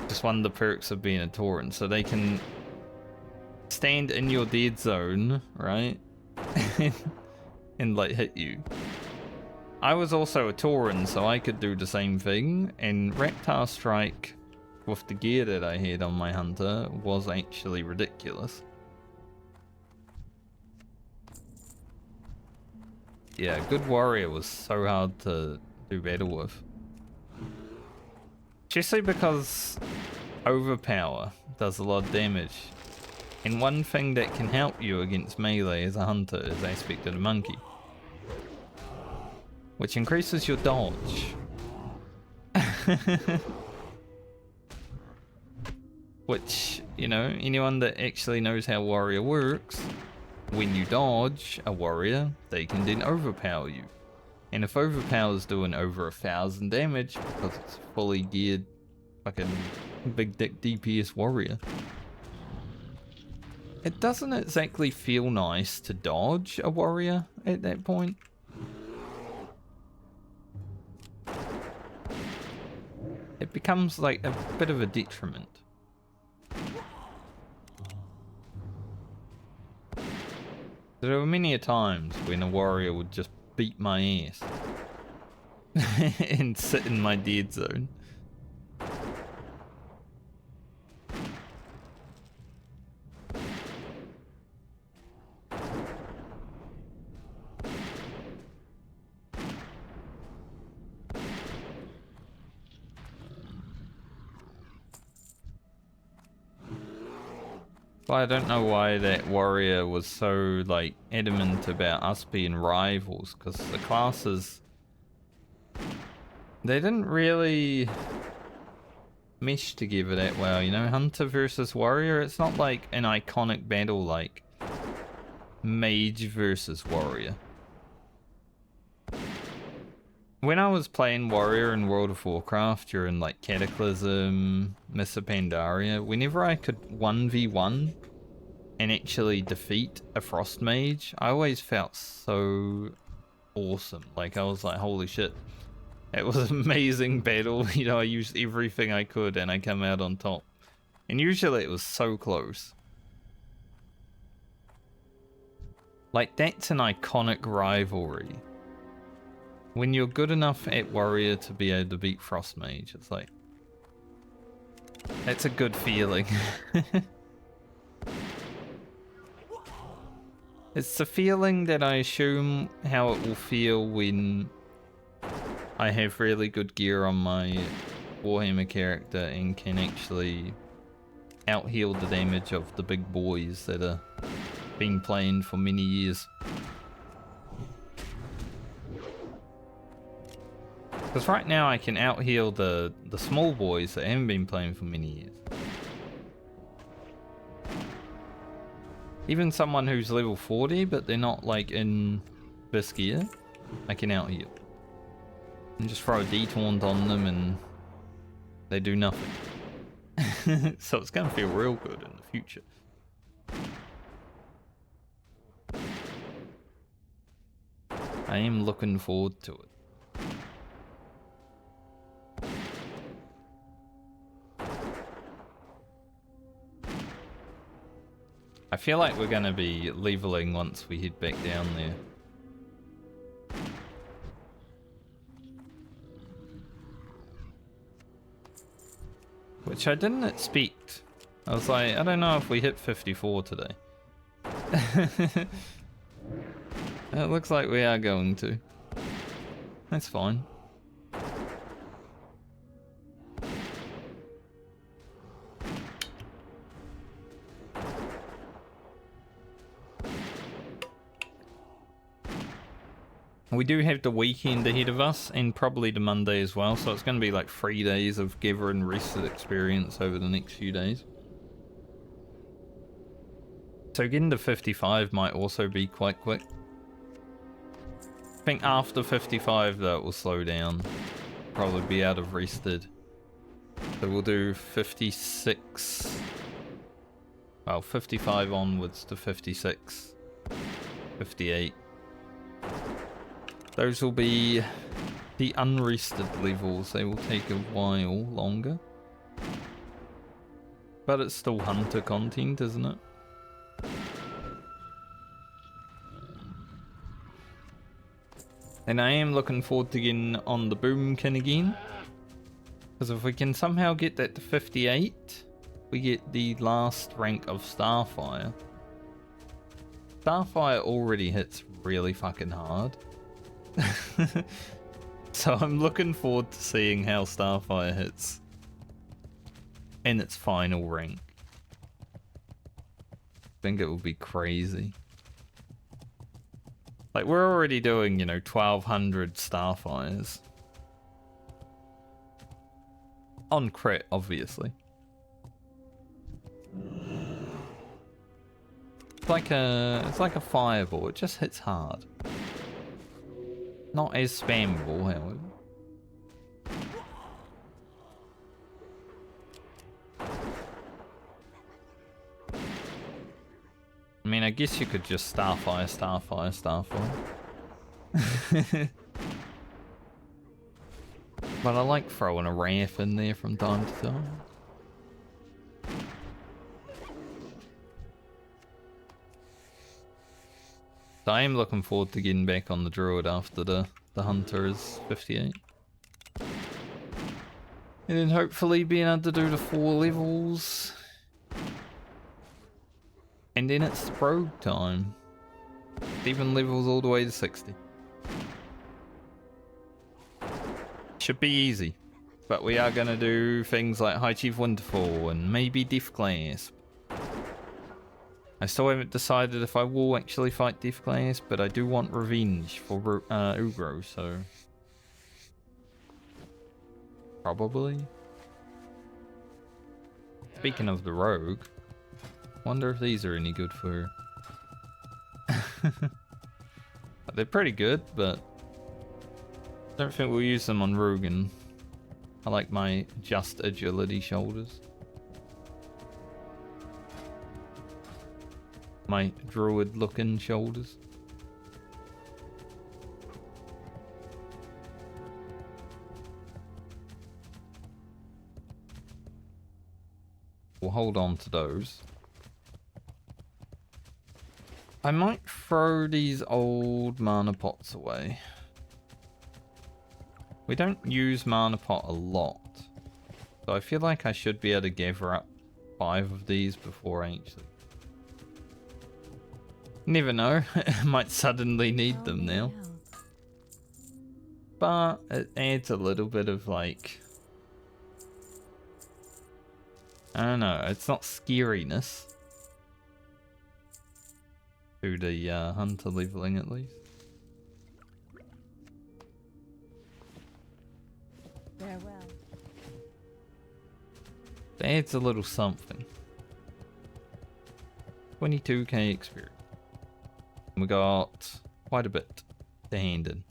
[SPEAKER 1] Just one of the perks of being a Tauren, so they can stand in your dead zone, right? And like hit you. I was also a Tauren, so I could do the same thing, and Reptar Strike with the gear that I had on my hunter was actually ridiculous. Yeah, good warrior was so hard to do battle with. Especially because overpower does a lot of damage. And one thing that can help you against melee as a hunter is Aspect of the Monkey, which increases your dodge. Which, you know, anyone that actually knows how warrior works, when you dodge a warrior, they can then overpower you. And if overpower's doing over 1,000 damage, because it's fully geared fucking big dick DPS warrior, it doesn't exactly feel nice to dodge a warrior at that point. It becomes like a bit of a detriment. There were many a times when a warrior would just beat my ass and sit in my dead zone. Well, I don't know why that warrior was so, like, adamant about us being rivals, because the classes, they didn't really mesh together that well, you know? Hunter versus warrior, it's not like an iconic battle like mage versus warrior. When I was playing warrior in World of Warcraft during like Cataclysm, Mists of Pandaria, whenever I could 1v1 and actually defeat a frost mage, I always felt so awesome. Like I was like, holy shit, it was an amazing battle. You know, I used everything I could and I come out on top. And usually it was so close. Like that's an iconic rivalry. When you're good enough at warrior to be able to beat frost mage, it's like, that's a good feeling. It's the feeling that I assume how it will feel when I have really good gear on my Warhammer character and can actually out-heal the damage of the big boys that are been playing for many years. Because right now I can out-heal the small boys that haven't been playing for many years. Even someone who's level 40, but they're not like in this gear, I can out-heal. And just throw a detaunt on them and they do nothing. So it's gonna feel real good in the future. I am looking forward to it. I feel like we're gonna be leveling once we head back down there. Which I didn't expect. I was like, I don't know if we hit 54 today. It looks like we are going to. That's fine. We do have the weekend ahead of us, and probably the Monday as well, so it's going to be like 3 days of gather and rest experience over the next few days. So getting to 55 might also be quite quick. I think after 55 though it will slow down. Probably be out of rested. So we'll do 56. Well, 55 onwards to 56. 58. Those will be the unrested levels. They will take a while longer. But it's still hunter content, isn't it? And I am looking forward to getting on the Boomkin again. Because if we can somehow get that to 58, we get the last rank of Starfire. Starfire already hits really fucking hard. So I'm looking forward to seeing how Starfire hits in its final rank. I think it will be crazy. Like, we're already doing, you know, 1200 Starfires. On crit, obviously. It's like a fireball, it just hits hard. Not as spammable, however. I mean, I guess you could just Starfire. But I like throwing a Wrath in there from time to time. So I am looking forward to getting back on the Druid after the Hunter is 58. And then hopefully being able to do the 4 levels. And then it's Rogue time. Even levels all the way to 60. Should be easy. But we are going to do things like High Chief Winterfall and maybe Death Clasp. I still haven't decided if I will actually fight Death Clasp, but I do want revenge for Ugro, so... Probably. Speaking of the Rogue, wonder if these are any good for her. They're pretty good, but I don't think we'll use them on Rugen. I like my just agility shoulders. My druid looking shoulders. We'll hold on to those. I might throw these old mana pots away. We don't use mana pot a lot, so I feel like I should be able to gather up 5 of these before I actually... Never know, I might suddenly need them now. But it adds a little bit of like... I don't know, it's not scariness to the hunter leveling at least.
[SPEAKER 5] Farewell.
[SPEAKER 1] It adds a little something. 22k experience. We got quite a bit to hand in.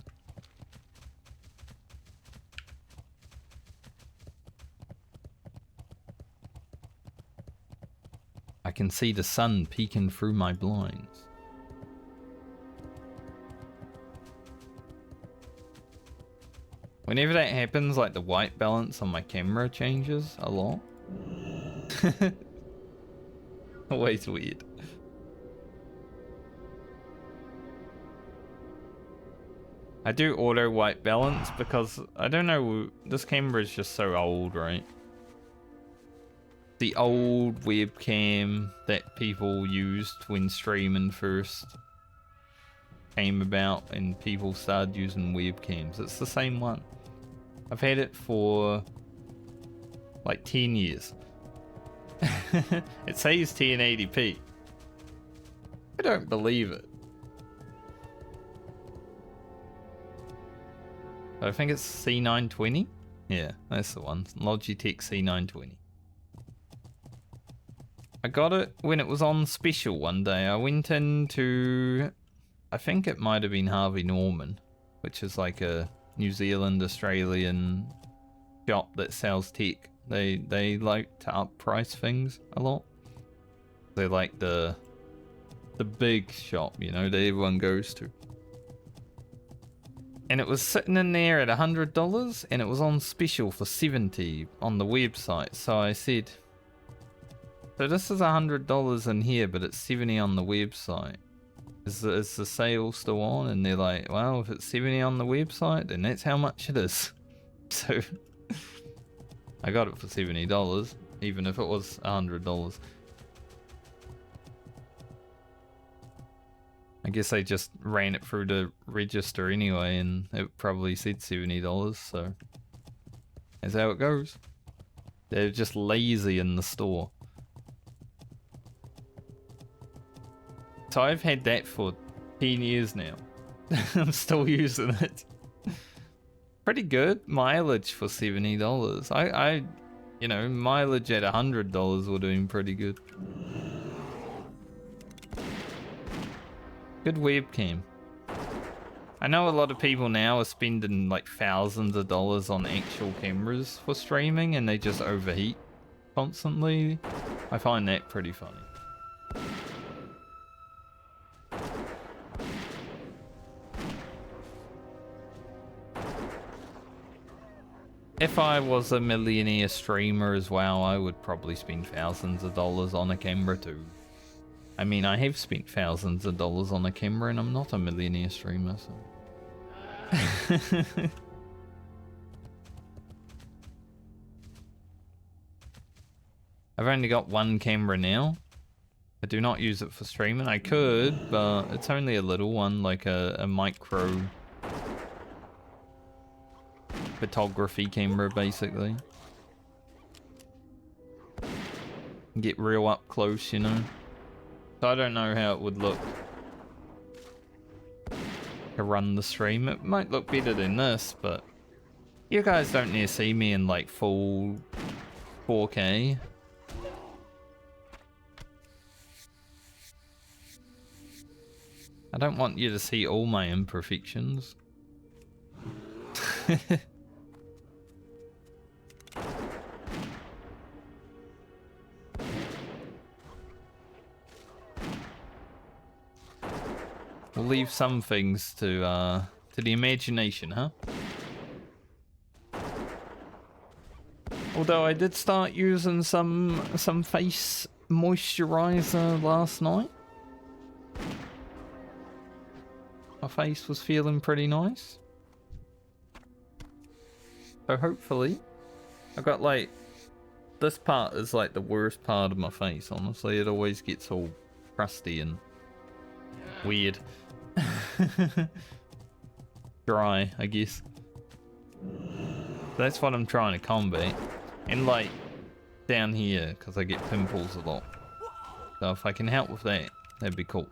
[SPEAKER 1] I can see the sun peeking through my blinds. Whenever that happens, like the white balance on my camera changes a lot. Always weird. I do auto white balance because, I don't know, this camera is just so old, right? The old webcam that people used when streaming first came about and people started using webcams. It's the same one. I've had it for like 10 years. It says 1080p. I don't believe it. I think it's C920. Yeah, that's the one. Logitech C920. I got it when it was on special one day. I went into, I think it might have been Harvey Norman, which is like a New Zealand, Australian shop that sells tech. They like to up price things a lot. They're like the big shop, you know, that everyone goes to. And it was sitting in there at $100 and it was on special for $70 on the website. So I said, so this is $100 in here, but it's $70 on the website. Is the sale still on? And they're like, well, if it's 70 on the website, then that's how much it is. So I got it for $70, even if it was $100. I guess they just ran it through the register anyway, and it probably said $70, so that's how it goes. They're just lazy in the store. So I've had that for 10 years now. I'm still using it. Pretty good mileage for $70. I you know, mileage at $100 would have been pretty good. Good webcam. I know a lot of people now are spending like thousands of dollars on actual cameras for streaming and they just overheat constantly. I find that pretty funny. If I was a millionaire streamer as well, I would probably spend thousands of dollars on a camera too. I mean, I have spent thousands of dollars on a camera and I'm not a millionaire streamer, so... I've only got one camera now. I do not use it for streaming. I could, but it's only a little one, like a micro... photography camera, basically. Get real up close, you know. So I don't know how it would look to run the stream. It might look better than this, but you guys don't need to see me in like full 4K. I don't want you to see all my imperfections. We'll leave some things to the imagination, huh? Although I did start using some face moisturizer last night. My face was feeling pretty nice. So hopefully, I got like, this part is like the worst part of my face, honestly. It always gets all crusty and weird. Dry, I guess. That's what I'm trying to combat. And like, down here, because I get pimples a lot. So if I can help with that, that'd be cool.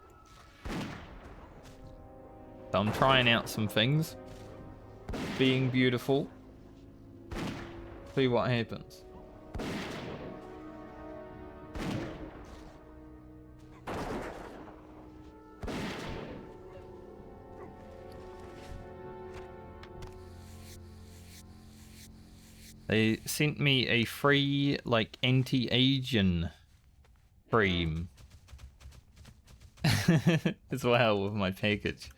[SPEAKER 1] So I'm trying out some things. Being beautiful. See what happens. They sent me a free, like, anti-aging cream as well with my package.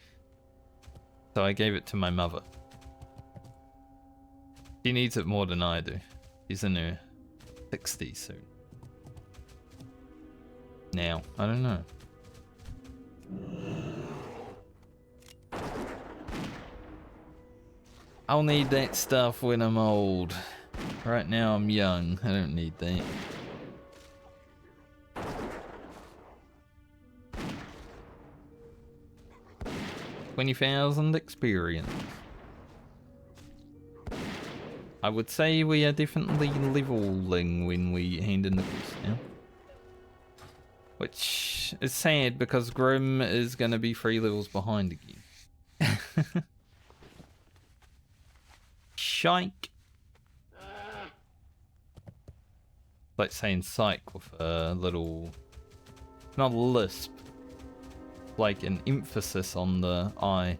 [SPEAKER 1] So I gave it to my mother. She needs it more than I do. She's in her 60s soon. Now, I don't know. I'll need that stuff when I'm old. Right now I'm young. I don't need that. $20,000 experience. I would say we are definitely leveling when we hand in the quest now. Which is sad because Grim is going to be 3 levels behind again. Shike. Like saying psych with a little, not a lisp, like an emphasis on the I.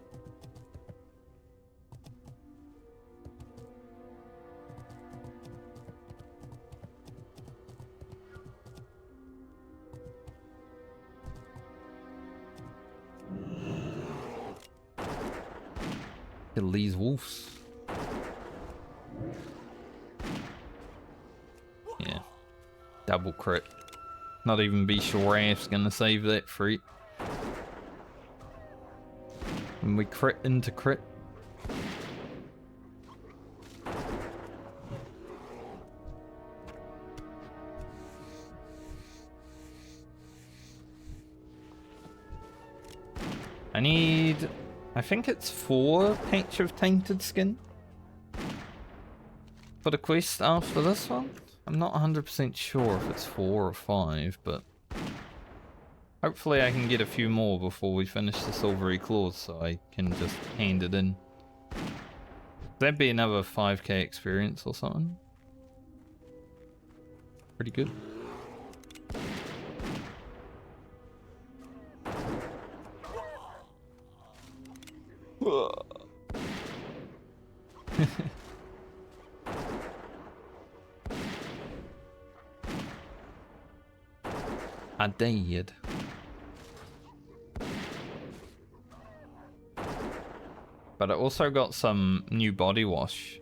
[SPEAKER 1] Kill these wolves. Yeah. Double crit. Not even be sure Raf's gonna save that free. Can we crit into crit? I need... I think it's 4 patch of tainted skin for the quest after this one. I'm not 100% sure if it's 4 or 5, but hopefully I can get a few more before we finish the Silvery Claws so I can just hand it in. That'd be another 5k experience or something. Pretty good. I did. But I also got some new body wash.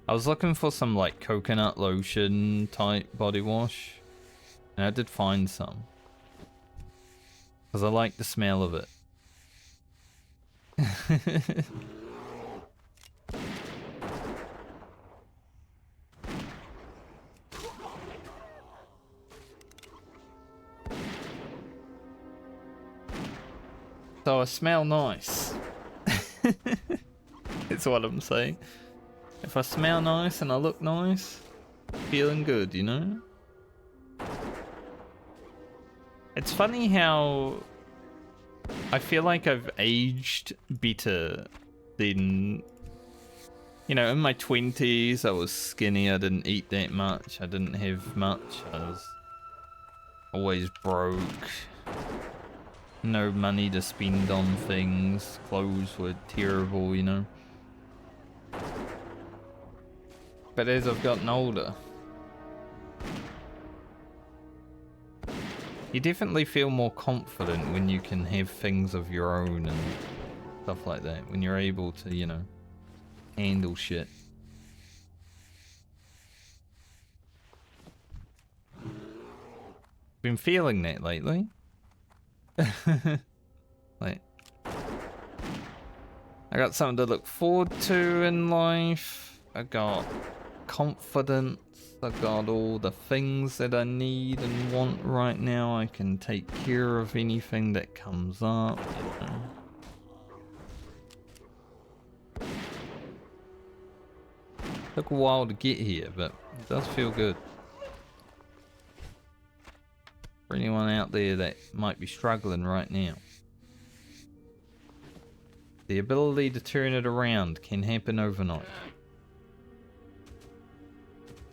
[SPEAKER 1] I was looking for some like coconut lotion type body wash, and I did find some. Because I like the smell of it. So I smell nice. It's what I'm saying. If I smell nice and I look nice, feeling good, you know? It's funny how I feel like I've aged better than, you know, in my 20s I was skinny, I didn't eat that much, I didn't have much, I was always broke. No money to spend on things, clothes were terrible, you know. But as I've gotten older, you definitely feel more confident when you can have things of your own and stuff like that. When you're able to, you know, handle shit. Been feeling that lately. Like, I got something to look forward to in life. I got confidence. I got all the things that I need and want right now. I can take care of anything that comes up, you know. Took a while to get here, but it does feel good. For anyone out there that might be struggling right now, the ability to turn it around can happen overnight.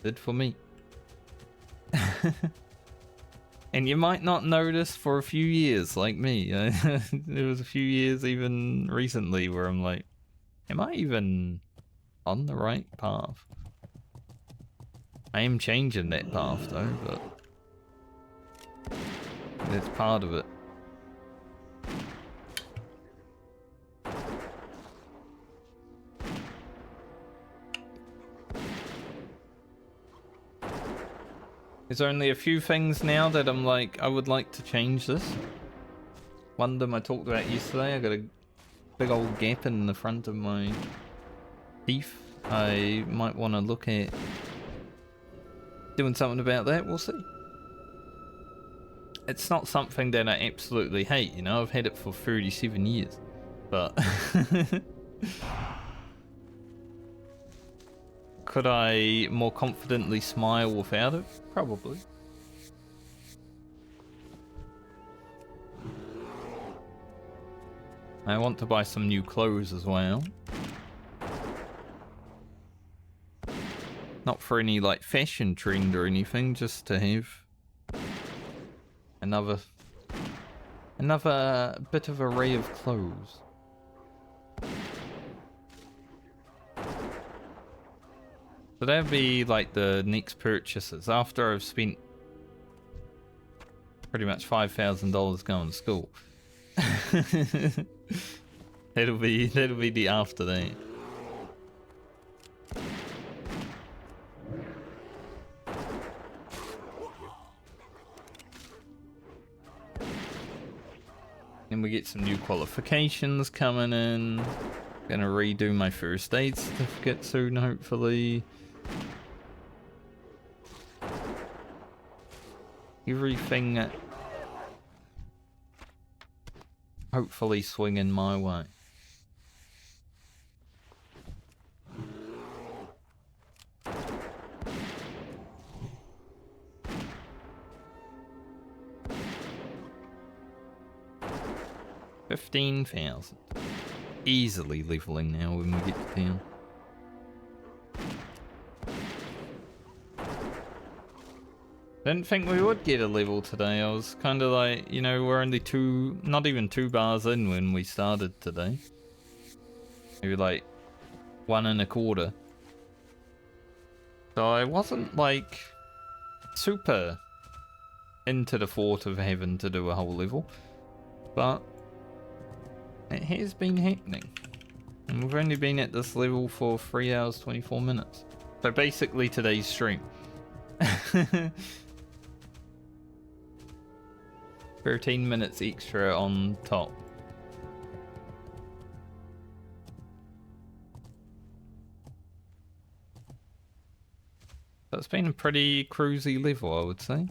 [SPEAKER 1] Did for me. And you might not notice for a few years, like me. There was a few years even recently where I'm like, am I even on the right path? I am changing that path though, but that's part of it. There's only a few things now that I'm like, I would like to change this. One of them I talked about yesterday. I got a big old gap in the front of my teeth. I might want to look at doing something about that. We'll see. It's not something that I absolutely hate, you know. I've had it for 37 years. But could I more confidently smile without it? Probably. I want to buy some new clothes as well. Not for any like fashion trend or anything, just to have another bit of array of clothes. So that'd be like the next purchases after I've spent pretty much $5,000 going to school. that'll be the after that. Then we get some new qualifications coming in. Gonna redo my first aid certificate soon, hopefully. Everything hopefully swinging my way. $15,000. Easily leveling now when we get to town. Didn't think we would get a level today. I was kind of like, you know, we're only not even 2 bars in when we started today. Maybe like 1 1/4. So I wasn't like super into the thought of having to do a whole level, but it has been happening. And we've only been at this level for 3 hours 24 minutes. So basically today's stream. 13 minutes extra on top. So it's been a pretty cruisy level, I would say.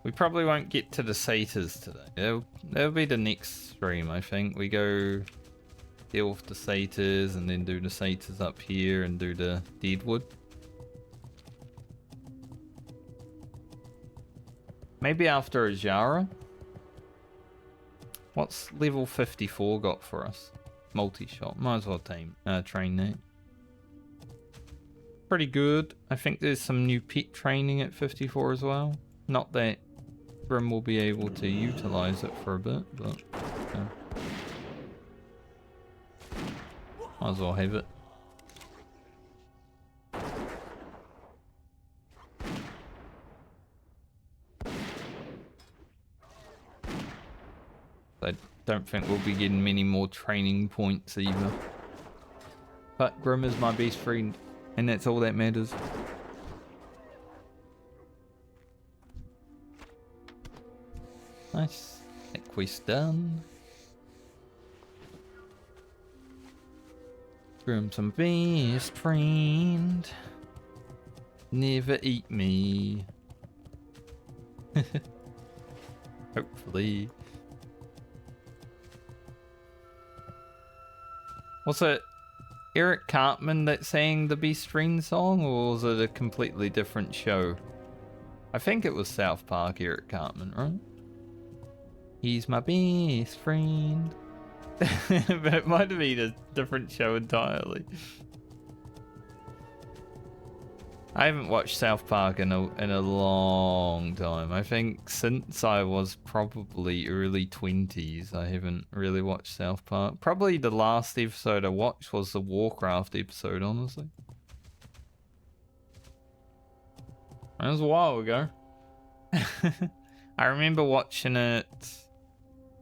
[SPEAKER 1] We probably won't get to the satyrs today. That'll be the next stream, I think. We go deal with the satyrs and then do the satyrs up here and do the deadwood. Maybe after Ajara. What's level 54 got for us? Multi-shot. Might as well train that. Pretty good. I think there's some new pet training at 54 as well. Not that Grim will be able to utilize it for a bit, but might as well have it. I don't think we'll be getting many more training points either. But Grim is my best friend, and that's all that matters. Nice. That quest done. Grim's my best friend. Never eat me. Hopefully. Was it Eric Cartman that sang the Best Friend song, or was it a completely different show? I think it was South Park Eric Cartman, right? He's my best friend. But it might have been a different show entirely. I haven't watched South Park in a long time. I think since I was probably early 20s, I haven't really watched South Park. Probably the last episode I watched was the Warcraft episode, honestly. That was a while ago. I remember watching it,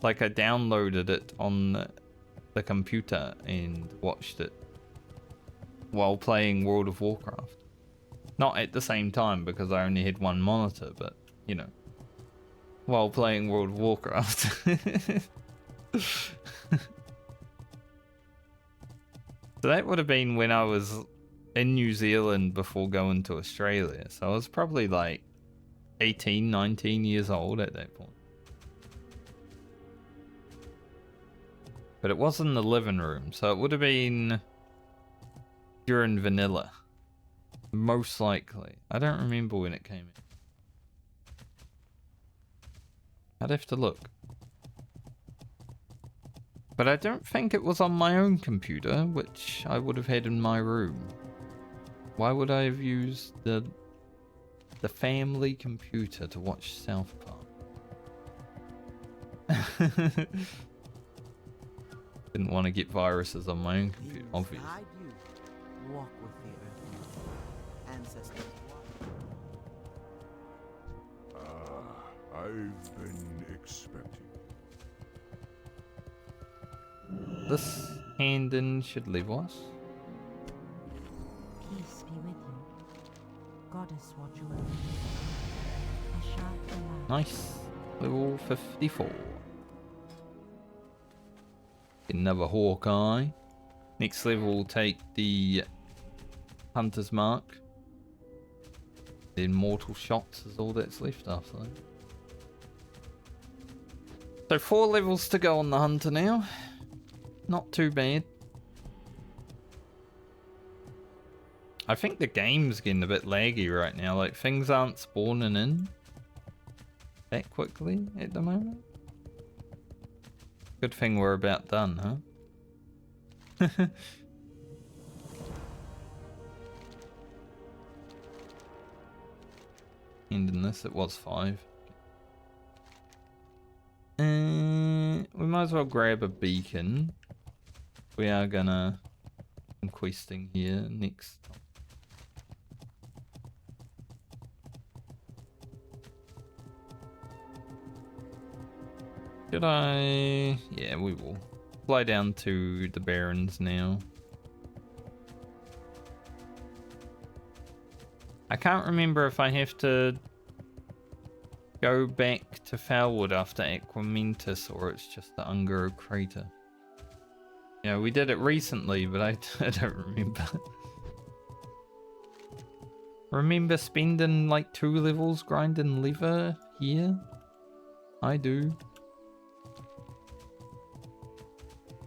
[SPEAKER 1] like I downloaded it on the computer and watched it while playing World of Warcraft. Not at the same time because I only had one monitor, but, you know, while playing World of Warcraft. So that would have been when I was in New Zealand before going to Australia. So I was probably like 18, 19 years old at that point. But it was in the living room, so it would have been during vanilla. Most likely. I don't remember when it came in. I'd have to look. But I don't think it was on my own computer, which I would have had in my room. Why would I have used the family computer to watch South Park? Didn't want to get viruses on my own computer, obviously.
[SPEAKER 6] Walk with the earth, ancestors.
[SPEAKER 4] I've been expecting.
[SPEAKER 1] This hand-in should leave us.
[SPEAKER 5] Peace be with you. God goddess watch over me. A sharp alarm.
[SPEAKER 1] Nice. Level 54. Another Hawkeye. Next level will take the Hunter's Mark. Then Mortal Shots is all that's left after that. So 4 levels to go on the Hunter now. Not too bad. I think the game's getting a bit laggy right now. Like, things aren't spawning in that quickly at the moment. Good thing we're about done, huh? Ending this, it was 5. We might as well grab a beacon. We are gonna some questing here next. Should I? Yeah, we will. Fly down to the Barrens now. I can't remember if I have to go back to Foulwood after Aquamentus or it's just the Ungaro crater. Yeah, we did it recently, but I don't remember. Remember spending like 2 levels grinding lever here? I do.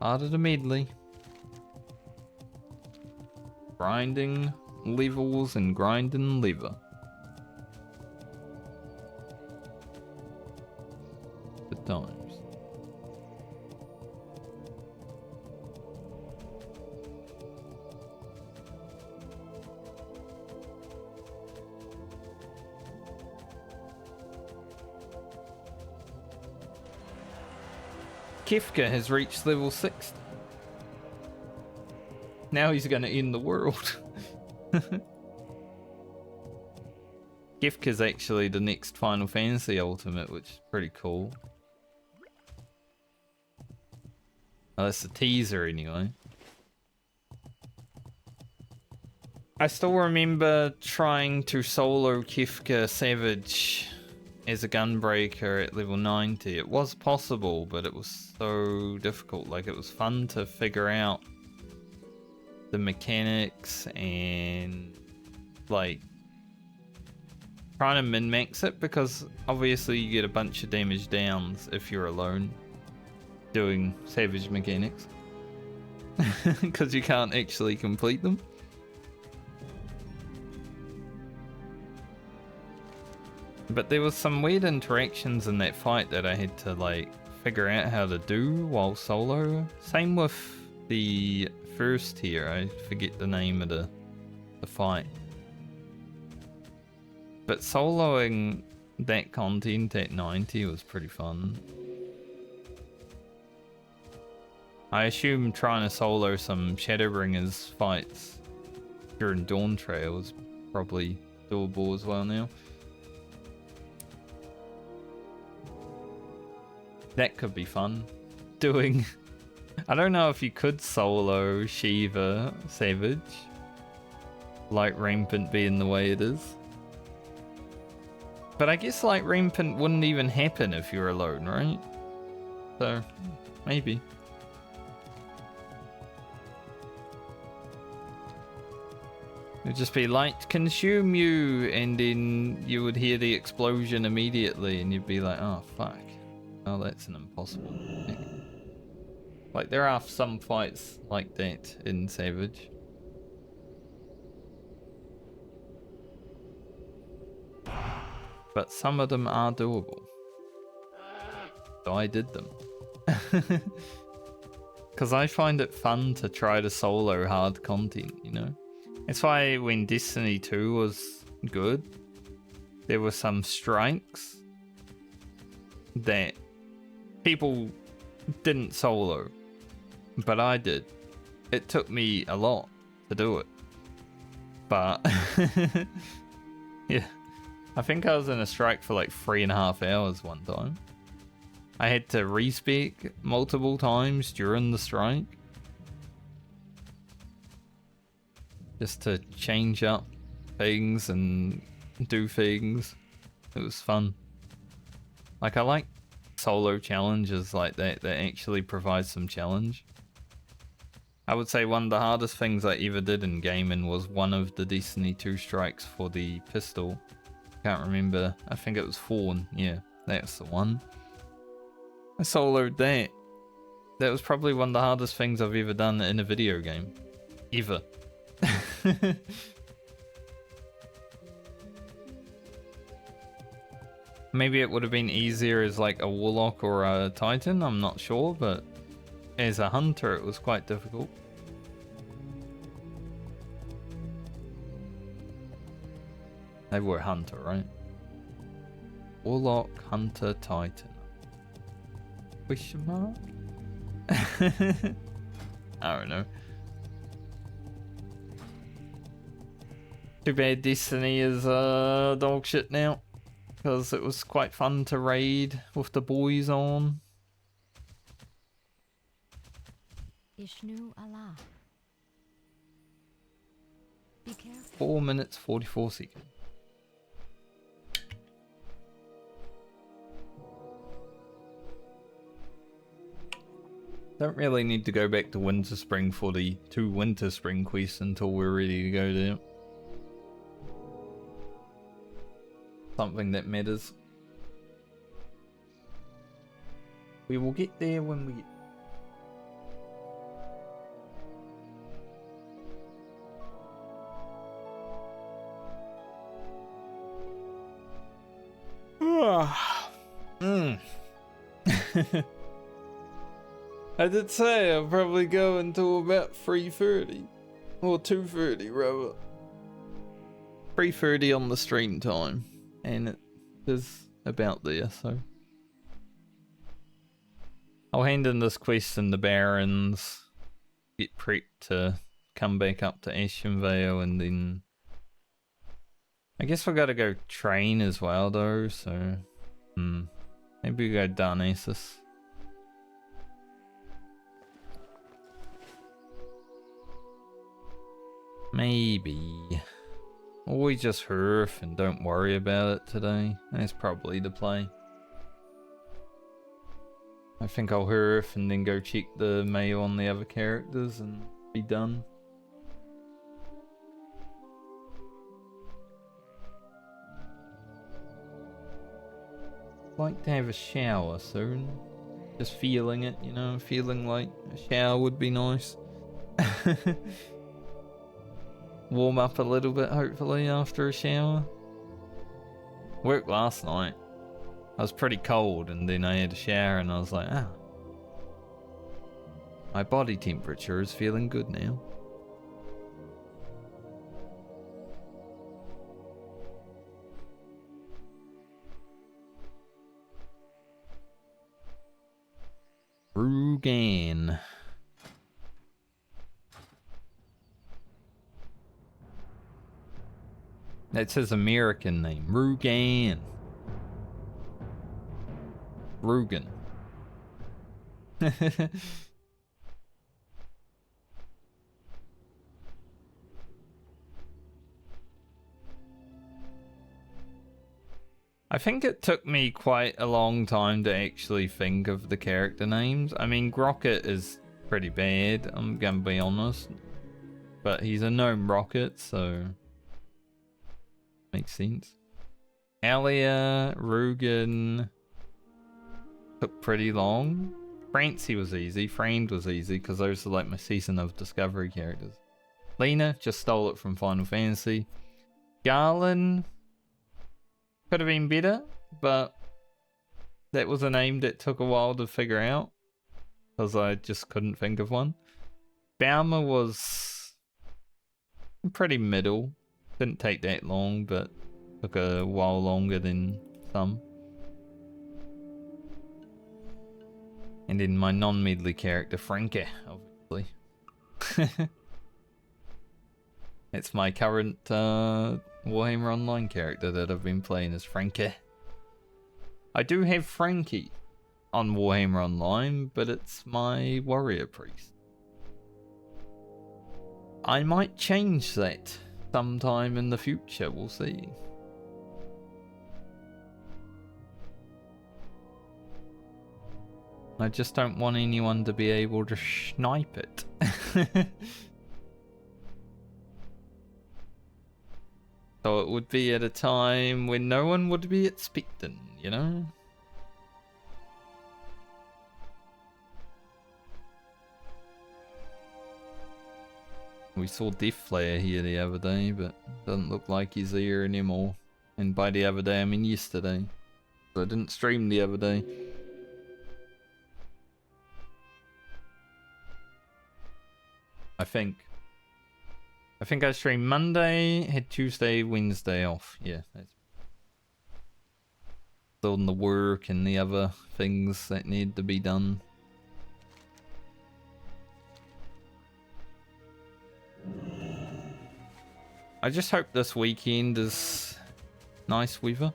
[SPEAKER 1] Part of the medley. Grinding levels and grinding lever. Good times. Kefka has reached level 6. Now he's going to end the world. Kefka's actually the next Final Fantasy Ultimate, which is pretty cool. Oh, that's a teaser anyway. I still remember trying to solo Kefka Savage as a gunbreaker at level 90. It was possible, but it was so difficult. Like, it was fun to figure out the mechanics and like trying to min-max it, because obviously you get a bunch of damage downs if you're alone doing Savage mechanics because you can't actually complete them. But there was some weird interactions in that fight that I had to like figure out how to do while solo. Same with the first here, I forget the name of the fight. But soloing that content at 90 was pretty fun. I assume trying to solo some Shadowbringers fights during Dawn Trail is probably doable as well now. That could be fun. Doing... I don't know if you could solo Shiva Savage. Light Rampant being the way it is. But I guess Light Rampant wouldn't even happen if you're alone, right? So, maybe. It'd just be light consume you, and then you would hear the explosion immediately, and you'd be like, oh fuck. Oh, that's an impossible thing. Like, there are some fights like that in Savage. But some of them are doable. So I did them. Because I find it fun to try to solo hard content, you know? That's why when Destiny 2 was good, there were some strikes that people didn't solo, but I did. It took me a lot to do it. But, yeah. I think I was in a strike for like 3.5 hours one time. I had to respec multiple times during the strike. Just to change up things and do things. It was fun. Like, I like solo challenges like that actually provide some challenge. I would say one of the hardest things I ever did in gaming was one of the Destiny 2 strikes for the pistol. Can't remember. I think it was Fawn. Yeah, that's the one. I soloed that. That was probably one of the hardest things I've ever done in a video game. Ever. Maybe it would have been easier as like a Warlock or a Titan, I'm not sure, but as a Hunter it was quite difficult. They were Hunter, right? Warlock, Hunter, Titan. Question mark? I don't know. Too bad Destiny is dog shit now. Because it was quite fun to raid with the boys on.
[SPEAKER 5] Ishnu Allah. Be careful.
[SPEAKER 1] 4 minutes 44 seconds. Don't really need to go back to Winter Spring for the 2 Winter Spring quests until we're ready to go there. Something that matters. We will get there when we get. I did say I'll probably go until about 3:30 or 2:30 rather. 3:30 on the stream time. And it is about there, so I'll hand in this quest in the Barrens, get prepped to come back up to Ashenvale, and then I guess we gotta go train as well though, so maybe we go Darnassus. Maybe. Or we just hurf and don't worry about it today. That's probably the play. I think I'll hurf and then go check the mail on the other characters and be done. Like to have a shower soon. Just feeling it, you know, feeling like a shower would be nice. Warm up a little bit, hopefully, after a shower. Worked last night. I was pretty cold, and then I had a shower, and I was like, ah. My body temperature is feeling good now. Rugan. That's his American name. Rugan. Rugan. I think it took me quite a long time to actually think of the character names. I mean, Grocket is pretty bad, I'm gonna be honest. But he's a gnome rocket, so makes sense. Alia, Rugen took pretty long. Francie was easy. Friend was easy because those are like my Season of Discovery characters. Lena just stole it from Final Fantasy. Garland could have been better, but that was a name that took a while to figure out because I just couldn't think of one. Baumer was pretty middle. Didn't take that long, but took a while longer than some. And then my non-Medley character, Frankie, obviously. It's my current Warhammer Online character that I've been playing as Frankie. I do have Frankie on Warhammer Online, but it's my warrior priest. I might change that sometime in the future, we'll see. I just don't want anyone to be able to snipe it. So it would be at a time when no one would be expecting, you know? We saw Death Flare here the other day, but doesn't look like he's here anymore. And by the other day, I mean yesterday. So I didn't stream the other day. I think I streamed Monday, had Tuesday, Wednesday off. Yeah. Still in the work and the other things that need to be done. I just hope this weekend is nice weather.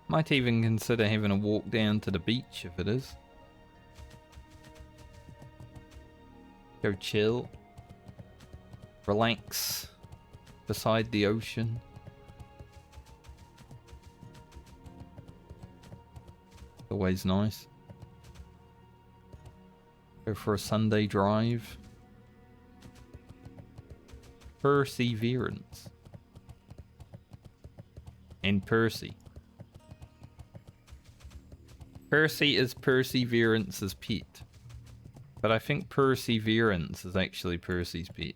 [SPEAKER 1] Might even consider having a walk down to the beach if it is. Go chill. Relax beside the ocean. Always nice. Go for a Sunday drive. Perseverance. And Percy. Percy is Perseverance's pet. But I think Perseverance is actually Percy's pet.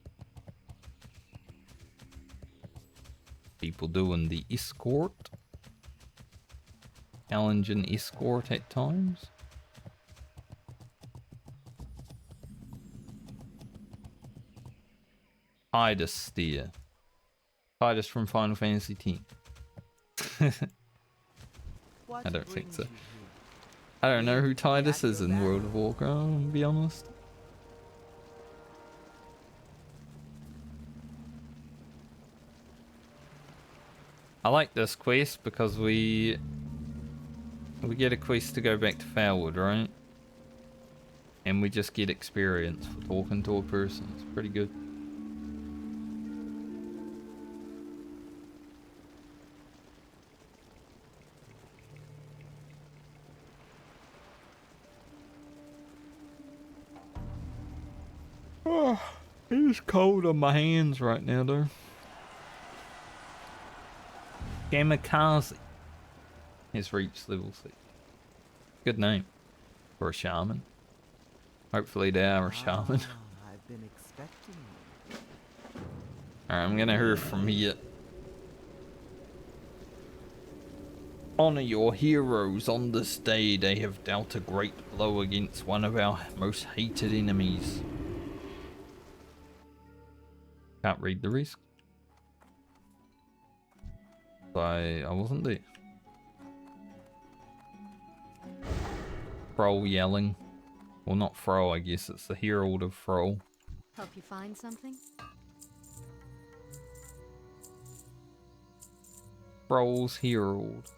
[SPEAKER 1] People doing the escort. Challenge and escort at times. Titus steer. Titus from Final Fantasy X. I don't think so. I don't know who Titus is in World of Warcraft, to be honest. I like this quest because we get a quest to go back to Foulwood, right? And we just get experience for talking to a person. It's pretty good. Oh, it is cold on my hands right now, though. Kamikaze has reached level 6. Good name for a shaman. Hopefully they are a shaman.
[SPEAKER 6] I've been expecting you.
[SPEAKER 1] Alright, I'm gonna hear from here. Honor your heroes. On this day they have dealt a great blow against one of our most hated enemies. Can't read the risk. I wasn't there. Thrall yelling. Well, not Thrall, I guess. It's the Herald of Thrall.
[SPEAKER 5] Help you find something?
[SPEAKER 1] Thrall's Herald.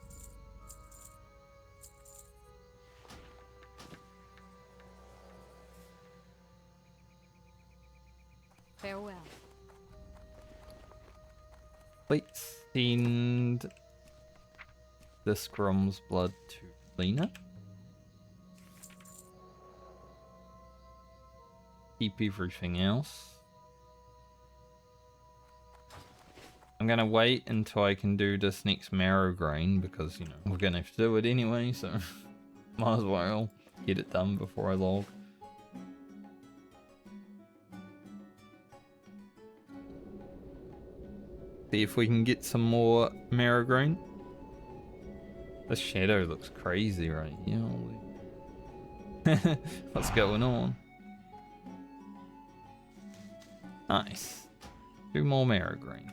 [SPEAKER 5] Farewell.
[SPEAKER 1] Let's send this Grom's blood to Lena. Keep everything else. I'm gonna wait until I can do this next marrow grain because, you know, we're gonna have to do it anyway, so might as well get it done before I log. See if we can get some more marrow grain. The shadow looks crazy right here. Holy. What's going on? Nice. 2 more marrow grain.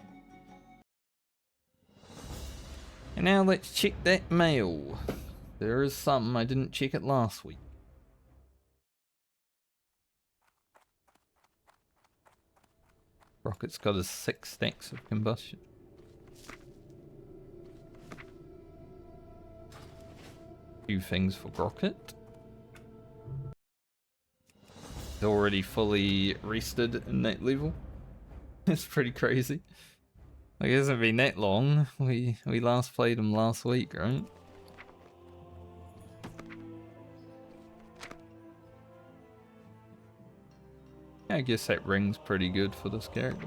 [SPEAKER 1] And now let's check that mail. There is something, I didn't check it last week. Rocket's got his 6 stacks of combustion. Few things for Rocket. He's already fully rested in that level. It's pretty crazy. Like, it hasn't been that long. We last played him last week, right? Yeah, I guess that ring's pretty good for this character.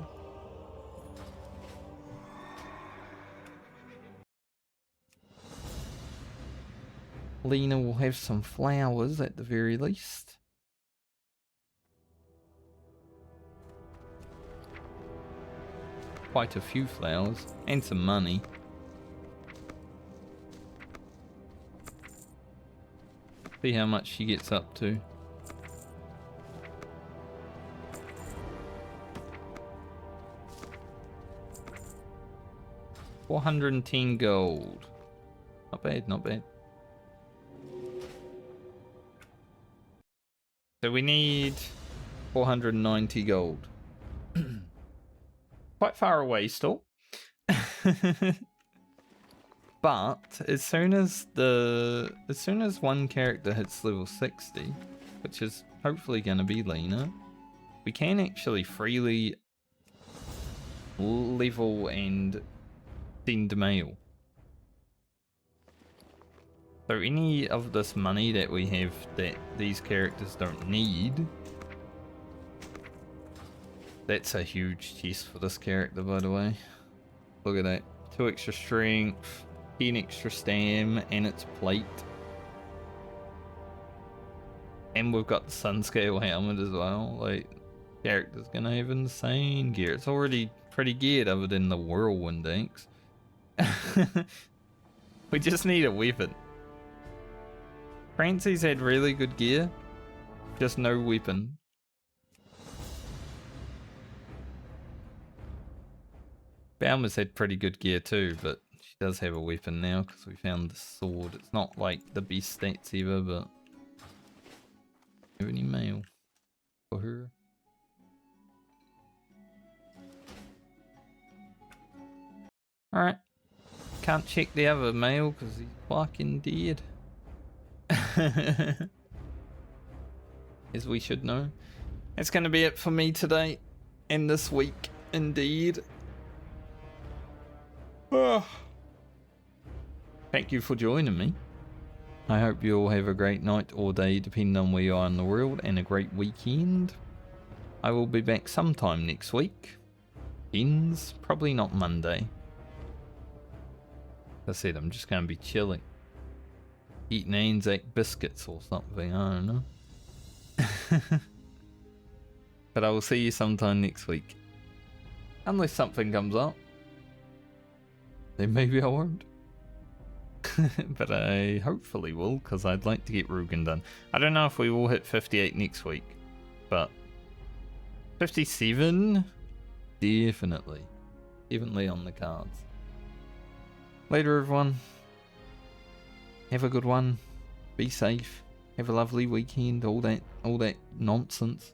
[SPEAKER 1] Lena will have some flowers at the very least. Quite a few flowers and some money. See how much she gets up to. $410 gold. Not bad, not bad. So we need 490 gold. Quite far away still. But as soon as one character hits level 60, which is hopefully going to be Lena, we can actually freely level and send mail. So any of this money that we have that these characters don't need, that's a huge chest for this character, by the way. Look at that. 2 extra strength, 10 extra stam, and its plate. And we've got the sun scale helmet as well. Like, character's gonna have insane gear. It's already pretty geared other than the whirlwind axe. We just need a weapon. Francie's had really good gear, just no weapon. Baumer's had pretty good gear too, but she does have a weapon now because we found the sword. It's not like the best stats ever, but... Have any mail for her? Alright. Can't check the other mail because he's fucking dead. As we should know. That's going to be it for me today and this week, indeed. Thank you for joining me. I hope you all have a great night or day, depending on where you are in the world, and a great weekend. I will be back sometime next week. Ends, probably not Monday. As I said, I'm just going to be chilling. Eating Anzac biscuits or something, I don't know. But I will see you sometime next week. Unless something comes up. Then maybe I won't. But I hopefully will, because I'd like to get Rugen done. I don't know if we will hit 58 next week, but 57? Definitely. Definitely on the cards. Later, everyone. Have a good one. Be safe. Have a lovely weekend. All that nonsense.